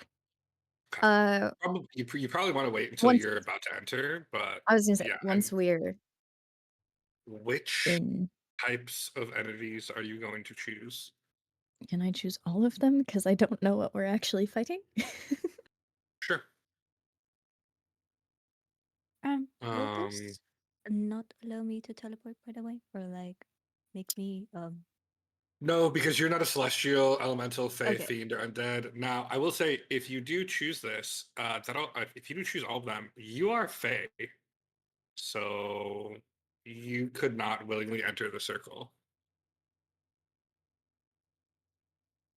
Okay. You probably want to wait until Once you're about to enter, but I was gonna say yeah. once And we're which in, types of entities are you going to choose? can I choose all of them? Because I don't know what we're actually fighting. Sure. Will Um, this not allow me to teleport, by the way, or like make me no, because you're not a celestial, elemental, fae, Okay. fiend, or undead. Now, I will say, if you do choose this, if you do choose all of them, you are fae, so you could not willingly enter the circle.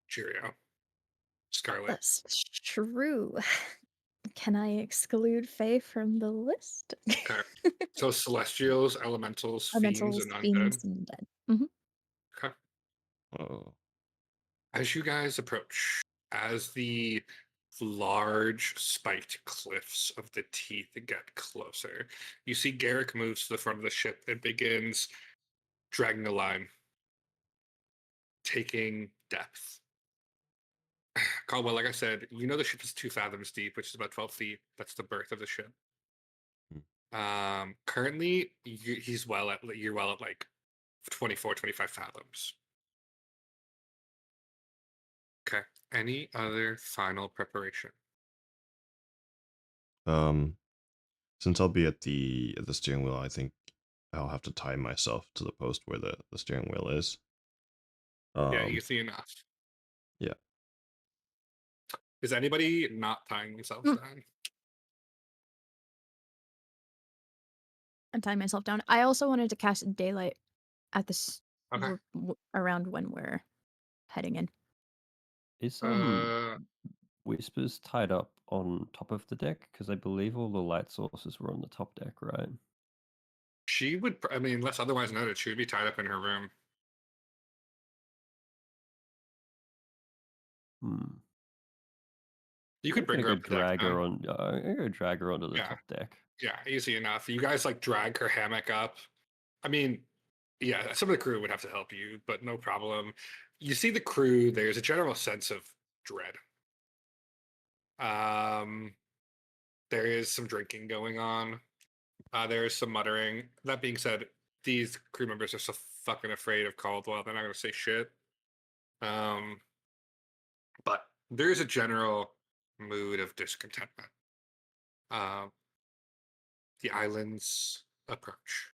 Cheerio. Scarlet. That's true. Can I exclude Faye from the list? Okay. So celestials, elementals, fiends, Elementals, and undead. fiends, and dead. Hmm. Okay. Oh. As you guys approach, as the large spiked cliffs of the teeth get closer, you see Garrick moves to the front of the ship and begins dragging the line, taking depth. Caldwell, like I said, you know the ship is 2 fathoms deep, which is about 12 feet. That's the berth of the ship. Currently, you're well at like 24, 25 fathoms. Okay. Any other final preparation? Since I'll be at the steering wheel, I think I'll have to tie myself to the post where the steering wheel is. Yeah, easy enough. Yeah. Is anybody not tying themselves down? I'm tying myself down. I also wanted to cast daylight at this Okay. around when we're heading in. Is Uh, Whispers tied up on top of the deck? Because I believe all the light sources were on the top deck, right? she would. I mean, unless otherwise noted, she would be tied up in her room. Hmm. You could bring I'm her gonna up go to deck drag her then. on. I'm gonna go drag her onto the Yeah. top deck. Yeah, easy enough. You guys like drag her hammock up. I mean, yeah, some of the crew would have to help you, but no problem. You see the crew. There's a general sense of dread. Um, there is some drinking going on. There is some muttering. That being said, these crew members are so fucking afraid of Caldwell, they're not going to say shit. But there is a general mood of discontentment. Uh, the islands approach.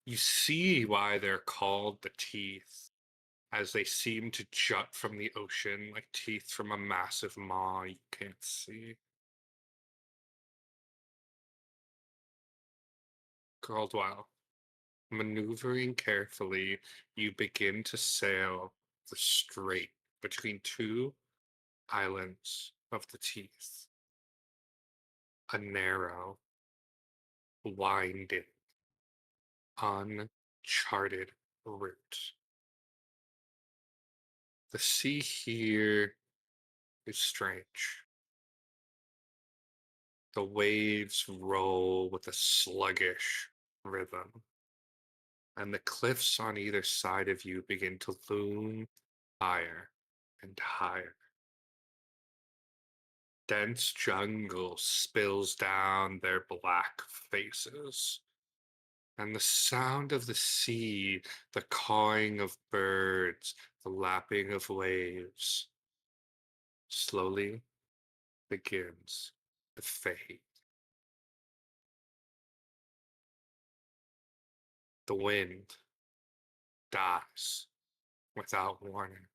You see why they're called the teeth, as they seem to jut from the ocean like teeth from a massive maw you can't see. Caldwell, maneuvering carefully, you begin to sail the strait between 2 islands of the teeth. A narrow, winding, uncharted route. The sea here is strange. The waves roll with a sluggish rhythm, and the cliffs on either side of you begin to loom higher and higher. Dense jungle spills down their black faces, and the sound of the sea, the cawing of birds, the lapping of waves, slowly begins to fade. The wind dies without warning.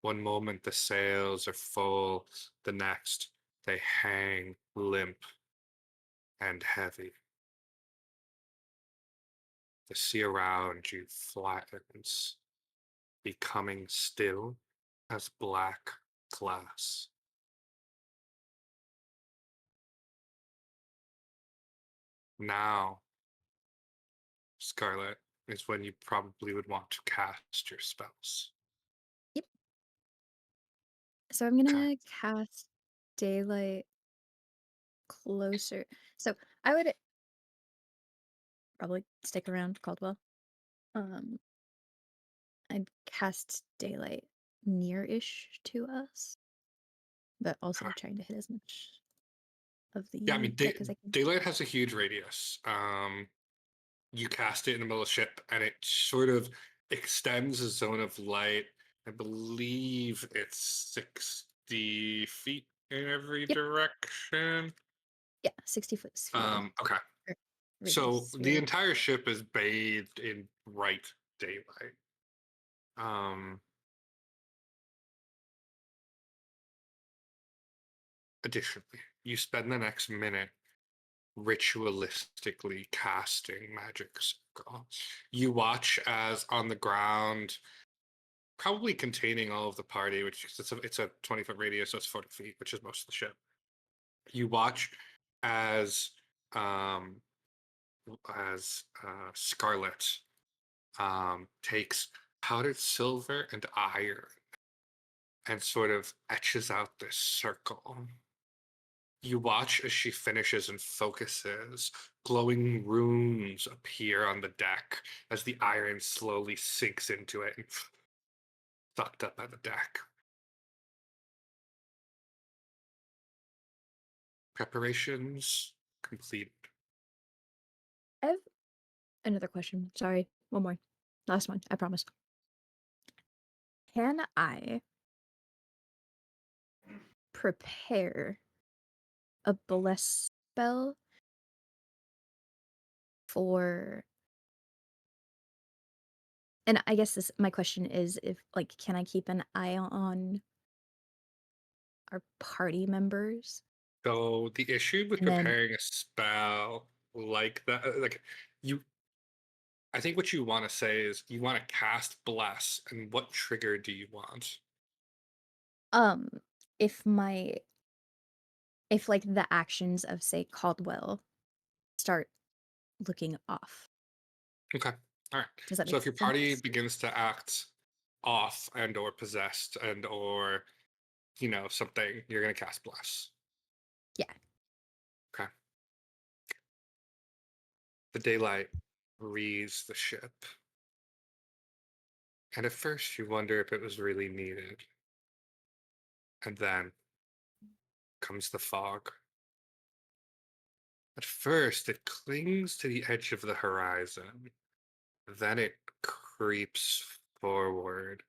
One moment the sails are full, the next they hang limp and heavy. The sea around you flattens, becoming still as black glass. Now, Scarlet, is when you probably would want to cast your spells. So I'm Okay. gonna cast daylight closer. So I would probably stick around Caldwell. I'd cast daylight near-ish to us, but also Okay. trying to hit as much of the Yeah, I mean, deck as I can. daylight has a huge radius. You cast it in the middle of the ship, and it sort of extends a zone of light. I believe it's 60 feet in every Yep. direction. Yeah, 60-foot sphere. Okay. or So radius the sphere. entire ship is bathed in bright daylight. Additionally, you spend the next minute ritualistically casting magic circle. You watch as on the ground, probably containing all of the party, which is it's a 20-foot radius, so it's 40 feet, which is most of the ship. You watch as um Scarlet takes powdered silver and iron and sort of etches out this circle. You watch as she finishes and focuses. Glowing runes appear on the deck as the iron slowly sinks into it and sucked up by the deck. Preparations complete. I have another question. Sorry, one more. Last one, I promise. Can I prepare a bless spell for... And I guess my question is, if can I keep an eye on our party members? So the issue with And then preparing a spell like that, like you, I think what you want to say is you want to cast Bless, and what trigger do you want? if the actions of, say, Caldwell start looking off. Okay, all right. Does that So make if your party sense? begins to act off and or possessed and or something, you're gonna cast Bless. Yeah. Okay. The daylight wreathes the ship. And at first you wonder if it was really needed. And then comes the fog. At first it clings to the edge of the horizon. Then it creeps forward,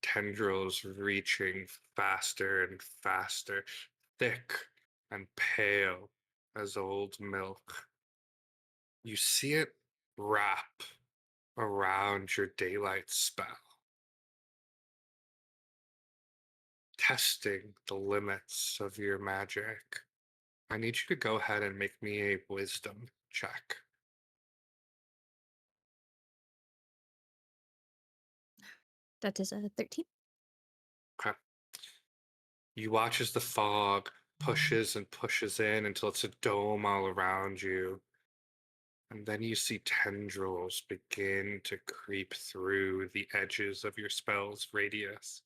tendrils reaching faster and faster, thick and pale as old milk. You see it wrap around your daylight spell, testing the limits of your magic. I need you to go ahead and make me a wisdom check. That is a 13. Okay. You watch as the fog pushes and pushes in until it's a dome all around you. And then you see tendrils begin to creep through the edges of your spell's radius.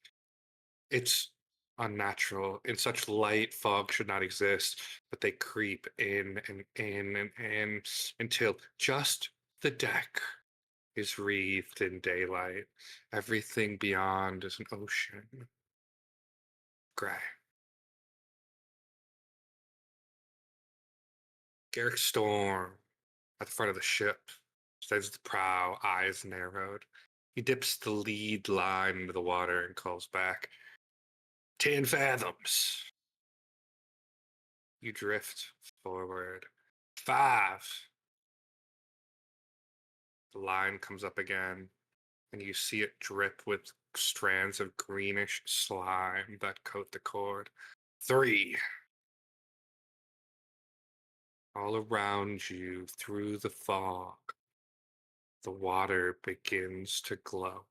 It's unnatural. In such light, fog should not exist, but they creep in and in and in until just the deck is wreathed in daylight. Everything beyond is an ocean. Gray. Garrick Storm at the front of the ship steadies the prow, eyes narrowed. He dips the lead line into the water and calls back, 10 fathoms. You drift forward. 5. The line comes up again, and you see it drip with strands of greenish slime that coat the cord. 3. All around you, through the fog, the water begins to glow.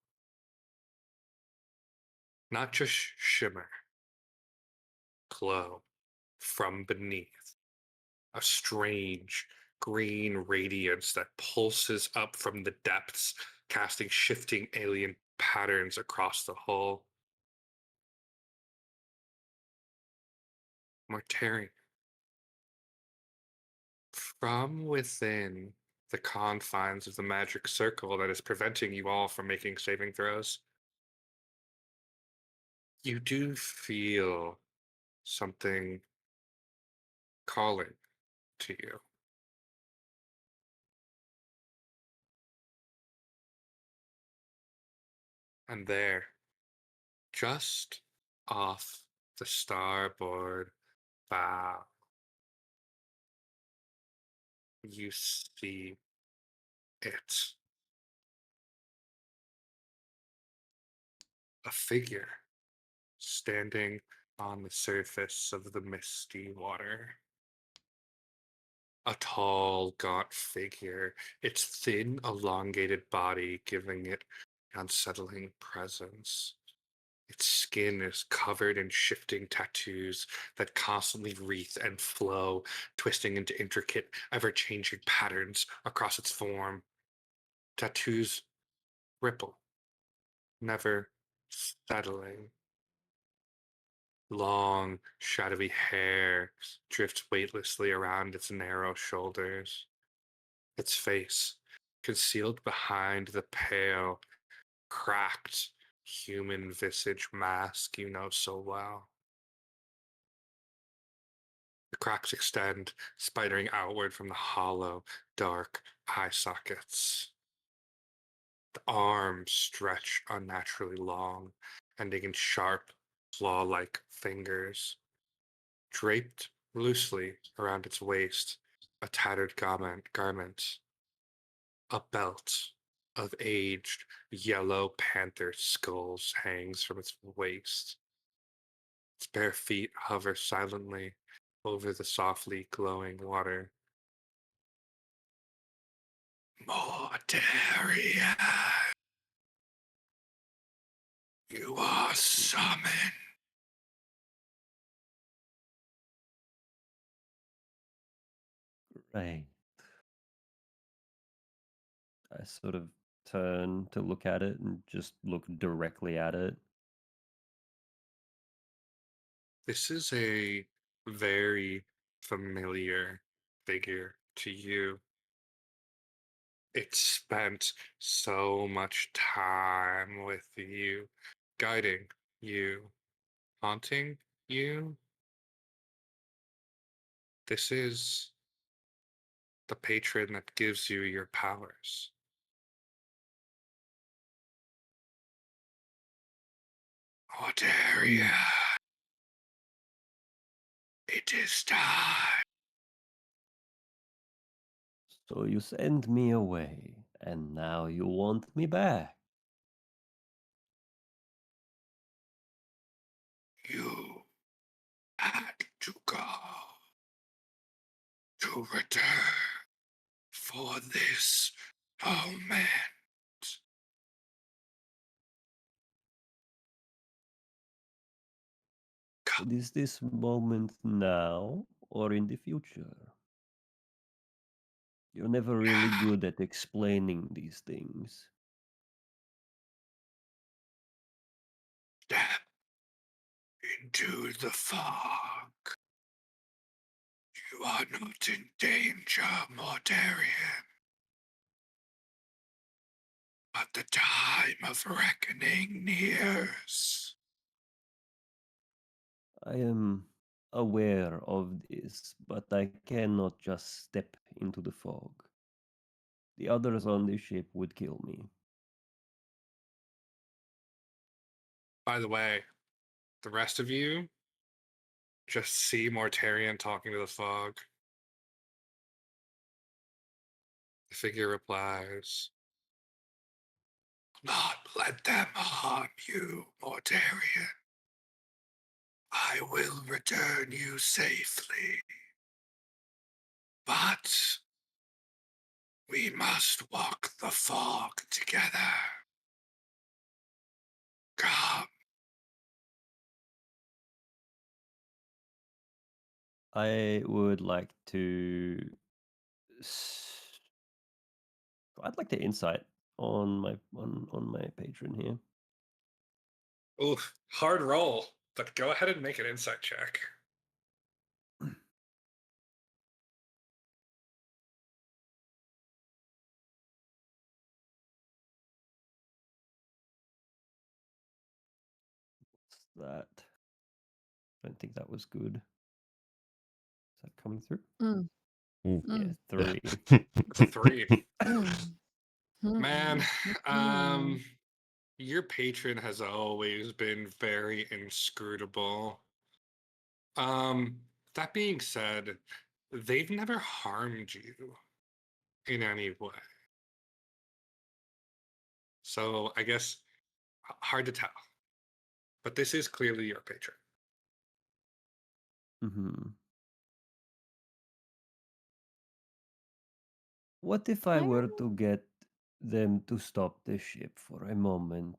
Not just shimmer, glow from beneath. A strange green radiance that pulses up from the depths, casting shifting alien patterns across the hull. Mortarian. From within the confines of the magic circle that is preventing you all from making saving throws, you do feel something calling to you. And there, just off the starboard bow, you see it. A figure standing on the surface of the misty water. A tall, gaunt figure, its thin, elongated body giving it unsettling presence. Its skin is covered in shifting tattoos that constantly wreath and flow, twisting into intricate, ever-changing patterns across its form. Tattoos ripple, never settling. Long, shadowy hair drifts weightlessly around its narrow shoulders. Its face, concealed behind the pale, cracked, human visage mask you know so well. The cracks extend, spidering outward from the hollow, dark eye sockets. The arms stretch unnaturally long, ending in sharp, claw-like fingers. Draped loosely around its waist, a tattered garment. A belt of aged yellow panther skulls hangs from its waist. Its bare feet hover silently over the softly glowing water. Mortarian, you are summoned. Right. I sort of turn to look at it and just look directly at it. This is a very familiar figure to you. It spent so much time with you, guiding you, haunting you. This is the patron that gives you your powers. Mortaria, it is time. So you send me away, and now you want me back. You had to go to return for this moment. But is this moment now or in the future? You're never really good at explaining these things. Step into the fog. You are not in danger, Mortarian. But the time of reckoning nears. I am aware of this, but I cannot just step into the fog. The others on the ship would kill me. By the way, the rest of you just see Mortarian talking to the fog. The figure replies, not let them harm you, Mortarian. I will return you safely. But we must walk the fog together. Come. I would like to. I'd like to insight on my patron here. Oof, hard roll. But go ahead and make an insight check. What's that? I don't think that was good. Is that coming through? Mm, Ooh, Yeah, mm, 3. It's a 3. mm, Man, mm. your patron has always been very inscrutable. That being said, they've never harmed you in any way. So I guess hard to tell. But this is clearly your patron. Mm-hmm. What if I I were don't to get them to stop the ship for a moment?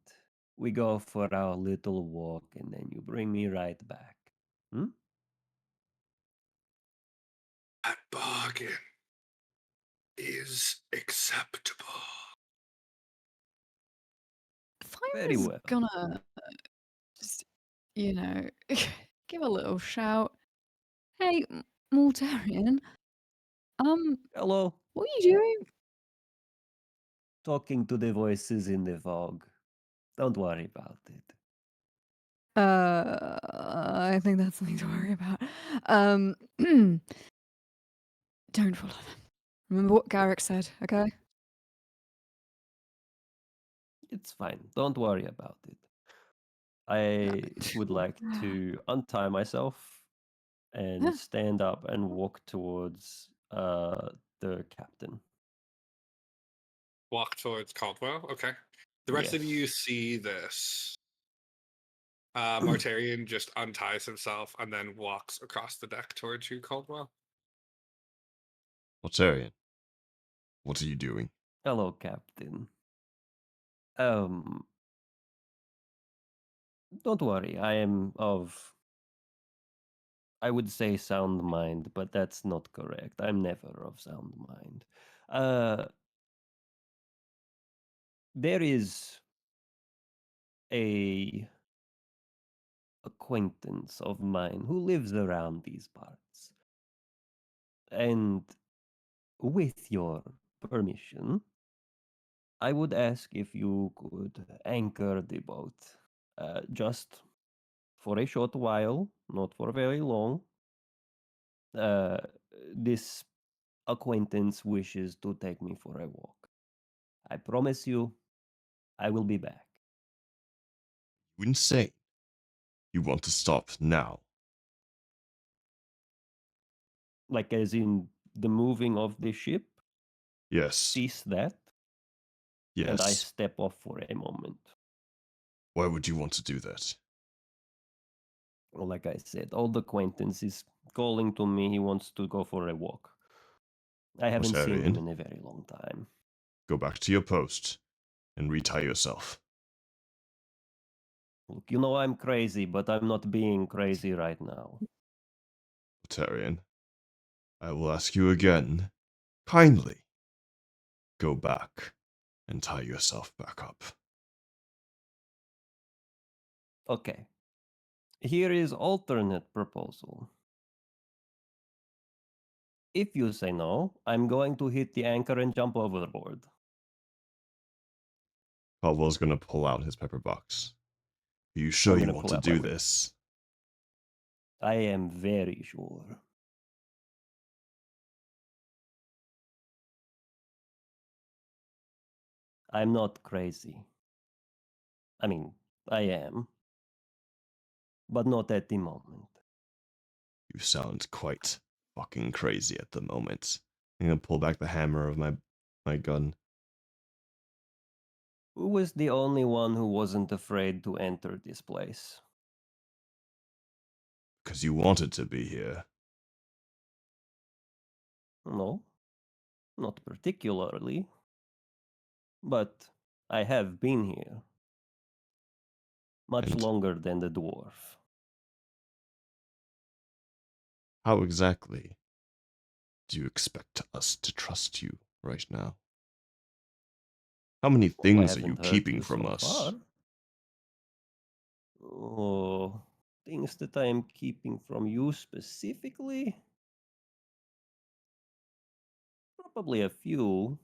We go for our little walk and then you bring me right back. Hmm? That bargain is acceptable. Very Thyra's well. gonna just, you know, give a little shout. Hey, Mortarian, Hello, what are you doing? talking to the voices in the fog. Don't worry about it. I think that's something to worry about. Don't follow them. Remember what Garrick said, okay? It's fine. Don't worry about it. I would like to untie myself and stand up and walk towards the captain. Walk towards Caldwell. Okay. The rest of you Yes. see this. Mortarian just unties himself and then walks across the deck towards you, Caldwell. Mortarian, what are you doing? Hello, captain. Don't worry. I am of, I would say sound mind, but that's not correct. I'm never of sound mind. There is a acquaintance of mine who lives around these parts. And with your permission, I would ask if you could anchor the boat just for a short while, not for very long. Uh, this acquaintance wishes to take me for a walk. I promise you, I will be back. You insane. You want to stop now. Like, as in the moving of the ship, Yes. cease that, and I Yes. step off for a moment. Why would you want to do that? Well, like I said, old acquaintance is calling to me. He wants to go for a walk. I haven't seen him Mortarian, in a very long time. go back to your post and retie yourself. Look, you know I'm crazy, but I'm not being crazy right now. Mortarian, I will ask you again, kindly, go back and tie yourself back up. Okay. Here is alternate proposal. If you say no, I'm going to hit the anchor and jump overboard. Caldwell's gonna pull out his pepper box. Are you sure I'm you gonna want pull to out my do whip. this? I am very sure. I'm not crazy. I mean, I am, but not at the moment. You sound quite fucking crazy at the moment. I'm gonna pull back the hammer of my gun. Who was the only one who wasn't afraid to enter this place? Because you wanted to be here. No, not particularly. But I have been here. Much And longer than the dwarf. how exactly do you expect us to trust you right now? How many Well, I things are you haven't hurt keeping you from so us? far. Oh, things that I am keeping from you specifically? Probably a few.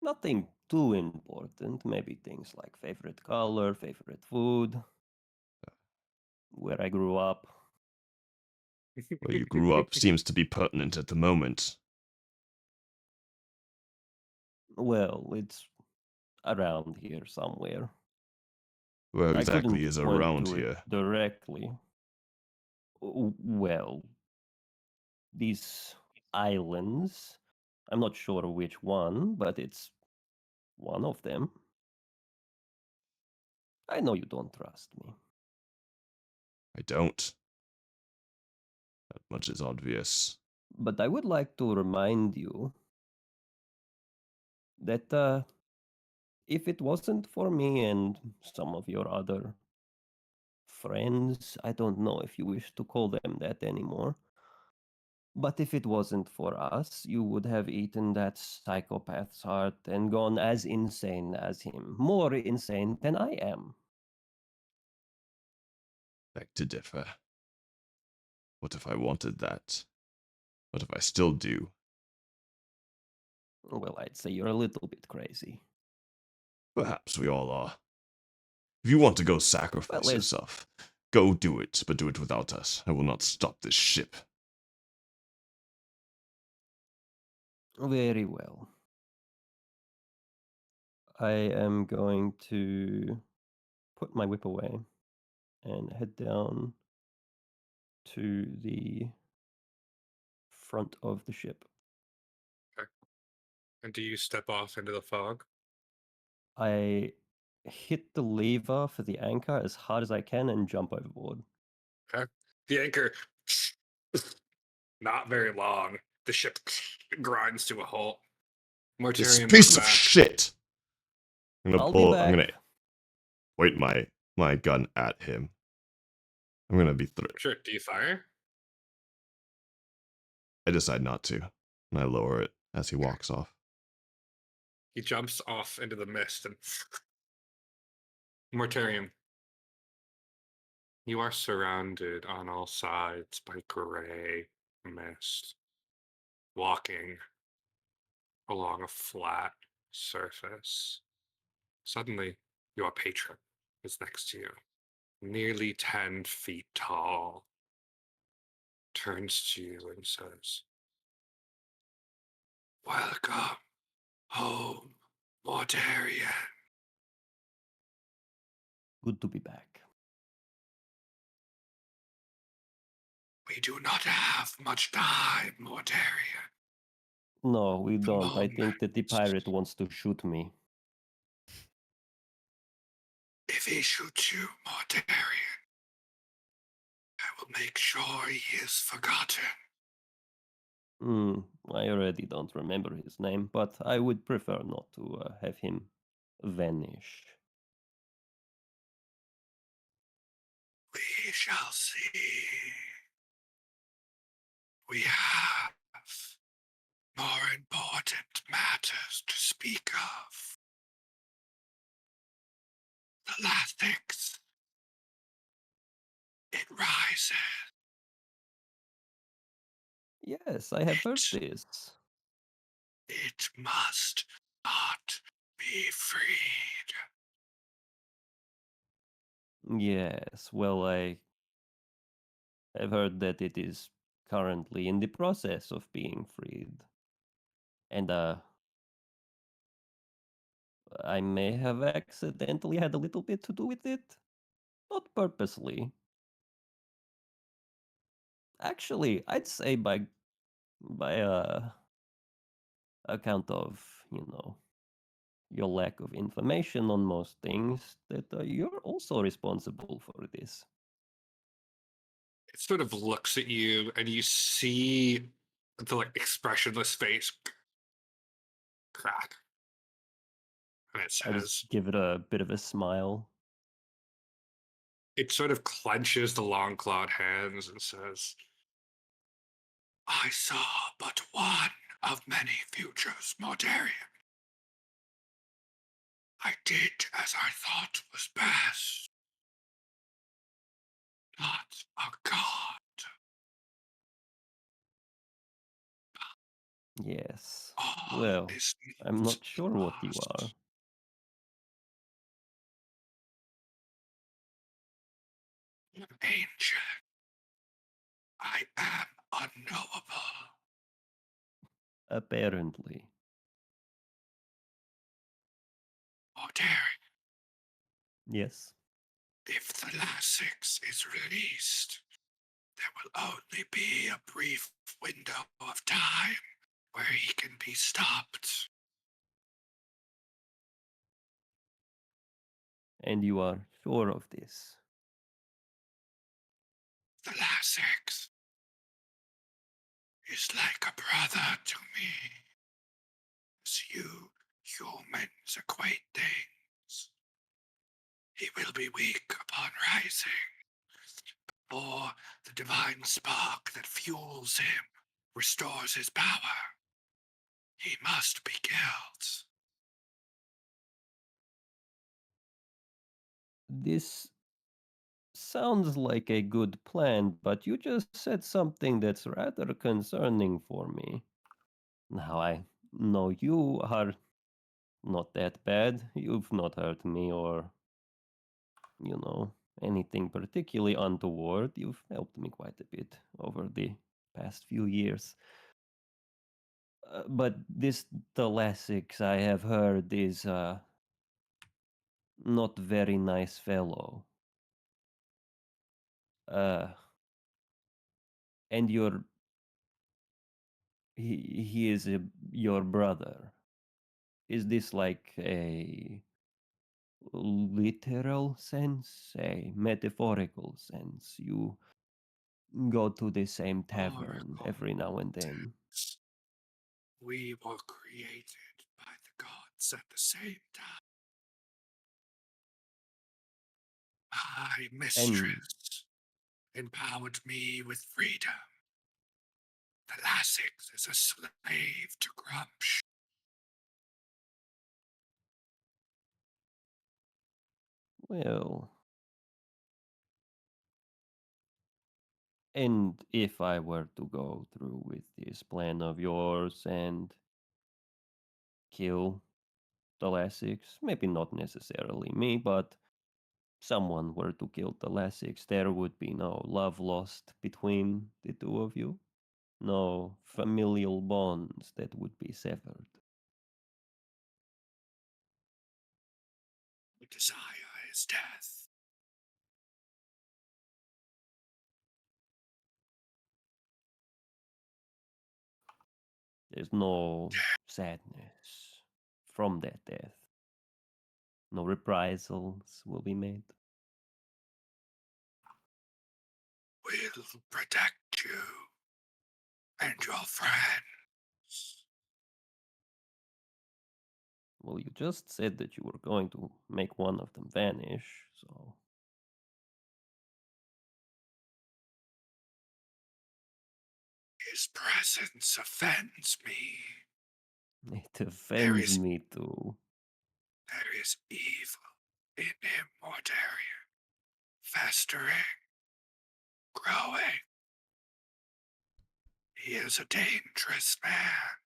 Nothing too important. Maybe things like favorite color, favorite food, where I grew up. Where you grew up seems to be pertinent at the moment. Well, it's around here somewhere. Where I exactly couldn't is point around to it here? directly. Well, these islands. I'm not sure which one, but it's one of them. I know you don't trust me. I don't. That much is obvious. But I would like to remind you that if it wasn't for me and some of your other friends, I don't know if you wish to call them that anymore. But if it wasn't for us, you would have eaten that psychopath's heart and gone as insane as him. More insane than I am. Beg to differ. What if I wanted that? What if I still do? Well, I'd say you're a little bit crazy. Perhaps we all are. If you want to go Well, sacrifice as yourself, go do it, but do it without us. I will not stop this ship. very well. I am going to put my whip away and head down to the front of the ship. And do you step off into the fog? I hit the lever for the anchor as hard as I can and jump overboard. Okay. The anchor, not very long. The ship grinds to a halt. This Mortarian looks piece of back. shit! I'll be back. I'm gonna point my gun at him. I'm gonna be Sure. Do you fire? I decide not to, and I lower it as he walks off. He jumps off into the mist and Mortarian, you are surrounded on all sides by gray mist, walking along a flat surface. Suddenly, your patron is next to you, nearly 10 feet tall, turns to you and says, "Welcome home, Mortarian." Good to be back. We do not have much time, Mortarian. No, we The don't. I think that the moment, pirate wants to shoot me. if he shoots you, Mortarian, I will make sure he is forgotten. I already don't remember his name, but I would prefer not to have him vanish. We shall see. We have more important matters to speak of. The Lathics. It rises. Yes, I have heard It, this. it must not be freed. Yes, well, I have heard that it is currently in the process of being freed. And I may have accidentally had a little bit to do with it. Not purposely. Actually, I'd say by account of, your lack of information on most things, that you're also responsible for this. It sort of looks at you, and you see the like expressionless face crack, and it I says, just give it a bit of a smile. it sort of clenches the long clawed hands and says, I saw but one of many futures, Mortarian. I did as I thought was best. Not a god. Yes. All Well, is I'm not not sure what you lost. are. Ancient. I am unknowable. Apparently. Mortarian, Yes. if the last six is released, there will only be a brief window of time where he can be stopped. And you are sure of this. The last six is like a brother to me, as you humans equate things. He will be weak upon rising, or the divine spark that fuels him restores his power. He must be killed. This sounds like a good plan, but you just said something that's rather concerning for me. Now, I know you are not that bad. You've not hurt me or, anything particularly untoward. You've helped me quite a bit over the past few years. But this Thalassics, I have heard, is not very nice fellow. Uh, and he is your brother. Is this like a literal sense, a metaphorical sense? You go to the same tavern Oracle every now and then. text. We were created by the gods at the same time. My And mistress empowered me with freedom. The Lassix is a slave to Grumsh. well, and if I were to go through with this plan of yours and kill the Lassix, maybe not necessarily me, but someone were to kill the Lassix, there would be no love lost between the two of you, no familial bonds that would be severed. The desire is death. There's no sadness from that death. No reprisals will be made. We'll protect you and your friends. Well, you just said that you were going to make one of them vanish, so His presence offends me. it There offends is me too. There is evil in him, Mortarian, festering, growing. He is a dangerous man.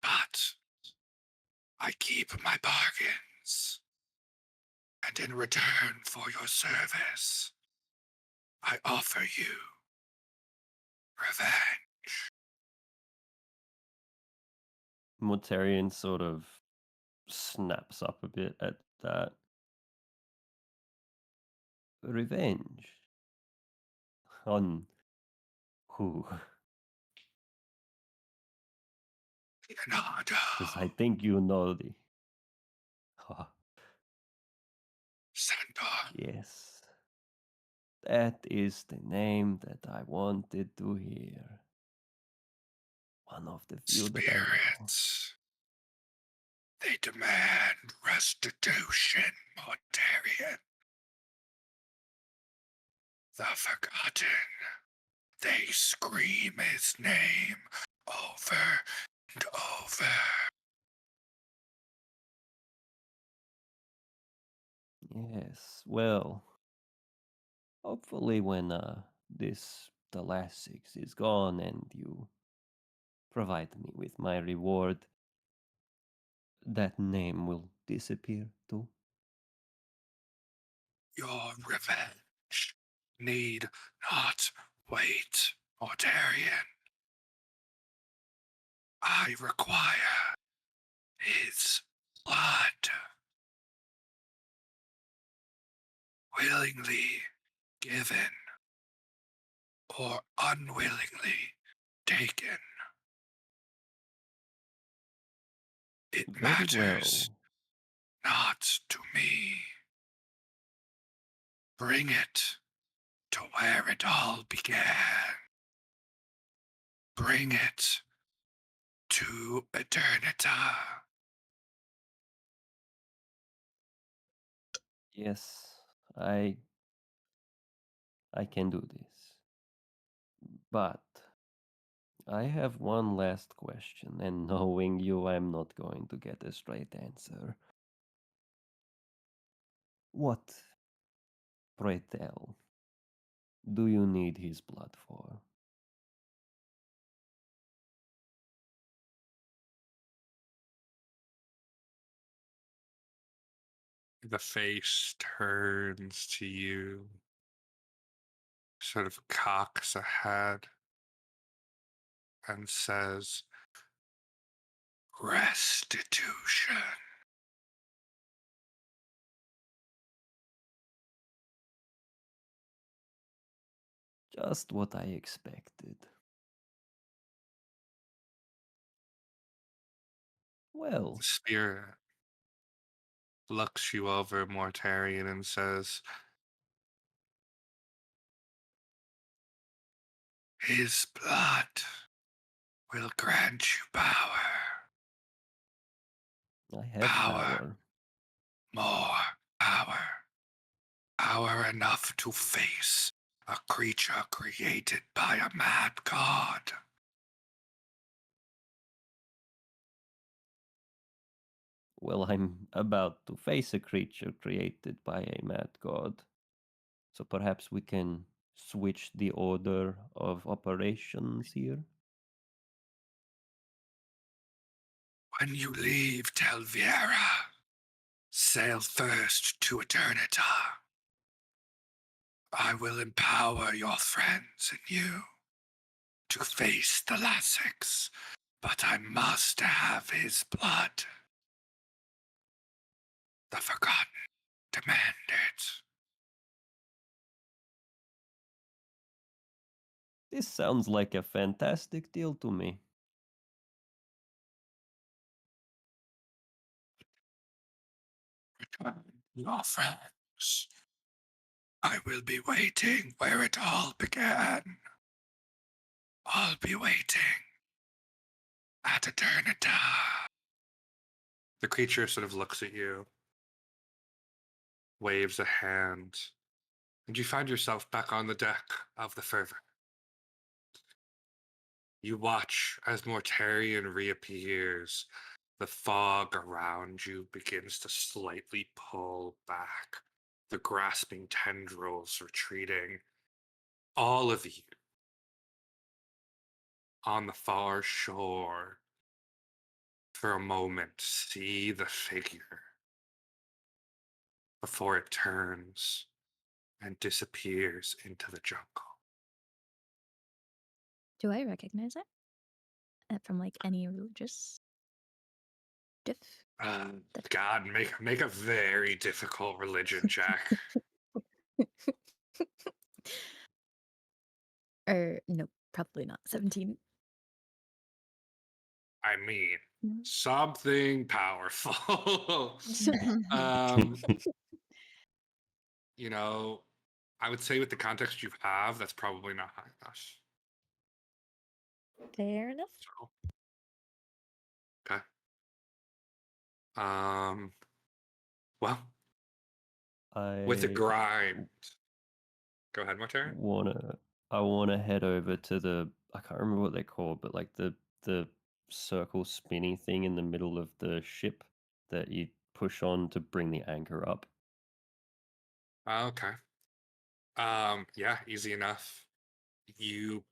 But I keep my bargains, and in return for your service, I offer you revenge. Mortarian sort of snaps up a bit at that. Revenge? On who? Because I think you know the. Centaur. Yes. That is the name that I wanted to hear. One of the few that I know. Spirits. They demand restitution, Mortarian. The Forgotten. They scream his name over and over. Yes, well, hopefully when this the last 6 is gone and you provide me with my reward, that name will disappear too. Your revenge need not wait, Mortarian. I require his blood. Willingly given or unwillingly taken. It Very matters well. not to me. Bring it to where it all began. Bring it to Eternita. Yes, I can do this. But I have one last question, and knowing you, I'm not going to get a straight answer. What, pray tell, do you need his blood for? The face turns to you, sort of cocks a head, and says, Restitution. Just what I expected. Well, The spirit looks you over, Mortarian, and says, His blood will grant you power. I have power. More power. Power enough to face a creature created by a mad god. Well, I'm about to face a creature created by a mad god. So perhaps we can switch the order of operations here? When you leave Tel'Viera, sail first to Eternita. I will empower your friends and you to face the Lassics, but I must have his blood. The Forgotten demand it. This sounds like a fantastic deal to me. Return your friends. I will be waiting where it all began. I'll be waiting at Eternita. The creature sort of looks at you, waves a hand, and you find yourself back on the deck of the fervor. You watch as Mortarian reappears. The fog around you begins to slightly pull back, the grasping tendrils retreating. All of you on the far shore for a moment see the figure before it turns and disappears into the jungle. Do I recognize it? From like any religious diff? God, make a very difficult religion check. Or no, probably not. 17. I mean, Mhm. something powerful. um, you know, I would say with the context you have, that's probably not high enough. Fair enough. So, okay. Well, with the I grind. Go ahead, Mortarian. I wanna head over to the, I can't remember what they're called, but like the circle spinning thing in the middle of the ship that you push on to bring the anchor up. Okay. Yeah, easy enough. You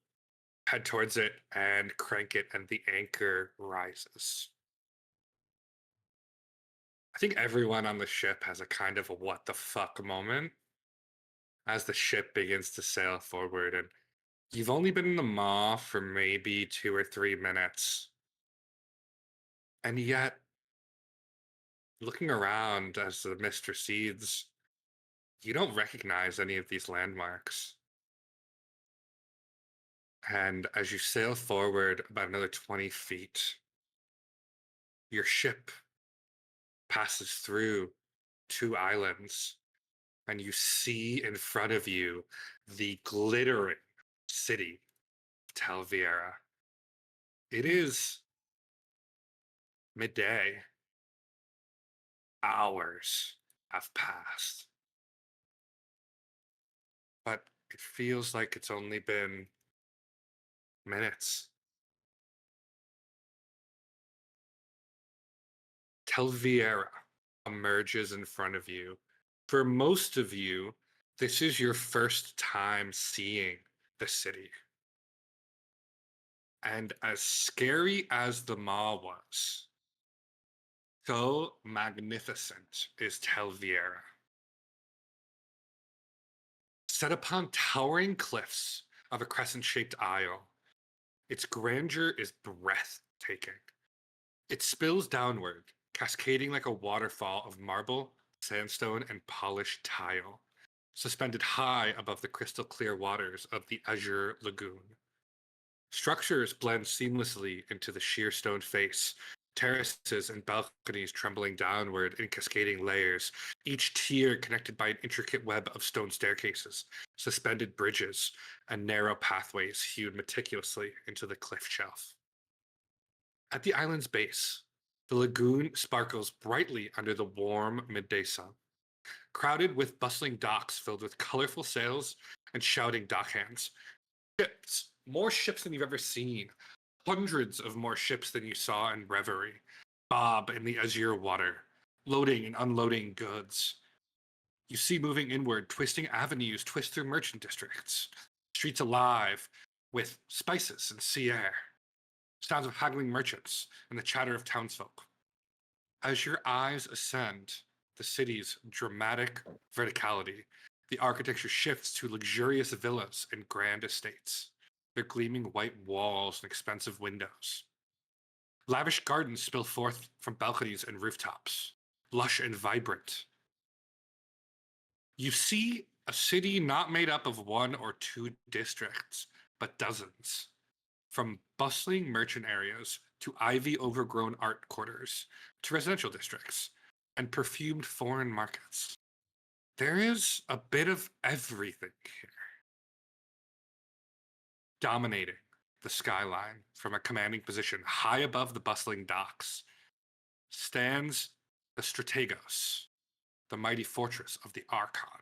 head towards it and crank it, and the anchor rises. I think everyone on the ship has a kind of a what the fuck moment as the ship begins to sail forward, and you've only been in the maw for maybe 2 or 3 minutes. And yet, looking around as the mist recedes, you don't recognize any of these landmarks. And as you sail forward about another 20 feet, your ship passes through 2 islands, and you see in front of you the glittering city of Tel'Viera. It is midday. Hours have passed, but it feels like it's only been minutes. Tel'Viera emerges in front of you. For most of you, this is your first time seeing the city. And as scary as the Maw was, so magnificent is Tel'Viera. Set upon towering cliffs of a crescent-shaped isle, its grandeur is breathtaking. It spills downward, cascading like a waterfall of marble, sandstone, and polished tile, suspended high above the crystal clear waters of the Azure Lagoon. Structures blend seamlessly into the sheer stone face, terraces and balconies trembling downward in cascading layers, each tier connected by an intricate web of stone staircases, suspended bridges, and narrow pathways hewed meticulously into the cliff shelf. At the island's base, the lagoon sparkles brightly under the warm midday sun, crowded with bustling docks filled with colorful sails and shouting dockhands. Ships, more ships than you've ever seen, hundreds of more ships than you saw in Reverie, bob in the azure water, loading and unloading goods. You see moving inward, twisting avenues twist through merchant districts, streets alive with spices and sea air, sounds of haggling merchants and the chatter of townsfolk. As your eyes ascend the city's dramatic verticality, the architecture shifts to luxurious villas and grand estates, their gleaming white walls and expensive windows. Lavish gardens spill forth from balconies and rooftops, lush and vibrant. You see a city not made up of 1 or 2 districts, but dozens. From bustling merchant areas to ivy overgrown art quarters to residential districts and perfumed foreign markets. There is a bit of everything here. Dominating the skyline from a commanding position high above the bustling docks stands the Strategos, the mighty fortress of the Archon.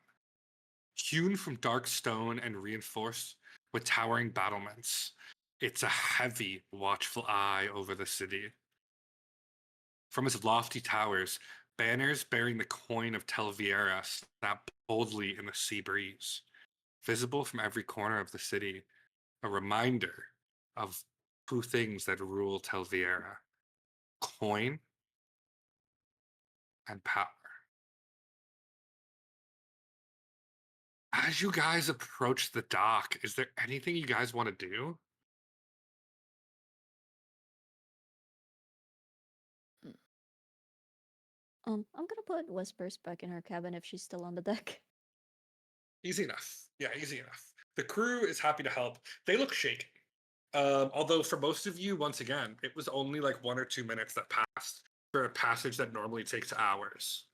Hewn from dark stone and reinforced with towering battlements, it's a heavy, watchful eye over the city. From its lofty towers, banners bearing the coin of Tel'Viera snap boldly in the sea breeze, visible from every corner of the city, a reminder of 2 things that rule Tel'Viera: coin and power. As you guys approach the dock, is there anything you guys want to do? I'm gonna put Whispers back in her cabin if she's still on the deck. Easy enough. Yeah, easy enough. The crew is happy to help. They look shaken. Although for most of you, once again, it was only like 1 or 2 minutes that passed for a passage that normally takes hours.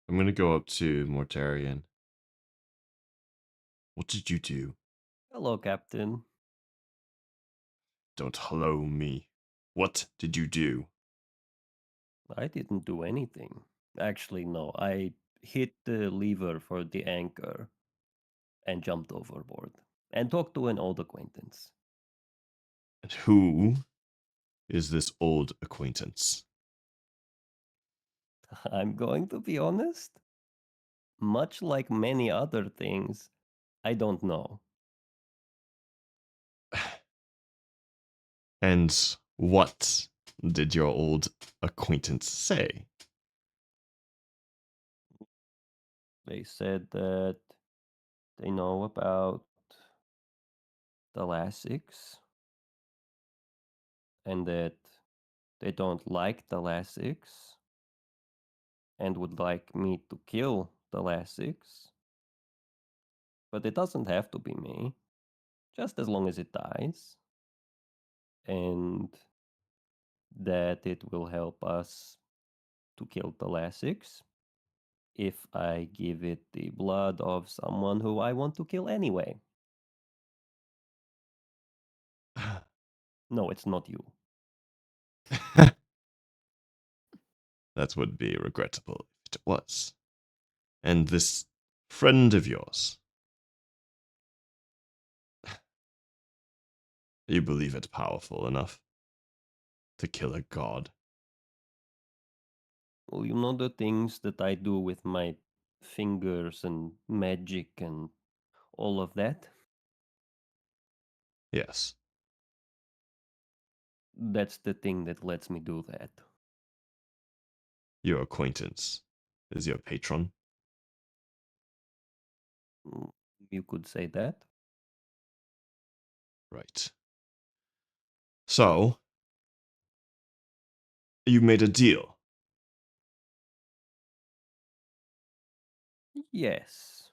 I'm gonna go up to Mortarian. What did you do? Hello, Captain. Don't hello me. What did you do? I didn't do anything. Actually, no. I hit the lever for the anchor and jumped overboard and talked to an old acquaintance. And who is this old acquaintance? I'm going to be honest. Much like many other things, I don't know. And what did your old acquaintance say? They said that they know about the Lassics and that they don't like the Lassics and would like me to kill the Lassics. But it doesn't have to be me, just as long as it dies. And that it will help us to kill the Lassics if I give it the blood of someone who I want to kill anyway. No, it's not you. That would be regrettable if it was. And this friend of yours, you believe it powerful enough to kill a god? Well, you know the things that I do with my fingers and magic and all of that? Yes. That's the thing that lets me do that. Your acquaintance is your patron? Mm, you could say that. Right. So, you made a deal. Yes.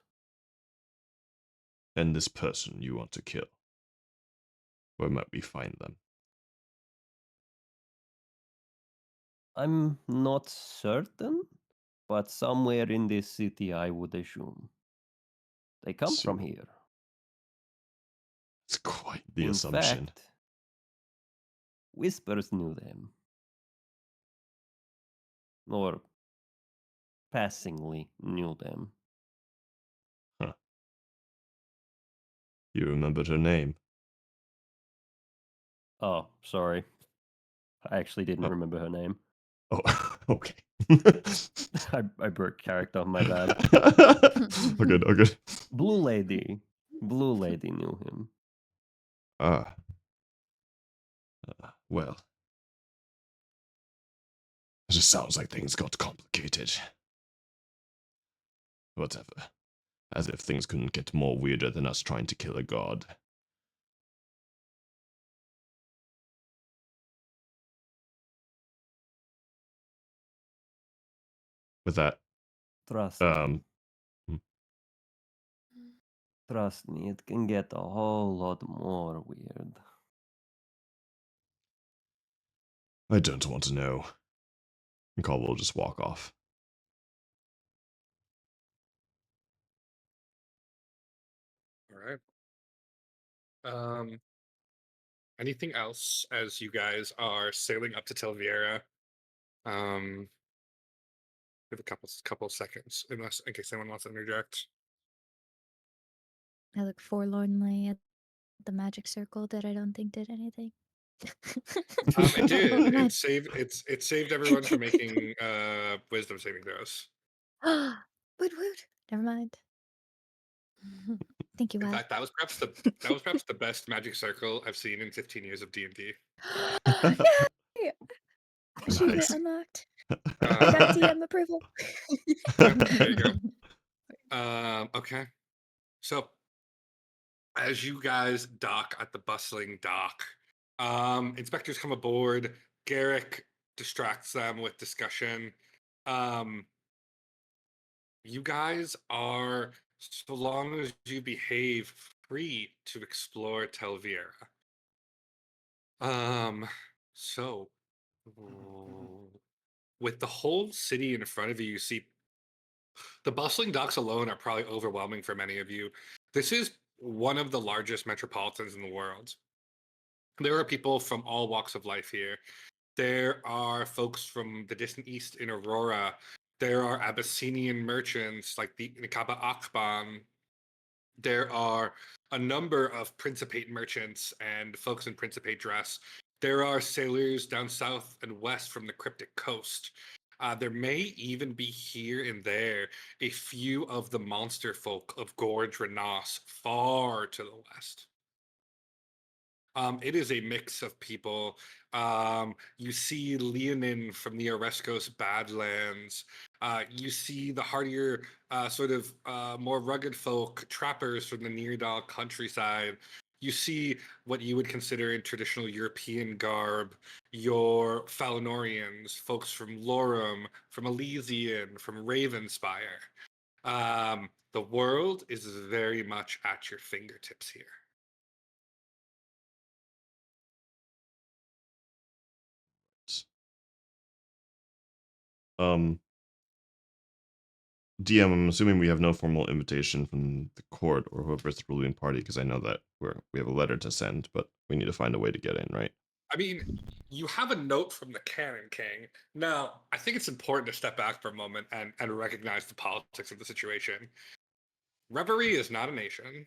And this person you want to kill. Where might we find them? I'm not certain, but somewhere in this city, I would assume. They come from Assume. here. It's quite the In assumption. fact, Whispers knew them. Or passingly knew them. Huh. You remembered her name? Oh, sorry. I actually didn't Oh. remember her name. Oh, okay. I broke character, my bad. Oh, good, oh, good. Blue Lady. Blue Lady knew him. Ah. Well. It just sounds like things got complicated. Whatever. As if things couldn't get more weirder than us trying to kill a god. With that, Trust um, me. Trust me, it can get a whole lot more weird. I don't want to know. And Caldwell will just walk off. All right. Anything else as you guys are sailing up to Tel'Viera? We have a couple seconds, unless in case anyone wants to interject. I look forlornly at the magic circle that I don't think did anything. It did. Never mind. It saved everyone from making wisdom saving throws. Woot woot. Never mind. Thank you, In Wild. fact, that was perhaps the best magic circle I've seen in 15 years of D&D. Yay! Achievement Nice. unlocked. I got Uh, DM approval. there you go. Okay. So as you guys dock at the bustling dock, inspectors come aboard. Garrick distracts them with discussion. You guys are so long as you behave free to explore Tel'Viera. So with the whole city in front of you, you see the bustling docks alone are probably overwhelming for many of you. This is one of the largest metropolitans in the world. There are people from all walks of life here. There are folks from the distant east in Aurora. There are Abyssinian merchants like the Nikaba Akban. There are a number of Principate merchants and folks in Principate dress. There are sailors down south and west from the Cryptic Coast. There may even be here and there a few of the monster folk of Gorge Renas far to the west. It is a mix of people. You see Leonin from the Oreskos Badlands. You see the hardier, more rugged folk, trappers from the Neardal countryside. You see what you would consider in traditional European garb, your Falinorians, folks from Lorum, from Elysian, from Ravenspire. The world is very much at your fingertips here. DM, I'm assuming we have no formal invitation from the court or whoever's the ruling party, because I know that we have a letter to send, but we need to find a way to get in, right? I mean, you have a note from the Cannon King. Now, I think it's important to step back for a moment and recognize the politics of the situation. Reverie is not a nation.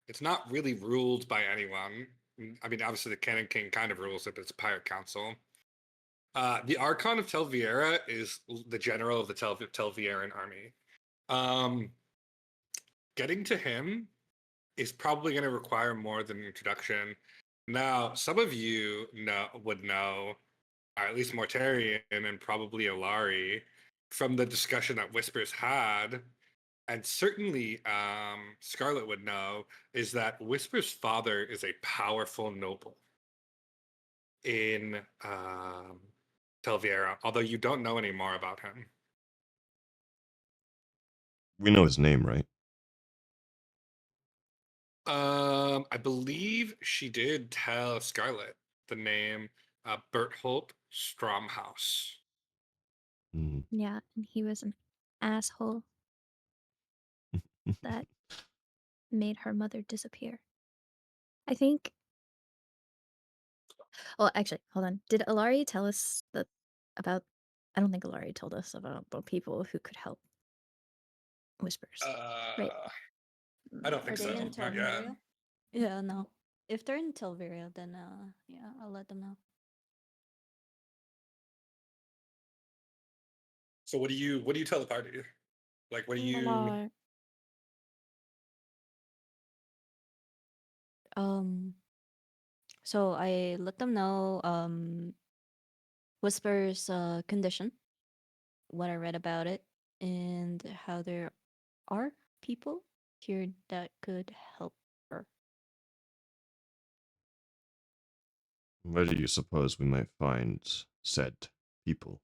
It's not really ruled by anyone. I mean, obviously, the Cannon King kind of rules it, but it's a pirate council. The Archon of Tel'Viera is the general of the Tel'Vieran army. Getting to him is probably going to require more than an introduction. Now, some of you would know, or at least Mortarian and probably Alarie, from the discussion that Whispers had, and certainly Scarlet would know, is that Whisper's father is a powerful noble in Tel'Viera, although you don't know any more about him. We know his name, right? I believe she did tell Scarlet the name Berthold Stromhaus. Mm. Yeah, and he was an asshole that made her mother disappear. I think. Well, actually, hold on. Did Alarie tell us about? I don't think Alarie told us about the people who could help Whispers. Right. I don't Are think they so. in Not yet. Tel'Viera? Yeah, no. If they're in Tel'Viera, then yeah, I'll let them know. So what do you tell the party? Like, what do you? So I let them know Whisper's condition, what I read about it, and how there are people here that could help her. Where do you suppose we might find said people?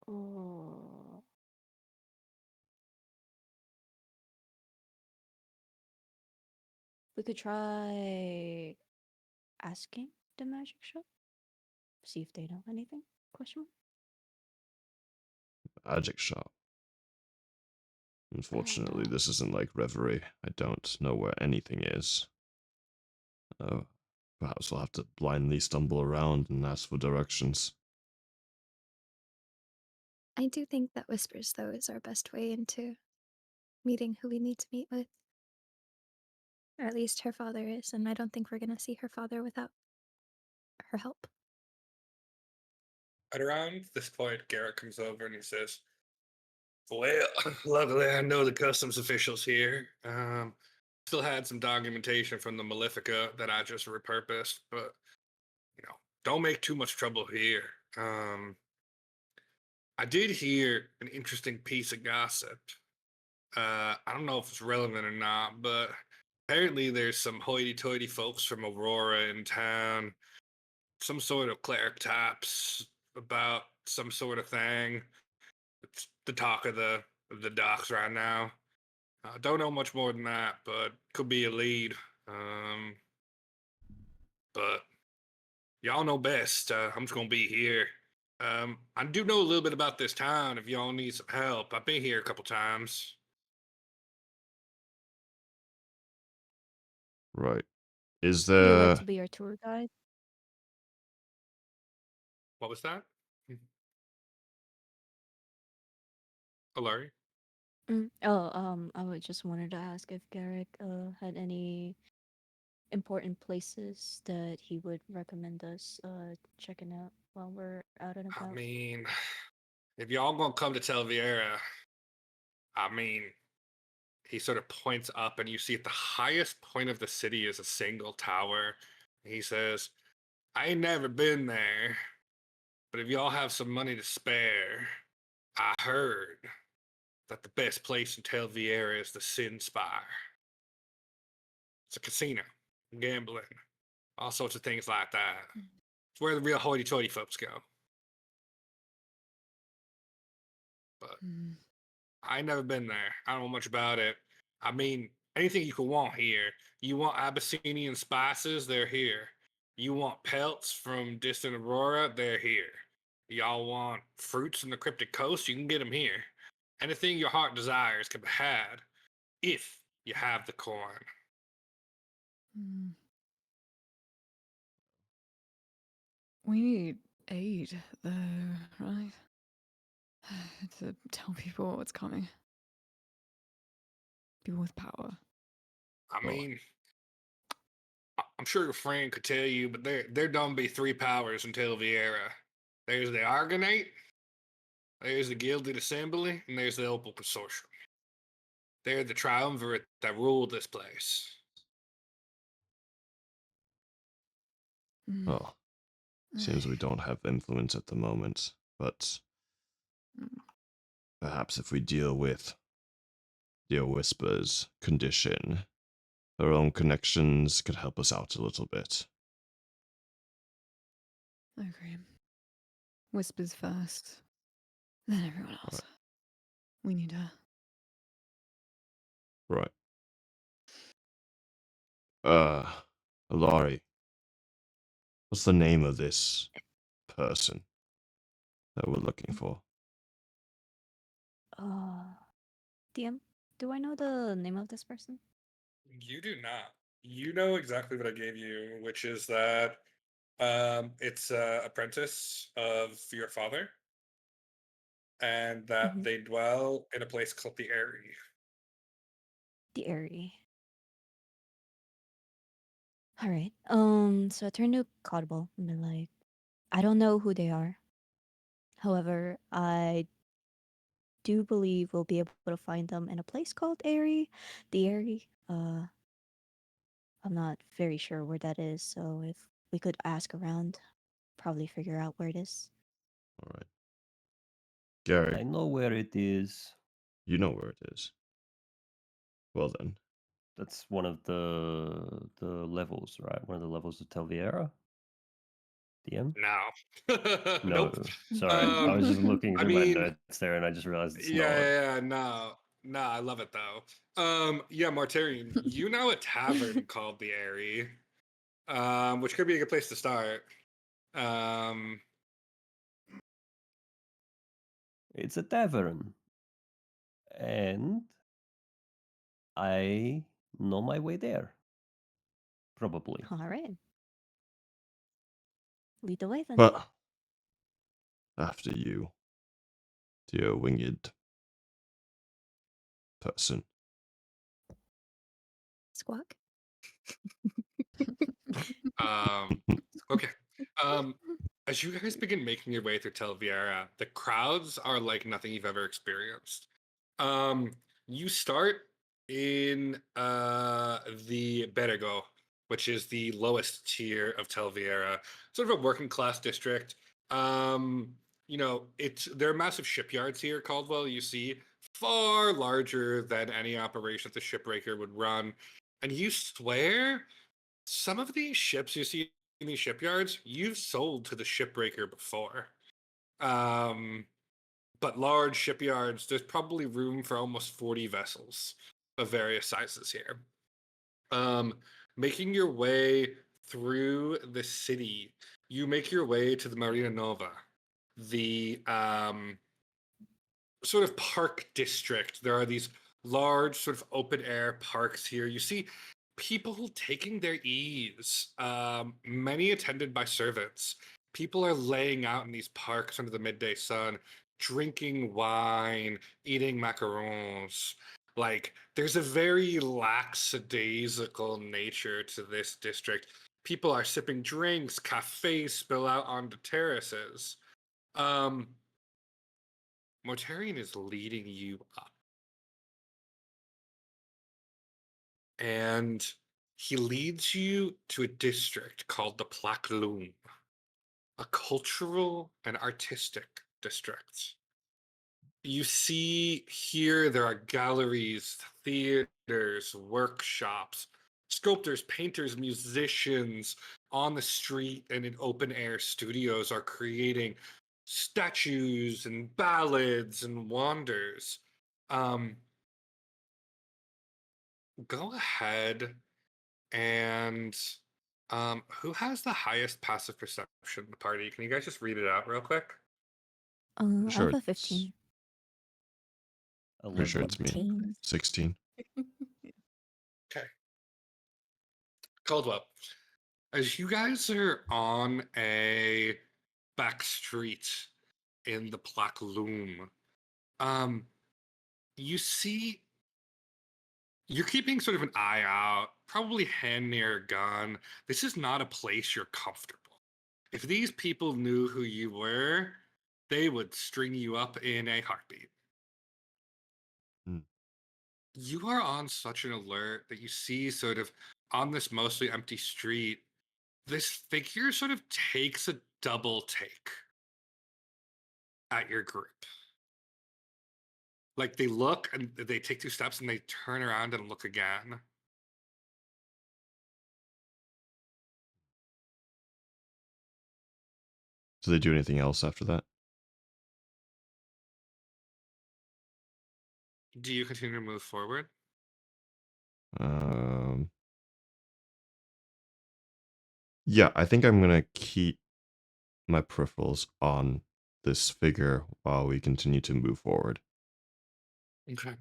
Oh. We could try asking the magic shop. See if they know anything. Question Magic shop. Unfortunately, mark? this isn't like Reverie. I don't know where anything is. Perhaps we'll have to blindly stumble around and ask for directions. I do think that Whispers, though, is our best way into meeting who we need to meet with. Or at least her father is, and I don't think we're gonna see her father without her help. At around this point, Garrett comes over and he says, "Well, luckily I know the customs officials here. Still had some documentation from the Malefica that I just repurposed, but don't make too much trouble here. I did hear an interesting piece of gossip. I don't know if it's relevant or not, but apparently there's some hoity-toity folks from Aurora in town, some sort of cleric types about some sort of thing. It's the talk of the docks right now. I don't know much more than that, but could be a lead. But y'all know best. I'm just gonna be here. I do know a little bit about this town. If y'all need some help, I've been here a couple times. Right. Is Would you like there to be our tour guide? What was that? Alarie? I would just wanted to ask if Garrick had any important places that he would recommend us checking out while we're out and I about. mean, if y'all gonna come to Tel'Viera, I mean, he sort of points up, and you see at the highest point of the city is a single tower. He says, I ain't never been there, but if y'all have some money to spare, I heard that the best place in Tel'Viera is the Sin Spire. It's a casino, gambling, all sorts of things like that. It's where the real hoity-toity folks go. But Hmm. I ain't never been there. I don't know much about it. I mean, anything you could want here. You want Abyssinian spices, they're here. You want pelts from distant Aurora, they're here. Y'all want fruits from the Cryptic Coast, you can get them here. Anything your heart desires can be had if you have the coin. Hmm. We need aid, though, right? To tell people what's coming. People with power. I Well, mean, I'm sure your friend could tell you, but there don't be three powers in Tel'Viera. There's the Argonate, there's the Gilded Assembly, and there's the Opal Consortium. They're the triumvirate that rule this place. Mm. well, seems we don't have influence at the moment, but Mm. perhaps if we deal with Dear Whisper's condition, her own connections could help us out a little bit. I agree. Whispers first, then everyone else. We need her. Right. Alarie, what's the name of this person that we're looking for? DM, do I know the name of this person? You do not. You know exactly what I gave you, which is that it's an apprentice of your father, and that Mhm. they dwell in a place called the Eyrie. The Airy. All right. So I turned to Caudible and been like, I don't know who they are. However, I do believe we'll be able to find them in a place called Airy. The Airy. I'm not very sure where that is, so if we could ask around, probably figure out where it is. All right. Gary, I know where it is. you know where it is. Well then. That's one of the levels, right? One of the levels of Tel'Viera. DM? No. No, Nope. sorry. I was just looking I through my mean, notes there, and I just realized it's yeah, not. yeah, no. No, I love it though. Yeah, Mortarian, you know a tavern called the Eyrie, which could be a good place to start. Um, It's a tavern, and I know my way there. Probably. All right. Lead the way then. But after you, dear winged person. Squawk. okay. As you guys begin making your way through Tel'Viera, the crowds are like nothing you've ever experienced. Um, you start in the Berego, which is the lowest tier of Tel'Viera, sort of a working class district. Um, there are massive shipyards here, Caldwell. You see, far larger than any operation the shipbreaker would run, and you swear some of these ships you see in these shipyards, you've sold to the shipbreaker before. But large shipyards, there's probably room for almost 40 vessels of various sizes here. Making your way through the city, you make your way to the Marina Nova, the sort of park district. There are these large sort of open air parks here. You see people taking their ease, many attended by servants. People are laying out in these parks under the midday sun, drinking wine, eating macarons. Like, there's a very lackadaisical nature to this district. People are sipping drinks, cafes spill out onto terraces. Mortarian is leading you up. And he leads you to a district called the Plakloom, a cultural and artistic district. You see here there are galleries, theaters, workshops, sculptors, painters, musicians on the street and in open air studios are creating statues and ballads and wonders. Go ahead and who has the highest passive perception in the party? Can you guys just read it out real quick? I Sure, have a it's 15. pretty sure 11. it's me. 15. 16. Okay. Caldwell, as you guys are on a back street in the Black Loom, you see you're keeping sort of an eye out, probably hand near a gun. This is not a place you're comfortable. If these people knew who you were, they would string you up in a heartbeat. Hmm. You are on such an alert that you see sort of on this mostly empty street, this figure sort of takes a double take at your group. Like they look and they take 2 steps and they turn around and look again. Do they do anything else after that? Do you continue to move forward? Yeah, I think I'm gonna keep my peripherals on this figure while we continue to move forward. Okay.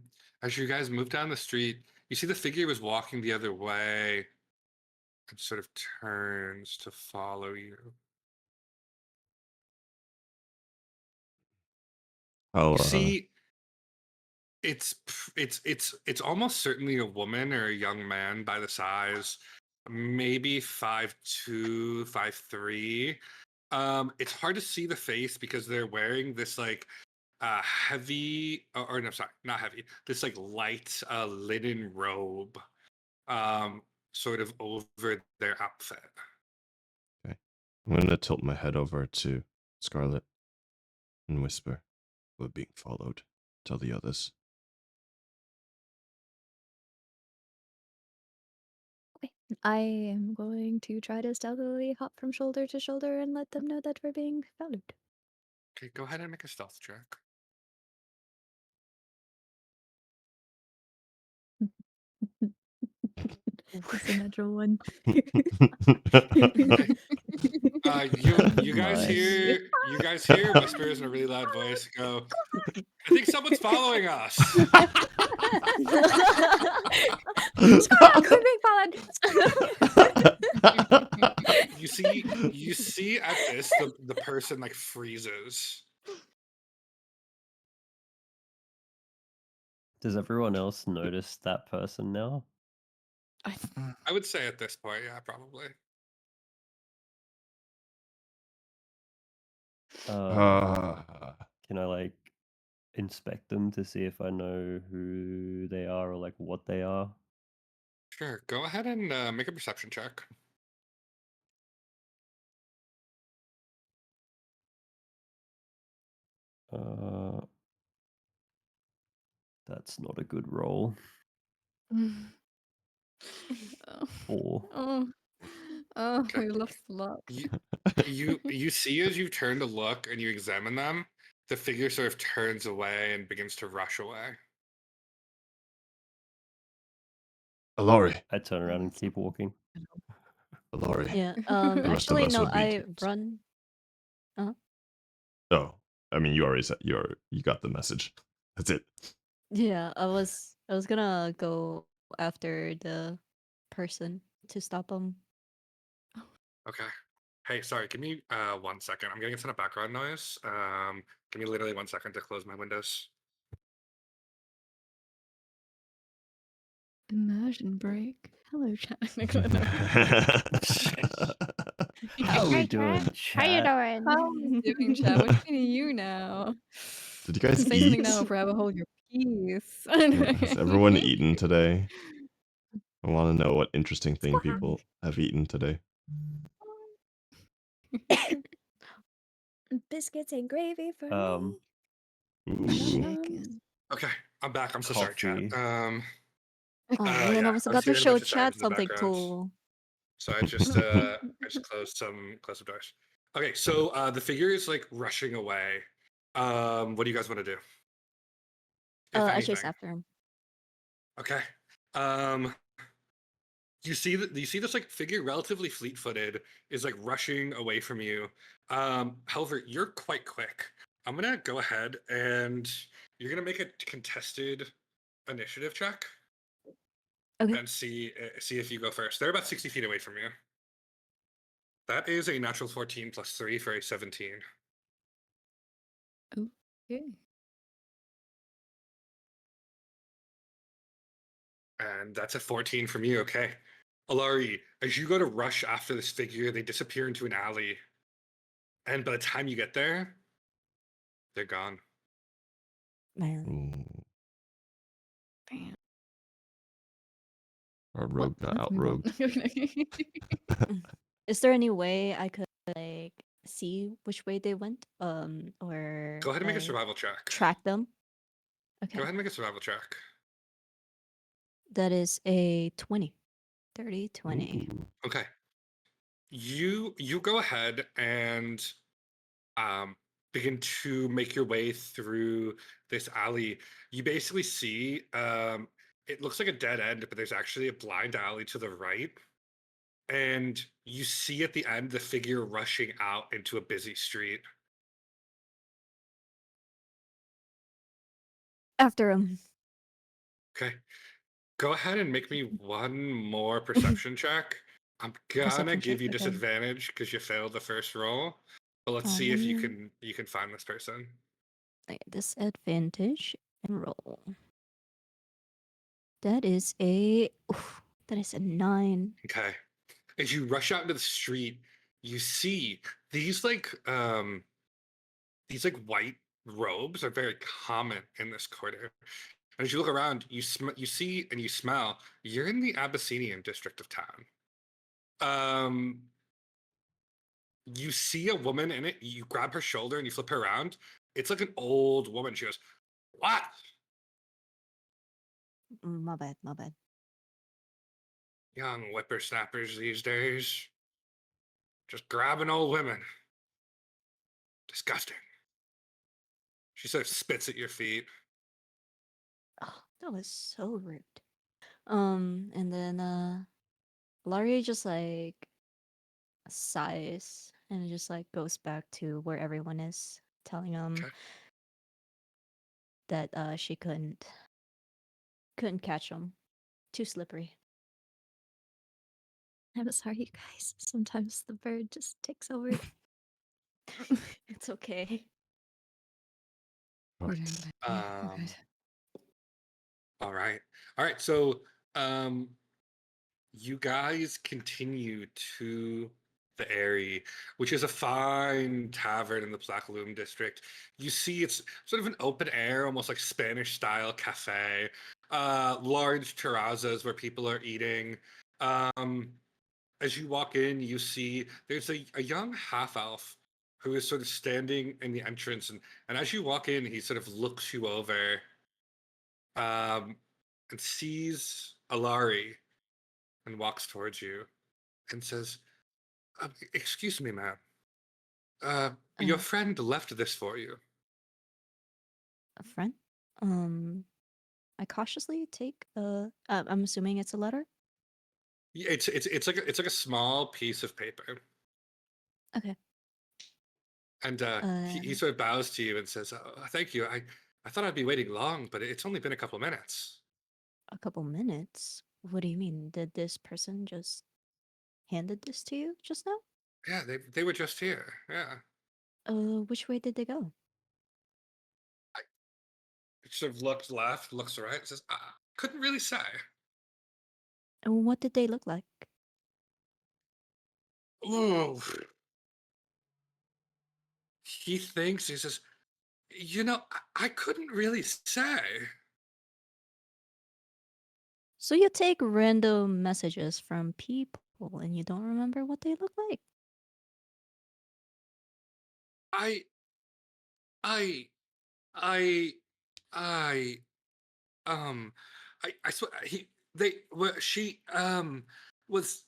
As you guys move down the street, you see the figure was walking the other way and sort of turns to follow you. I'll You see, it's almost certainly a woman or a young man by the size, maybe 5'2", 5'3". It's hard to see the face because they're wearing this like heavy or no, sorry, not heavy. This like light linen robe, sort of over their outfit. Okay. I'm gonna tilt my head over to Scarlet and whisper, "We're being followed. Tell the others." Okay. I am going to try to stealthily hop from shoulder to shoulder and let them know that we're being followed. Okay, go ahead and make a stealth check. It's a natural one. You guys Nice. hear whispers in a really loud voice. Go. I think someone's following us. We're being followed. You see at this the person like freezes. Does everyone else notice that person now? I would say at this point, yeah, probably. Can I like inspect them to see if I know who they are or like what they are? Sure. Go ahead and make a perception check. That's not a good roll. Oh. 4. Oh. Oh, Okay. we lost luck. You see as you turn to look and you examine them, the figure sort of turns away and begins to rush away. Alarie, I turn around and keep walking. Alarie. Yeah. The rest of Actually, us no. would be I duped. run. Oh, I mean, you already said you got the message. That's it. Yeah, I was gonna go after the person to stop him. Okay. Hey, sorry, give me 1 second. I'm getting a ton of background noise. Give me literally 1 second to close my windows. Immersion break. Hello, chat. How are we Hey, doing, Kat. How you chat? doing? How are you doing, chat? What do you now? Did you guys Say something eat? now, or forever hold your peace. I don't know. Has everyone eaten today? I want to know what interesting thing Squash. people have eaten today. Biscuits and gravy for Um, me. Ooh. Chicken. Okay, I'm back. I'm so sorry, chat. Coffee. Oh man, Yeah, I was I was about to hearing a show bunch of sirens chat in the something background. cool. So I just closed some doors. Okay, so the figure is like rushing away. What do you guys want to do? If I anything. chase after him. Okay. You see this like figure, relatively fleet-footed, is like rushing away from you. However, you're quite quick. I'm gonna go ahead and you're gonna make a contested initiative check Okay. and see if you go first. They're about 60 feet away from you. That is a natural 14 plus 3 for a 17. Okay. And that's a 14 from you, okay. Alarie, as you go to rush after this figure, they disappear into an alley. And by the time you get there, they're gone. Man. Ooh. Damn. Our What? rogue got Let's move on. outrogued. Is there any way I could like see which way they went? Or Go ahead and make a like, survival check. track them? Go Okay. ahead and make a survival check. That is a 20. 30, 20. Ooh. Okay. You go ahead and begin to make your way through this alley. You basically see it looks like a dead end, but there's actually a blind alley to the right. And you see at the end the figure rushing out into a busy street. After him. Okay. Go ahead and make me one more perception check. I'm gonna Perception give check, you okay. disadvantage because you failed the first roll. But let's see if you can find this person. Okay, disadvantage and roll. That is a 9. Okay. As you rush out into the street, you see these white robes are very common in this quarter. And as you look around, you see and you smell. You're in the Abyssinian district of town. You see a woman in it. You grab her shoulder and you flip her around. It's like an old woman. She goes, "What? My bad, my bad. Young whippersnappers these days. Just grabbing old women. Disgusting." She sort of spits at your feet. Oh, that was so rude. And then Laria just like sighs and just like goes back to where everyone is, telling them Okay. that she couldn't catch them. Too slippery. I'm sorry, you guys. Sometimes the bird just takes over. It's okay. We're doing good. Yeah, we're good. All right. All right. So, you guys continue to the Airy, which is a fine tavern in the Black Loom district. You see it's sort of an open air, almost like Spanish style cafe. Large terrazas where people are eating. As you walk in, you see there's a young half elf who is sort of standing in the entrance, and as you walk in, he sort of looks you over um, and sees Alarie and walks towards you and says, Excuse me, ma'am. Your friend left this for you. A friend? I cautiously take I'm assuming it's a letter. Yeah, it's like a small piece of paper, Okay. and he Um, sort of bows to you and says, "Thank you. I thought I'd be waiting long, but it's only been a couple minutes." a couple minutes. What do you mean? Did this person just handed this to you just now? Yeah, they were just here. Yeah. Which way did they go? He sort of looks left, looks right, and says, "Couldn't really say." And what did they look like? Ooh. He says, I couldn't really say. So you take random messages from people and you don't remember what they look like? I, I, I, I, um, I swear, she, was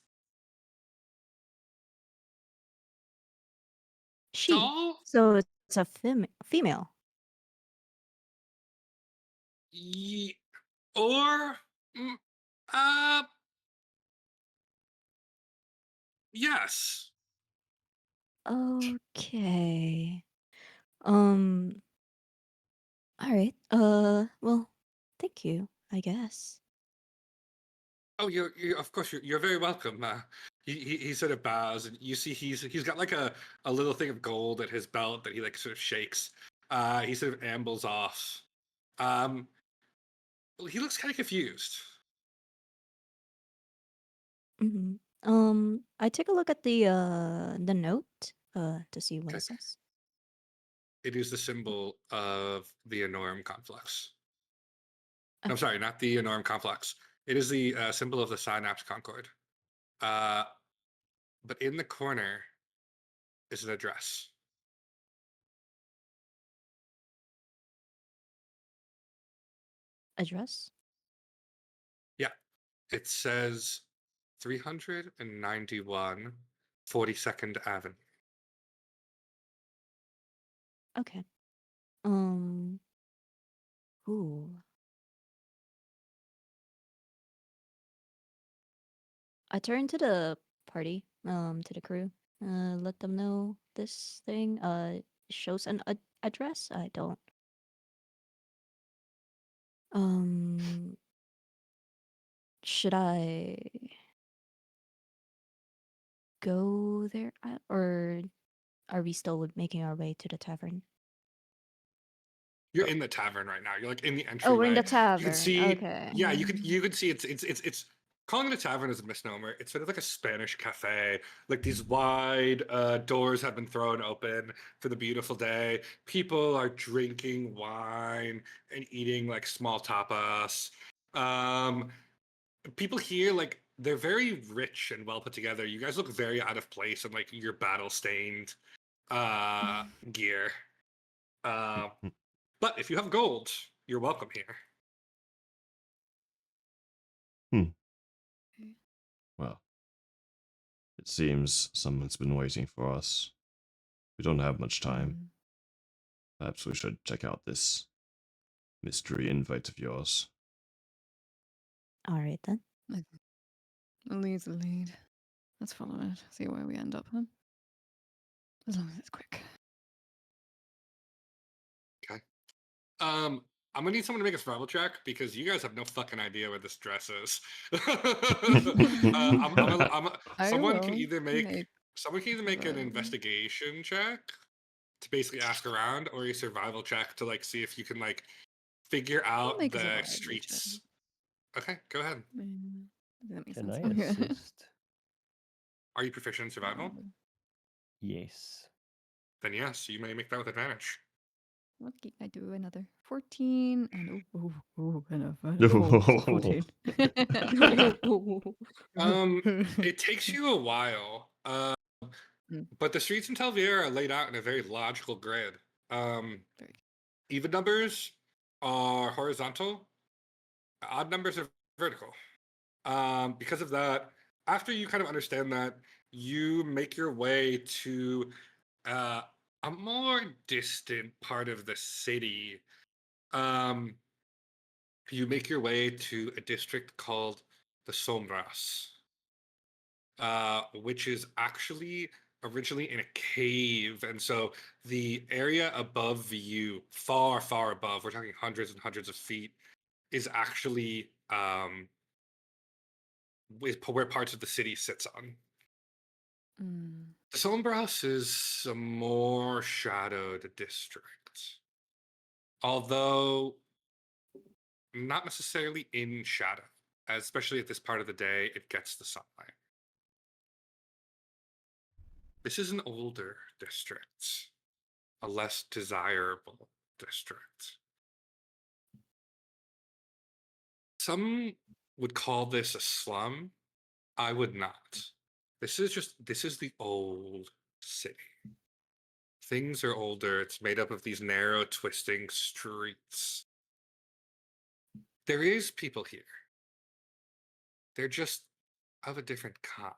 She. tall, So it's a female. ye, or, mm, uh, yes. Okay. All right. Well, thank you, I guess. Oh, of course, you're very welcome. He sort of bows, and you see he's got like a little thing of gold at his belt that he like sort of shakes. He sort of ambles off. Um, well, he looks kind of confused. Mm-hmm. I take a look at the note to see what Okay, it says. it is the symbol of the Enorm Conflux. No, I'm Okay. sorry, not the Enorm Complex. It is the symbol of the Synapse Concord. Uh, but in the corner is an address. Address? Yeah, it says 391 42nd Avenue. Okay. Um. Ooh. I turn to the party, to the crew, let them know this thing shows an address. I don't. Um, should I go there, or are we still making our way to the tavern? You're in the tavern right now. You're like in the Oh, we're in the entryway. You can tavern. see, Okay. yeah, you can see it's calling it a tavern is a misnomer. It's sort of like a Spanish cafe. Like these wide doors have been thrown open for the beautiful day. People are drinking wine and eating like small tapas. Um, People here like they're very rich and well put together. You guys look very out of place in like your battle stained gear. Uh, but if you have gold, you're welcome here. Hmm. Well, it seems someone's been waiting for us. We don't have much time. Perhaps we should check out this mystery invite of yours. All right then. A lead's a lead. Let's follow it. See where we end up. Huh? As long as it's quick. Okay. I'm gonna need someone to make a survival check because you guys have no fucking idea where this dress is. I Someone can will either make make an investigation check to basically ask around, or a survival check to like see if you can like figure I'll out make a the survival streets. Okay, go ahead. That makes Can sense. I Okay. assist? Are you proficient in survival? Yes. Then yes, you may make that with advantage. Okay, I do another 14 and it's a 14. It takes you a while. But the streets in Tel'Viera are laid out in a very logical grid. Very Even numbers are horizontal, odd numbers are vertical. Because of that, after you kind of understand that, you make your way to a more distant part of the city. You make your way to a district called the Sombras, which is actually originally in a cave. And so the area above you, far, far above, we're talking hundreds and hundreds of feet, is actually where parts of the city sits on. Mm. The Sombras is a more shadowed district, although not necessarily in shadow, especially at this part of the day, it gets the sunlight. This is an older district, a less desirable district. Some would call this a slum. I would not. This is the old city. Things are older. It's made up of these narrow, twisting streets. There is people here. They're just of a different kind.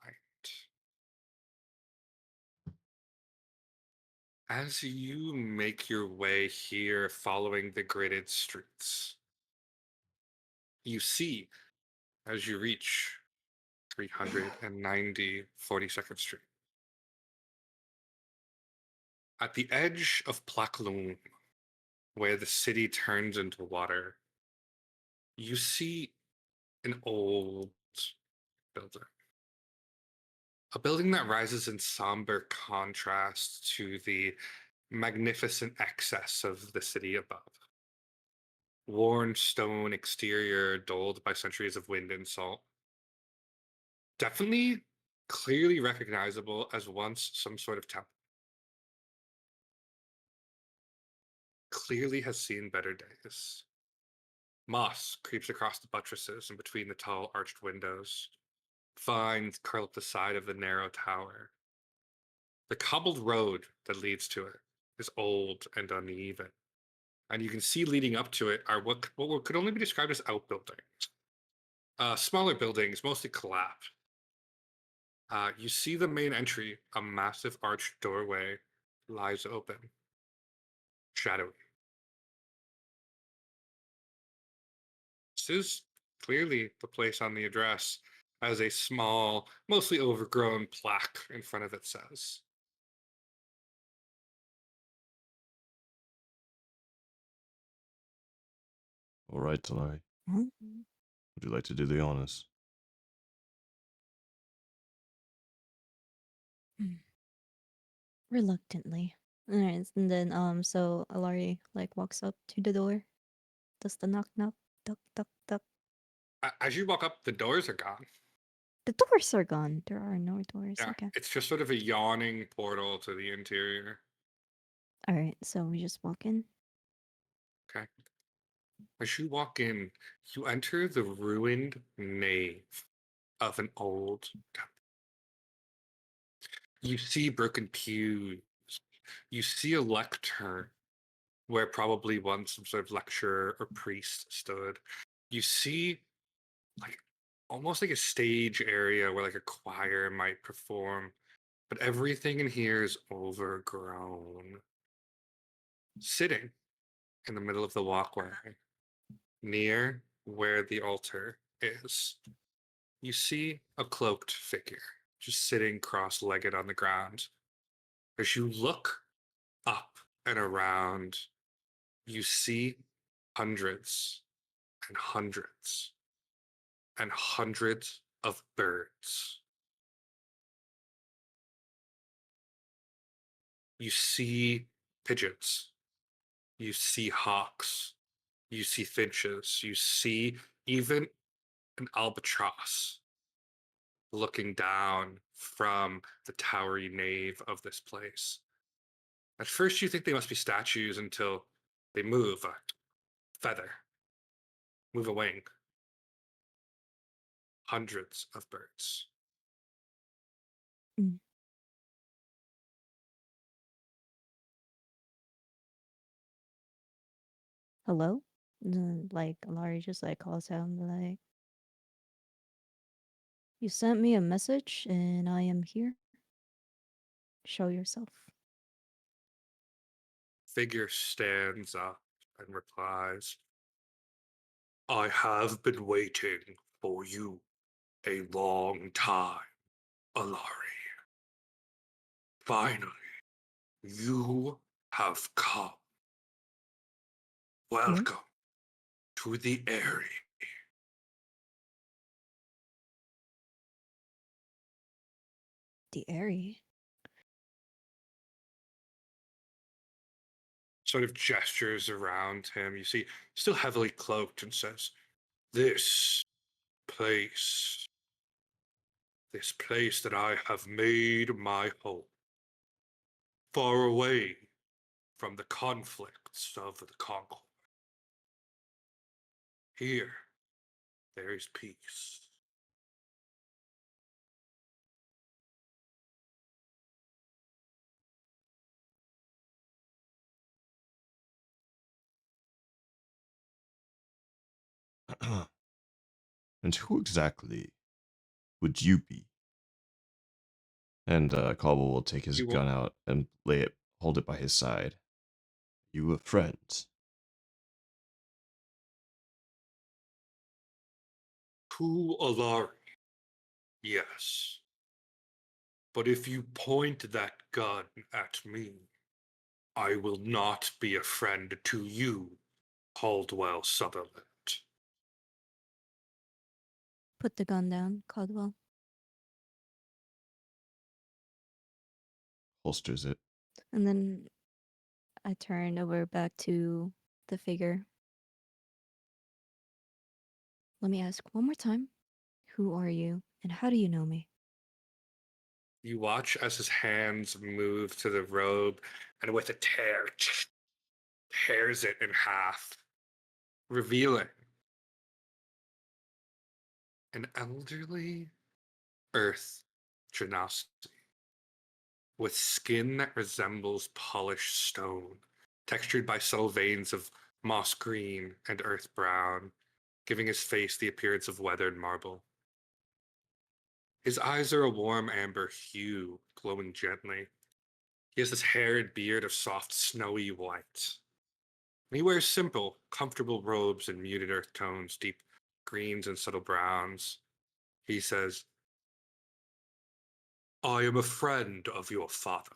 As you make your way here following the gridded streets, you see, as you reach 390 42nd Street, at the edge of Plakloon, where the city turns into water, you see an old building. A building that rises in somber contrast to the magnificent excess of the city above. Worn stone exterior dulled by centuries of wind and salt. Definitely clearly recognizable as once some sort of temple. Clearly has seen better days. Moss creeps across the buttresses and between the tall arched windows. Vines curl up the side of the narrow tower. The cobbled road that leads to it is old and uneven, and you can see leading up to it are what could only be described as outbuildings. Smaller buildings, mostly collapsed. You see the main entry, a massive arched doorway, lies open, shadowy. This is clearly the place on the address, as a small, mostly overgrown plaque in front of it says. All right, Alarie. Hmm? Would you like to do the honors? Reluctantly. Alright, and then so Alarie like walks up to the door. Does the knock knock duck duck duck. As you walk up, the doors are gone. The doors are gone. There are no doors. Yeah, Okay. it's just sort of a yawning portal to the interior. Alright, so we just walk in. Okay. As you walk in, you enter the ruined nave of an old temple. You see broken pews. You see a lectern where probably once some sort of lecturer or priest stood. You see like almost like a stage area where like a choir might perform, but everything in here is overgrown. Sitting in the middle of the walkway, near where the altar is, you see a cloaked figure just sitting cross-legged on the ground. As you look up and around, you see hundreds and hundreds and hundreds of birds. You see pigeons, you see hawks, you see finches, you see even an albatross looking down from the towery nave of this place. At first, you think they must be statues until they move a feather, move a wing. Hundreds of birds. Mm. Hello? And then, like Alarie just like calls out and be like, you sent me a message and I am here. show yourself. Figure stands up and replies, I have been waiting for you a long time, Alarie. Finally, you have come. Welcome to the Airy. The Airy. Sort of gestures around him. You see, still heavily cloaked, and says, This place, this place that I have made my home, far away from the conflicts of the Concord. Here, there is peace. And who exactly would you be? And Cobble will take his You will- gun out and hold it by his side. You a friend? To Alarie, yes. But if you point that gun at me, I will not be a friend to you, Caldwell Sutherland. Put the gun down, Caldwell. Holsters it. And then I turn over back to the figure. Let me ask one more time. Who are you and how do you know me? You watch as his hands move to the robe, and with a tears it in half, revealing an elderly earth Genasi with skin that resembles polished stone, textured by subtle veins of moss green and earth brown, giving his face the appearance of weathered marble. His eyes are a warm amber hue, glowing gently. He has his hair and beard of soft, snowy white. And he wears simple, comfortable robes in muted earth tones, deep greens and subtle browns. He says, I am a friend of your father.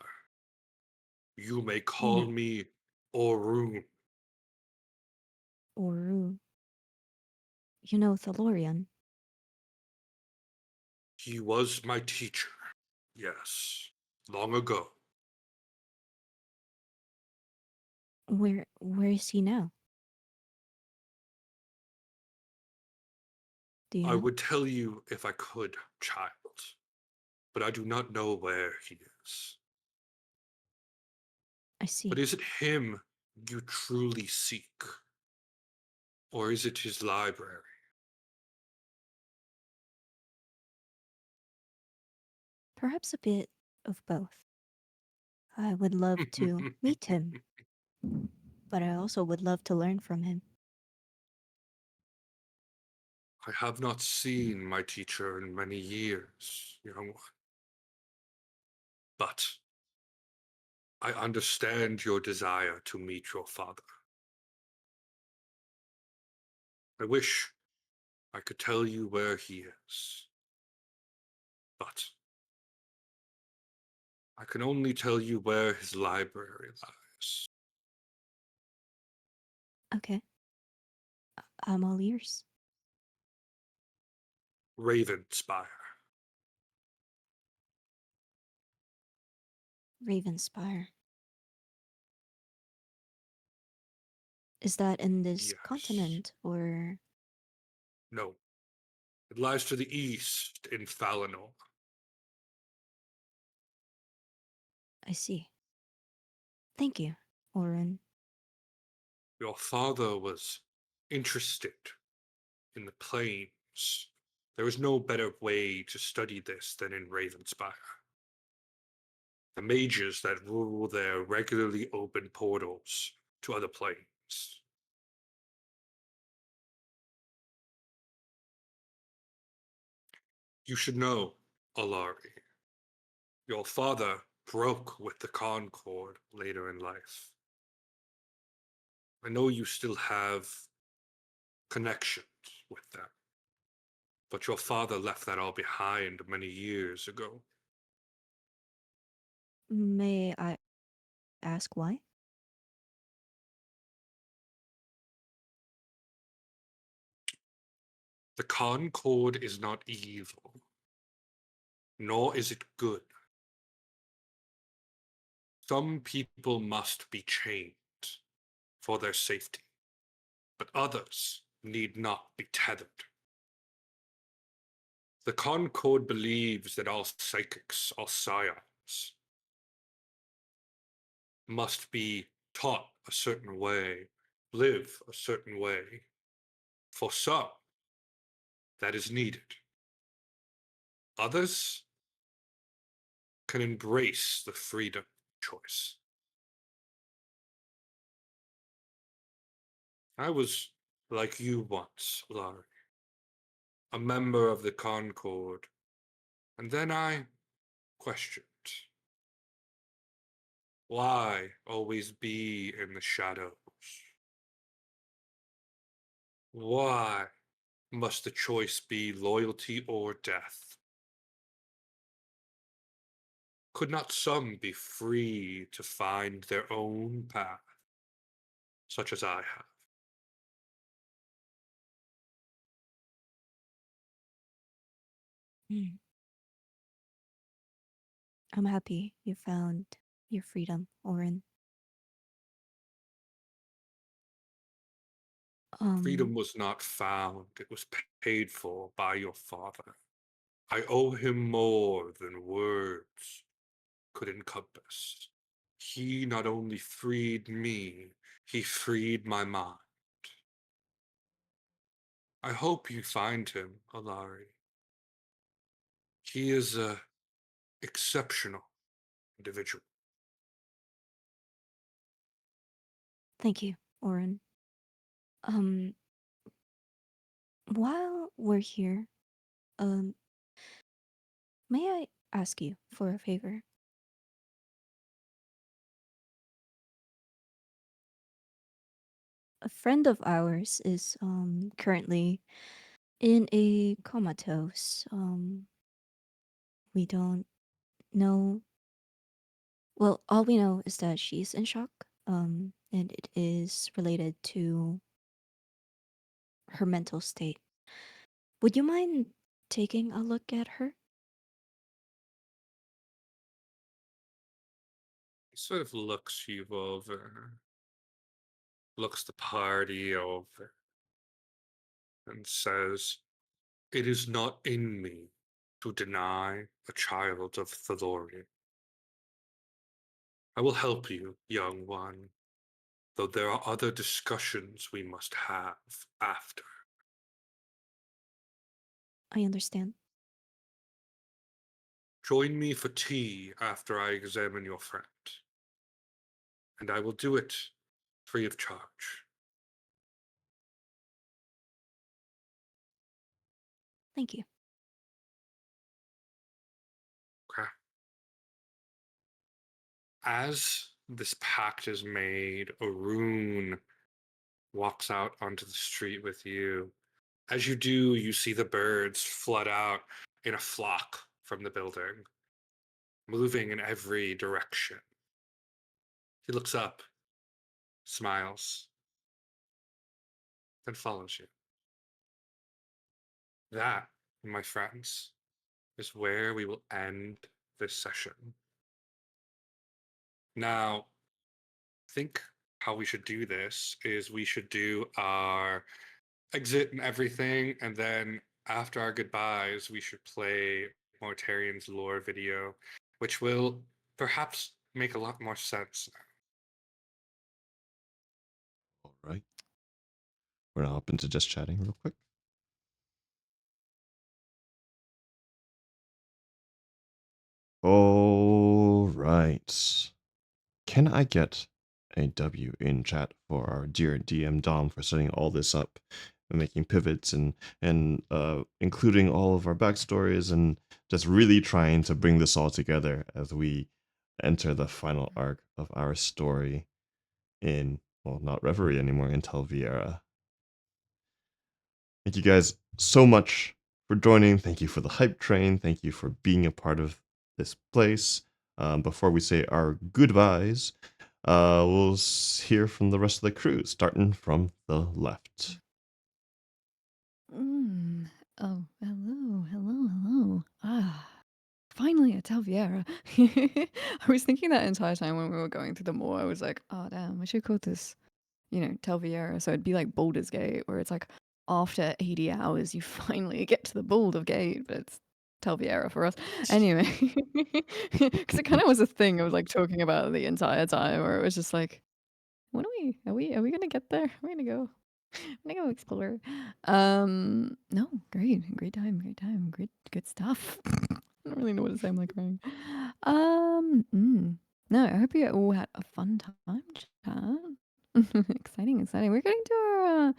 You may call me Orun. Oru. You know Thalorian. He was my teacher, yes, long ago. Where is he now? Do you I know? would tell you if I could, child, but I do not know where he is. I see. But is it him you truly seek? Or is it his library? Perhaps a bit of both. I would love to meet him, but I also would love to learn from him. I have not seen my teacher in many years, young one. But I understand your desire to meet your father. I wish I could tell you where he is. But I can only tell you where his library lies. Okay. I'm all ears. Ravenspire. Ravenspire. Is that in this Yes. continent or No. It lies to the east in Falinor. I see. Thank you, Orun. Your father was interested in the planes. There is no better way to study this than in Ravenspire. The mages that rule there regularly open portals to other planes. You should know, Alarie. Your father broke with the Concord later in life. I know you still have connections with them, but your father left that all behind many years ago. May I ask why? The Concord is not evil, nor is it good. Some people must be chained for their safety, but others need not be tethered. The Concord believes that all psychics, all scions, must be taught a certain way, live a certain way. For some, that is needed. Others can embrace the freedom of choice. I was like you once, Alarie, a member of the Concord, and then I questioned. Why always be in the shadows? Why must the choice be loyalty or death? Could not some be free to find their own path, such as I have? Hmm. I'm happy you found your freedom, Oren. Freedom was not found, it was paid for by your father. I owe him more than words could encompass. He not only freed me, he freed my mind. I hope you find him, Alarie. He is a exceptional individual. Thank you, Oren. Um, while we're here, um, may I ask you for a favor? A friend of ours is currently in a comatose. We don't know. Well, all we know is that she's in shock. And it is related to her mental state. Would you mind taking a look at her? He sort of looks you over, looks the party over, and says, "It is not in me to deny a child of Thyroria. I will help you, young one, though there are other discussions we must have after." I understand. Join me for tea after I examine your friend, and I will do it free of charge. Thank you. Okay. As this pact is made, Arun walks out onto the street with you. As you do, you see the birds flood out in a flock from the building, moving in every direction. He looks up, smiles, then follows you. That, my friends, is where we will end this session. Now, I think how we should do this is we should do our exit and everything, and then after our goodbyes, we should play Mortarian's lore video, which will perhaps make a lot more sense. All right. We're gonna hop into just chatting real quick. All right. Can I get a W in chat for our dear DM Dom for setting all this up and making pivots and including all of our backstories and just really trying to bring this all together as we enter the final arc of our story in, well, not Reverie anymore, in Tel'Viera. Thank you guys so much for joining. Thank you for the hype train. Thank you for being a part of this place. Before we say our goodbyes, we'll hear from the rest of the crew, starting from the left. Oh, hello. Finally a Tel'Viera. I was thinking that entire time when we were going through the mall, I was like, oh damn, I should call this, Tel'Viera. So it'd be like Baldur's Gate, where it's like after 80 hours you finally get to the Baldur Gate, but it's Tel'Viera for us. Anyway, because it kind of was a thing I was like talking about the entire time, where it was just like, when are we gonna get there? We're gonna go. I'm gonna go explore. No, great time, good stuff. I don't really know what to say. I'm like crying. No, I hope you all had a fun time, chat. Exciting. We're getting to our,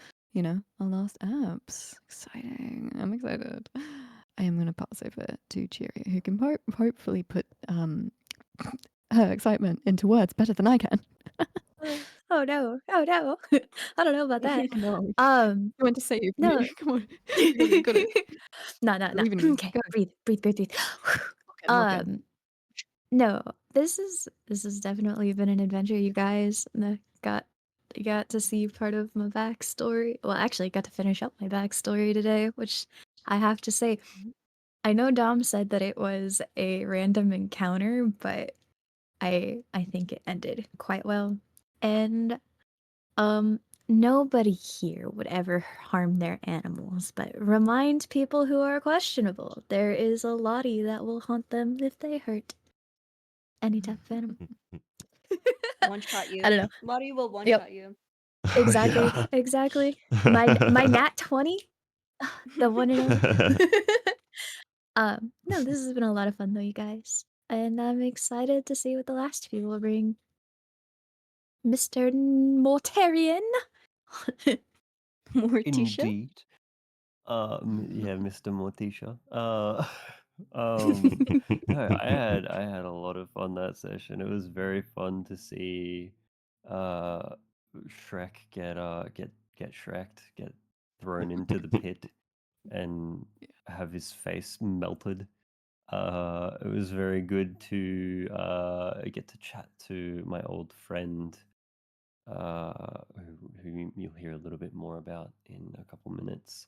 our last apps. Exciting. I'm excited. I am gonna pass over to Chirio, who can hopefully put her excitement into words better than I can. Oh no. I don't know about that. No, Um, I went to say you. no. Come on, you got it. No. Believe in you. Okay, Go. breathe. Lock in. No, this is definitely been an adventure, you guys. And I got to see part of my backstory. Well, actually, I got to finish up my backstory today, which I have to say, I know Dom said that it was a random encounter, but I think it ended quite well. And nobody here would ever harm their animals, but remind people who are questionable. There is a Lottie that will haunt them if they hurt any type of animal. One shot you. I don't know. Lottie will one Yep. shot you. Exactly. Yeah. Exactly. My nat 20, the one and only. No, this has been a lot of fun though, you guys. And I'm excited to see what the last few will bring. Mr. Mortarian. Morticia. Indeed. Yeah, Mr. Morticia. No, I had a lot of fun that session. It was very fun to see Shrek get Shreked, get thrown into the pit and have his face melted. It was very good to get to chat to my old friend, who you'll hear a little bit more about in a couple minutes.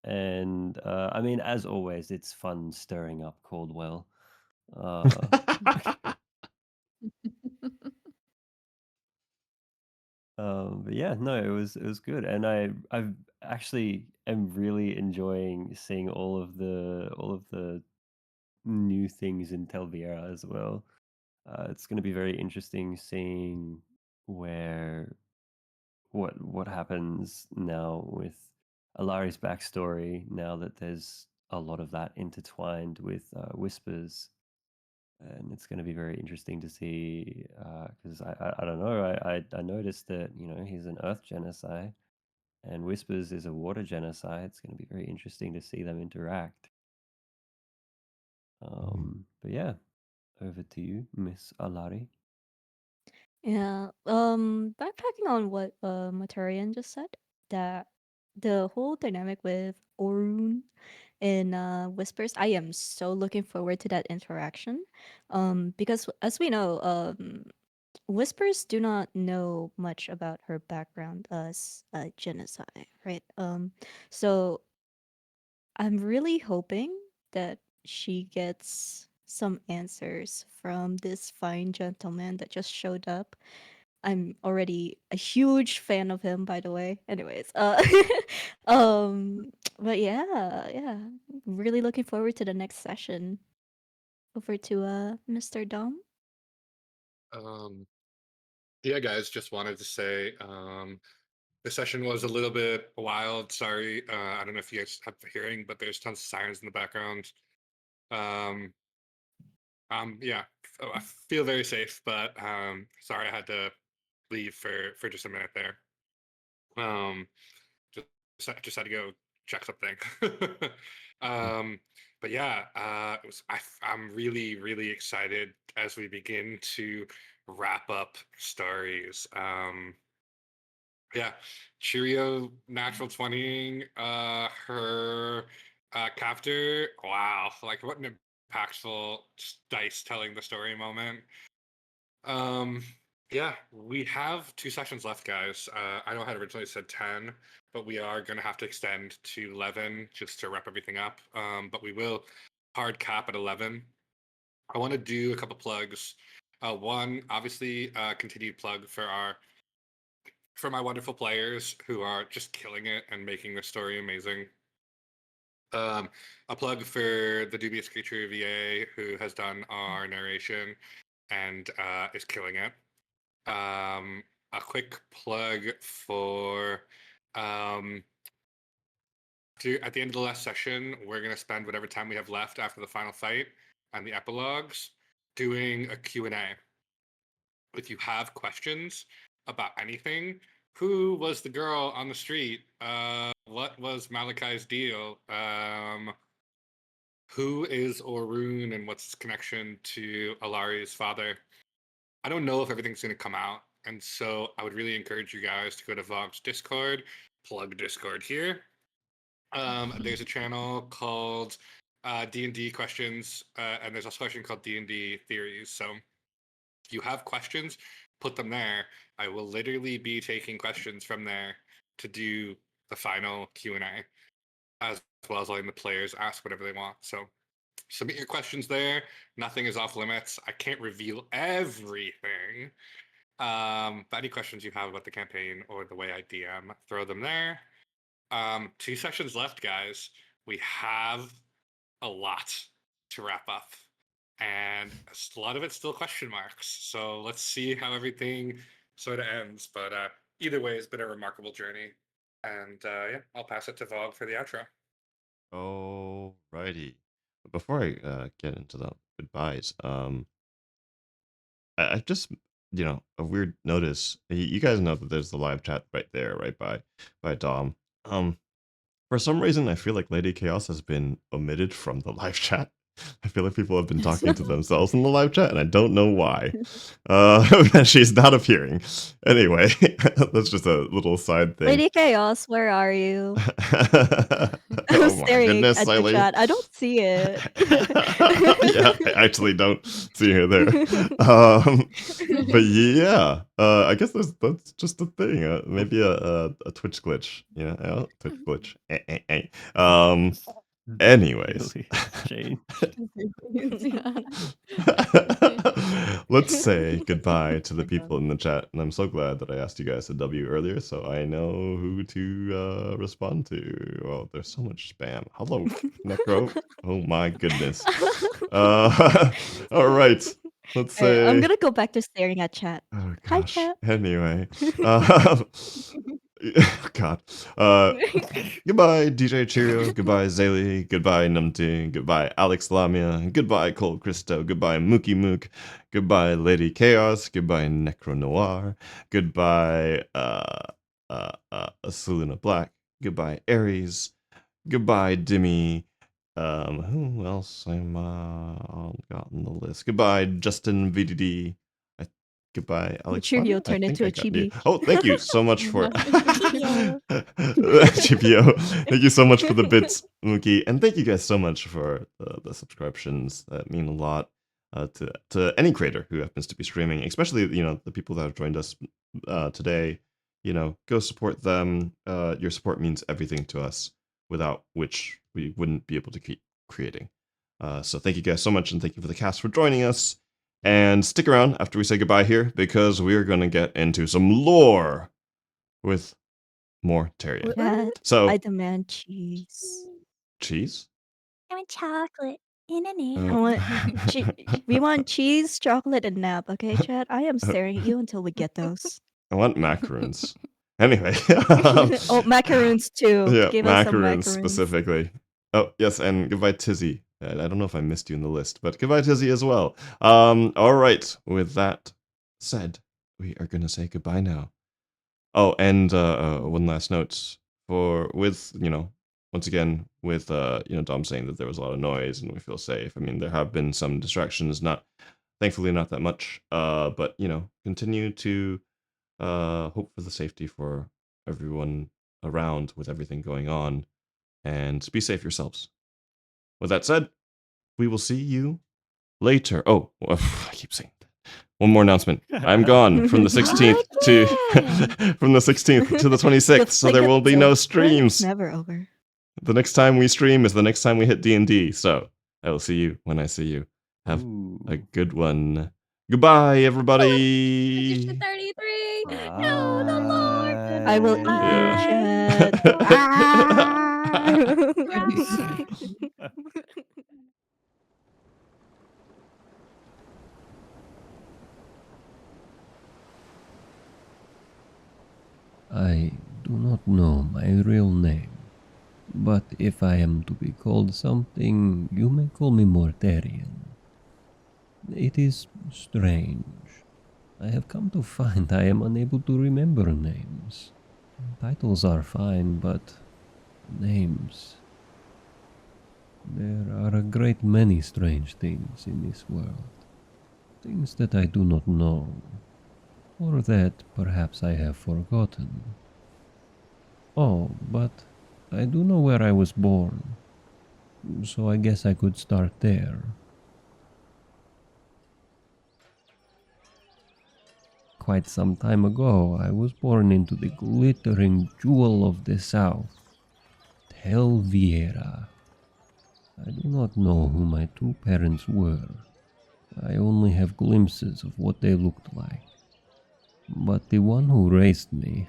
And I mean, as always, it's fun stirring up Caldwell. But yeah, no, it was good, and I've actually am really enjoying seeing all of the new things in Tel'Viera as well. It's going to be very interesting seeing where what happens now with Alari's backstory. Now that there's a lot of that intertwined with Whispers, and it's going to be very interesting to see because I don't know. I noticed that he's an Earth Genasi and Whispers is a Water Genasi. It's going to be very interesting to see them interact. But yeah, over to you, Miss Alarie. Yeah. Backpacking on what Mortarian just said, that the whole dynamic with Orun in Whispers, I am so looking forward to that interaction. Because as we know, Whispers do not know much about her background as a genocide, right? So I'm really hoping that she gets some answers from this fine gentleman that just showed up. I'm already a huge fan of him, by the way. Anyways, but yeah, really looking forward to the next session. Over to Mr. Dom. Yeah, guys, just wanted to say the session was a little bit wild. Sorry, I don't know if you guys have the hearing, but there's tons of sirens in the background. Um, yeah, I feel very safe, but sorry I had to leave for just a minute there. Um, just had to go check something. um, but yeah, I'm really, really excited as we begin to wrap up stories. Yeah, Chirio natural 20, her captor. Wow, like what an impactful dice telling the story moment. Um, yeah, we have 2 sessions left, guys. I know I had originally said 10, but we are going to have to extend to 11 just to wrap everything up. But we will hard cap at 11. I want to do a couple plugs. One, obviously, continued plug for my wonderful players who are just killing it and making the story amazing. A plug for the Dubious Creature VA who has done our narration and is killing it. A quick plug for at the end of the last session, we're going to spend whatever time we have left after the final fight and the epilogues doing a Q&A. If you have questions about anything, who was the girl on the street? What was Malachi's deal? Who is Orun and what's his connection to Alari's father? I don't know if everything's going to come out. And so I would really encourage you guys to go to VOG's Discord, plug Discord here. There's a channel called D&D Questions, and there's also a question called D&D Theories. So if you have questions, put them there. I will literally be taking questions from there to do the final Q&A, as well as letting the players ask whatever they want. So submit your questions there. Nothing is off limits. I can't reveal everything. But any questions you have about the campaign or the way I DM, throw them there. 2 sessions left, guys. We have a lot to wrap up, and a lot of it's still question marks. So let's see how everything sort of ends. But either way, it's been a remarkable journey. And yeah, I'll pass it to Vogue for the outro. Alrighty. Before I get into the goodbyes, I just a weird notice. You guys know that there's the live chat right there, right by Dom. For some reason, I feel like Lady Chaos has been omitted from the live chat. I feel like people have been talking to themselves in the live chat, and I don't know why. She's not appearing. Anyway, that's just a little side thing. Lady Chaos, where are you? I'm Oh my staring goodness, at the Eileen. chat. I don't see it. Yeah, I actually don't see her there. But yeah, I guess that's just a thing. Maybe a Twitch glitch. Twitch glitch. Anyways, Really strange. let's say goodbye to the people in the chat, and I'm so glad that I asked you guys to W earlier, so I know who to respond to. Oh, there's so much spam. Hello, Necro. Oh my goodness. All right. Let's say. I'm gonna go back to staring at chat. Oh Hi, gosh. chat. Anyway. God. Goodbye, DJ Chirio. Goodbye, Zaylee. Goodbye, Numti. Goodbye, Alex Lamia. Goodbye, Cole Christo. Goodbye, Mookie Mook. Goodbye, Lady Chaos. Goodbye, Necro Noir. Goodbye, Selena Black. Goodbye, Aries. Goodbye, Dimmy. Who else am got on the list? Goodbye, Justin VDD. Goodbye, Alex. Chirio I turned think into I a got you. chibi. Oh, thank you so much for Chirio. Chipio. Thank you so much for the bits, Mookie, and thank you guys so much for the subscriptions. That mean a lot to any creator who happens to be streaming, especially the people that have joined us today. Go support them. Your support means everything to us, without which we wouldn't be able to keep creating. So thank you guys so much, and thank you for the cast for joining us. And stick around after we say goodbye here, because we're going to get into some lore with Mortarian. Chat, So, I demand cheese. cheese? I want chocolate in a I nap. want we want cheese, chocolate, and nap. Okay, chat. I am staring at you until we get those. I want macaroons. Anyway. Oh, macaroons too. Yeah, Give us some macaroons macaroons. specifically. Oh, yes, and goodbye, Tizzy. I don't know if I missed you in the list, but goodbye, Tizzy, as well. All right. With that said, we are going to say goodbye now. Oh, and one last note. With once again, with Dom saying that there was a lot of noise and we feel safe. I mean, there have been some distractions, thankfully not that much. But continue to hope for the safety for everyone around with everything going on, and be safe yourselves. With that said, we will see you later. Oh, I keep saying that. One more announcement. I'm gone from the 16th to from the 16th to the 26th, so there will be no streams. Never over. The next time we stream is the next time we hit D&D. So I will see you when I see you. Have a good one. Goodbye, everybody. 33. No, the Lord. I will eat you, Chad. I do not know my real name, but if I am to be called something, you may call me Mortarian. It is strange. I have come to find I am unable to remember names. Titles are fine, but names... There are a great many strange things in this world. Things that I do not know, or that perhaps I have forgotten. Oh, but I do know where I was born, so I guess I could start there. Quite some time ago, I was born into the glittering jewel of the south, Tel'Viera. I do not know who my two parents were. I only have glimpses of what they looked like. But the one who raised me,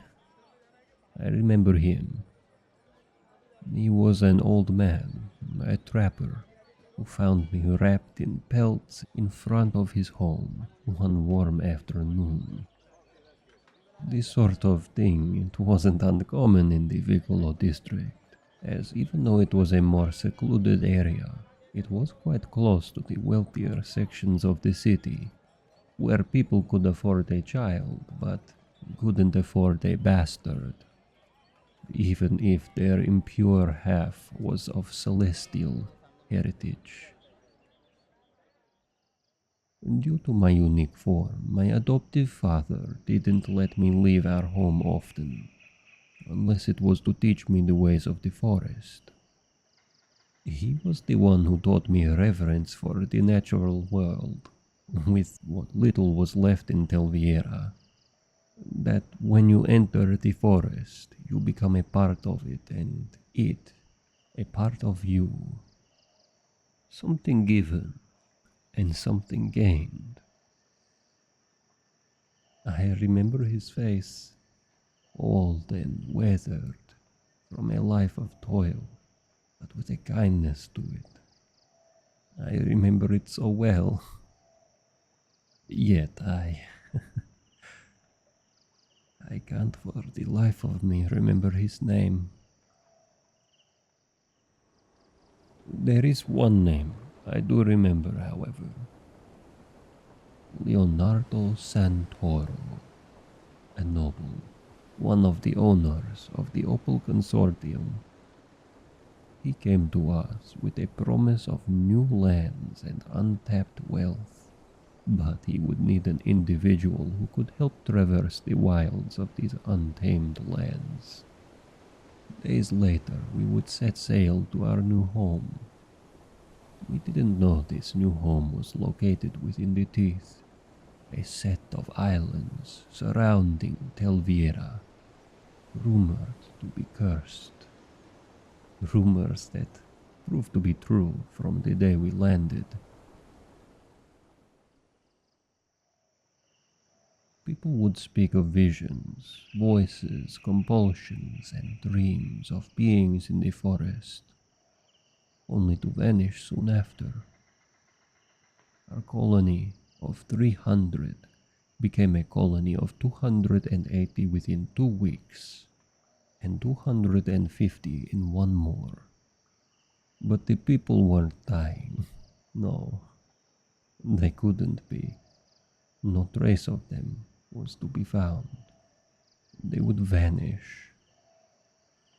I remember him. He was an old man, a trapper, who found me wrapped in pelts in front of his home one warm afternoon. This sort of thing, it wasn't uncommon in the Vicolo district, as even though it was a more secluded area, it was quite close to the wealthier sections of the city, where people could afford a child, but couldn't afford a bastard, even if their impure half was of celestial heritage. Due to my unique form, my adoptive father didn't let me leave our home often, unless it was to teach me the ways of the forest. He was the one who taught me reverence for the natural world, with what little was left in Tel'Viera. That when you enter the forest, you become a part of it, and it, a part of you. Something given, and something gained. I remember his face, old and weathered, from a life of toil, but with a kindness to it. I remember it so well. Yet I can't for the life of me remember his name. There is one name I do remember, however. Leonardo Santoro, a noble, one of the owners of the Opal Consortium. He came to us with a promise of new lands and untapped wealth, but he would need an individual who could help traverse the wilds of these untamed lands. Days later, we would set sail to our new home. We didn't know this new home was located within the Teeth, a set of islands surrounding Tel'Viera, rumored to be cursed. Rumors that proved to be true from the day we landed. People would speak of visions, voices, compulsions, and dreams of beings in the forest, only to vanish soon after. Our colony of 300 became a colony of 280 within 2 weeks, and 250 in one more. But the people weren't dying. No, they couldn't be. No trace of them was to be found. They would vanish.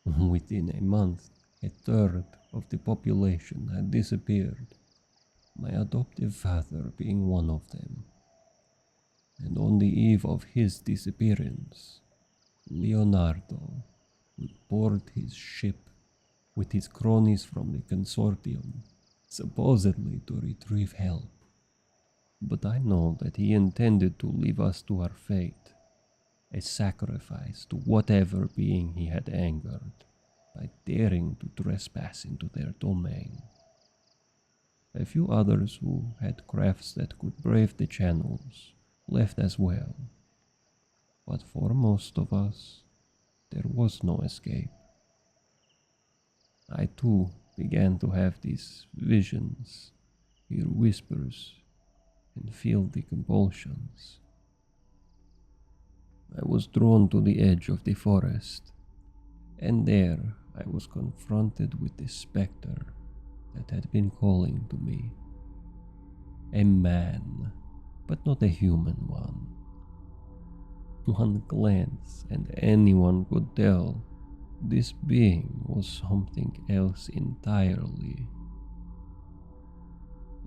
Within a month, A third of the population had disappeared, my adoptive father being one of them. And on the eve of his disappearance, Leonardo would board his ship with his cronies from the consortium, supposedly to retrieve help. But I know that he intended to leave us to our fate, a sacrifice to whatever being he had angered by daring to trespass into their domain. A few others who had crafts that could brave the channels left as well, but for most of us, there was no escape. I too began to have these visions, hear whispers, and feel the compulsions. I was drawn to the edge of the forest, and there I was confronted with the spectre that had been calling to me. A man, but not a human one. One glance and anyone could tell this being was something else entirely.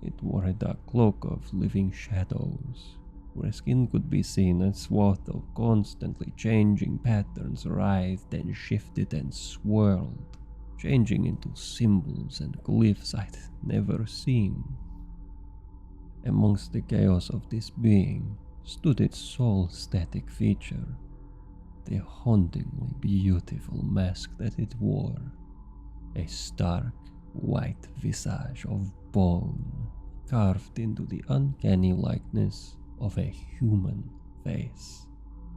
It wore a dark cloak of living shadows, where skin could be seen a swath of constantly changing patterns writhed and shifted and swirled, changing into symbols and glyphs I'd never seen. Amongst the chaos of this being stood its sole static feature, the hauntingly beautiful mask that it wore, a stark white visage of bone carved into the uncanny likeness of a human face,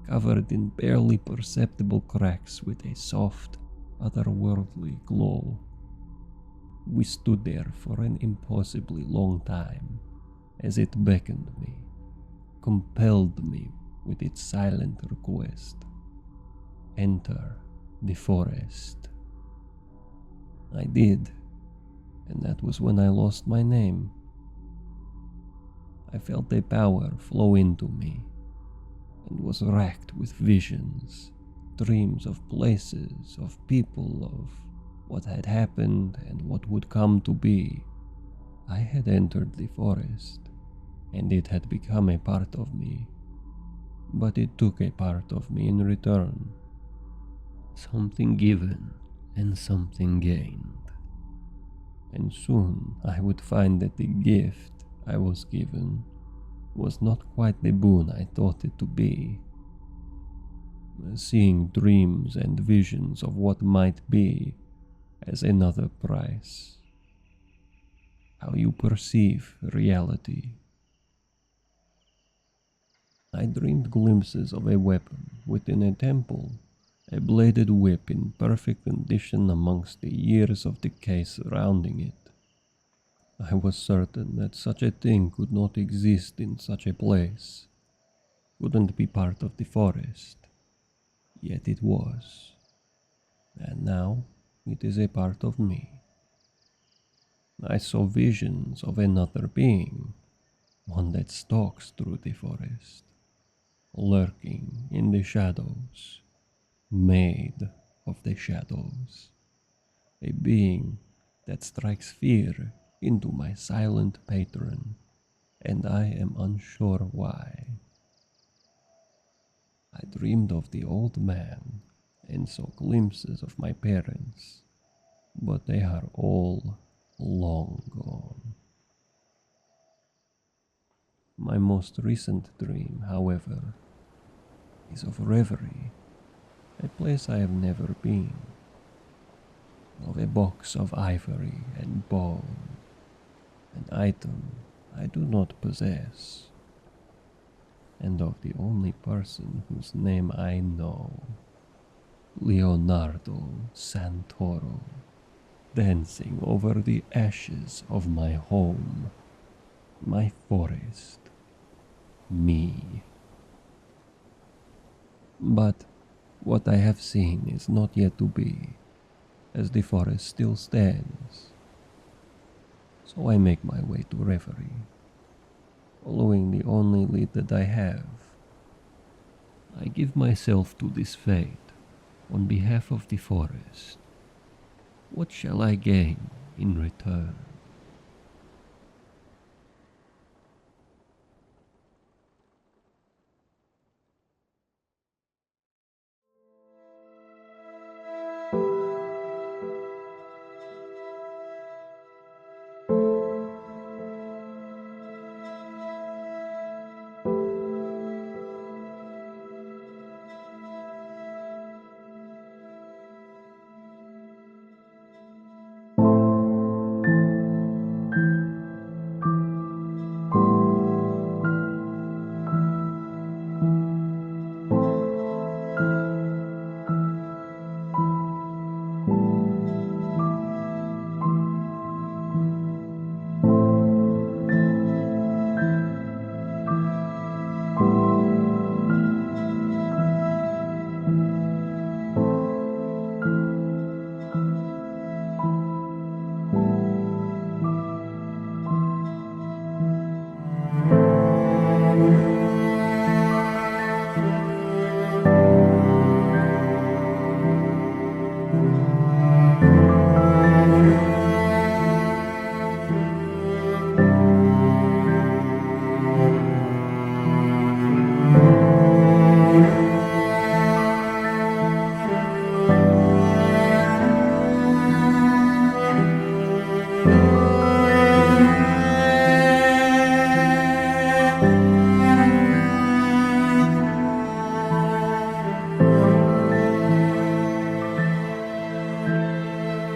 covered in barely perceptible cracks with a soft, otherworldly glow. We stood there for an impossibly long time, as it beckoned me, compelled me with its silent request. Enter the forest. I did, and that was when I lost my name. I felt a power flow into me, and was racked with visions, dreams of places, of people, of what had happened and what would come to be. I had entered the forest, and it had become a part of me. But it took a part of me in return. Something given and something gained. And soon I would find that the gift I was given was not quite the boon I thought it to be. Seeing dreams and visions of what might be as another price. How you perceive reality. I dreamed glimpses of a weapon within a temple, a bladed whip in perfect condition amongst the years of decay surrounding it. I was certain that such a thing could not exist in such a place, couldn't be part of the forest, yet it was, and now it is a part of me. I saw visions of another being, one that stalks through the forest, lurking in the shadows, made of the shadows, a being that strikes fear into my silent patron, and I am unsure why. I dreamed of the old man and saw glimpses of my parents, but they are all long gone. My most recent dream, however, is of Reverie, a place I have never been, of a box of ivory and bone, an item I do not possess, and of the only person whose name I know, Leonardo Santoro, dancing over the ashes of my home, my forest, me. But what I have seen is not yet to be, as the forest still stands. So I make my way to Reverie, following the only lead that I have. I give myself to this fate on behalf of the forest, What shall I gain in return?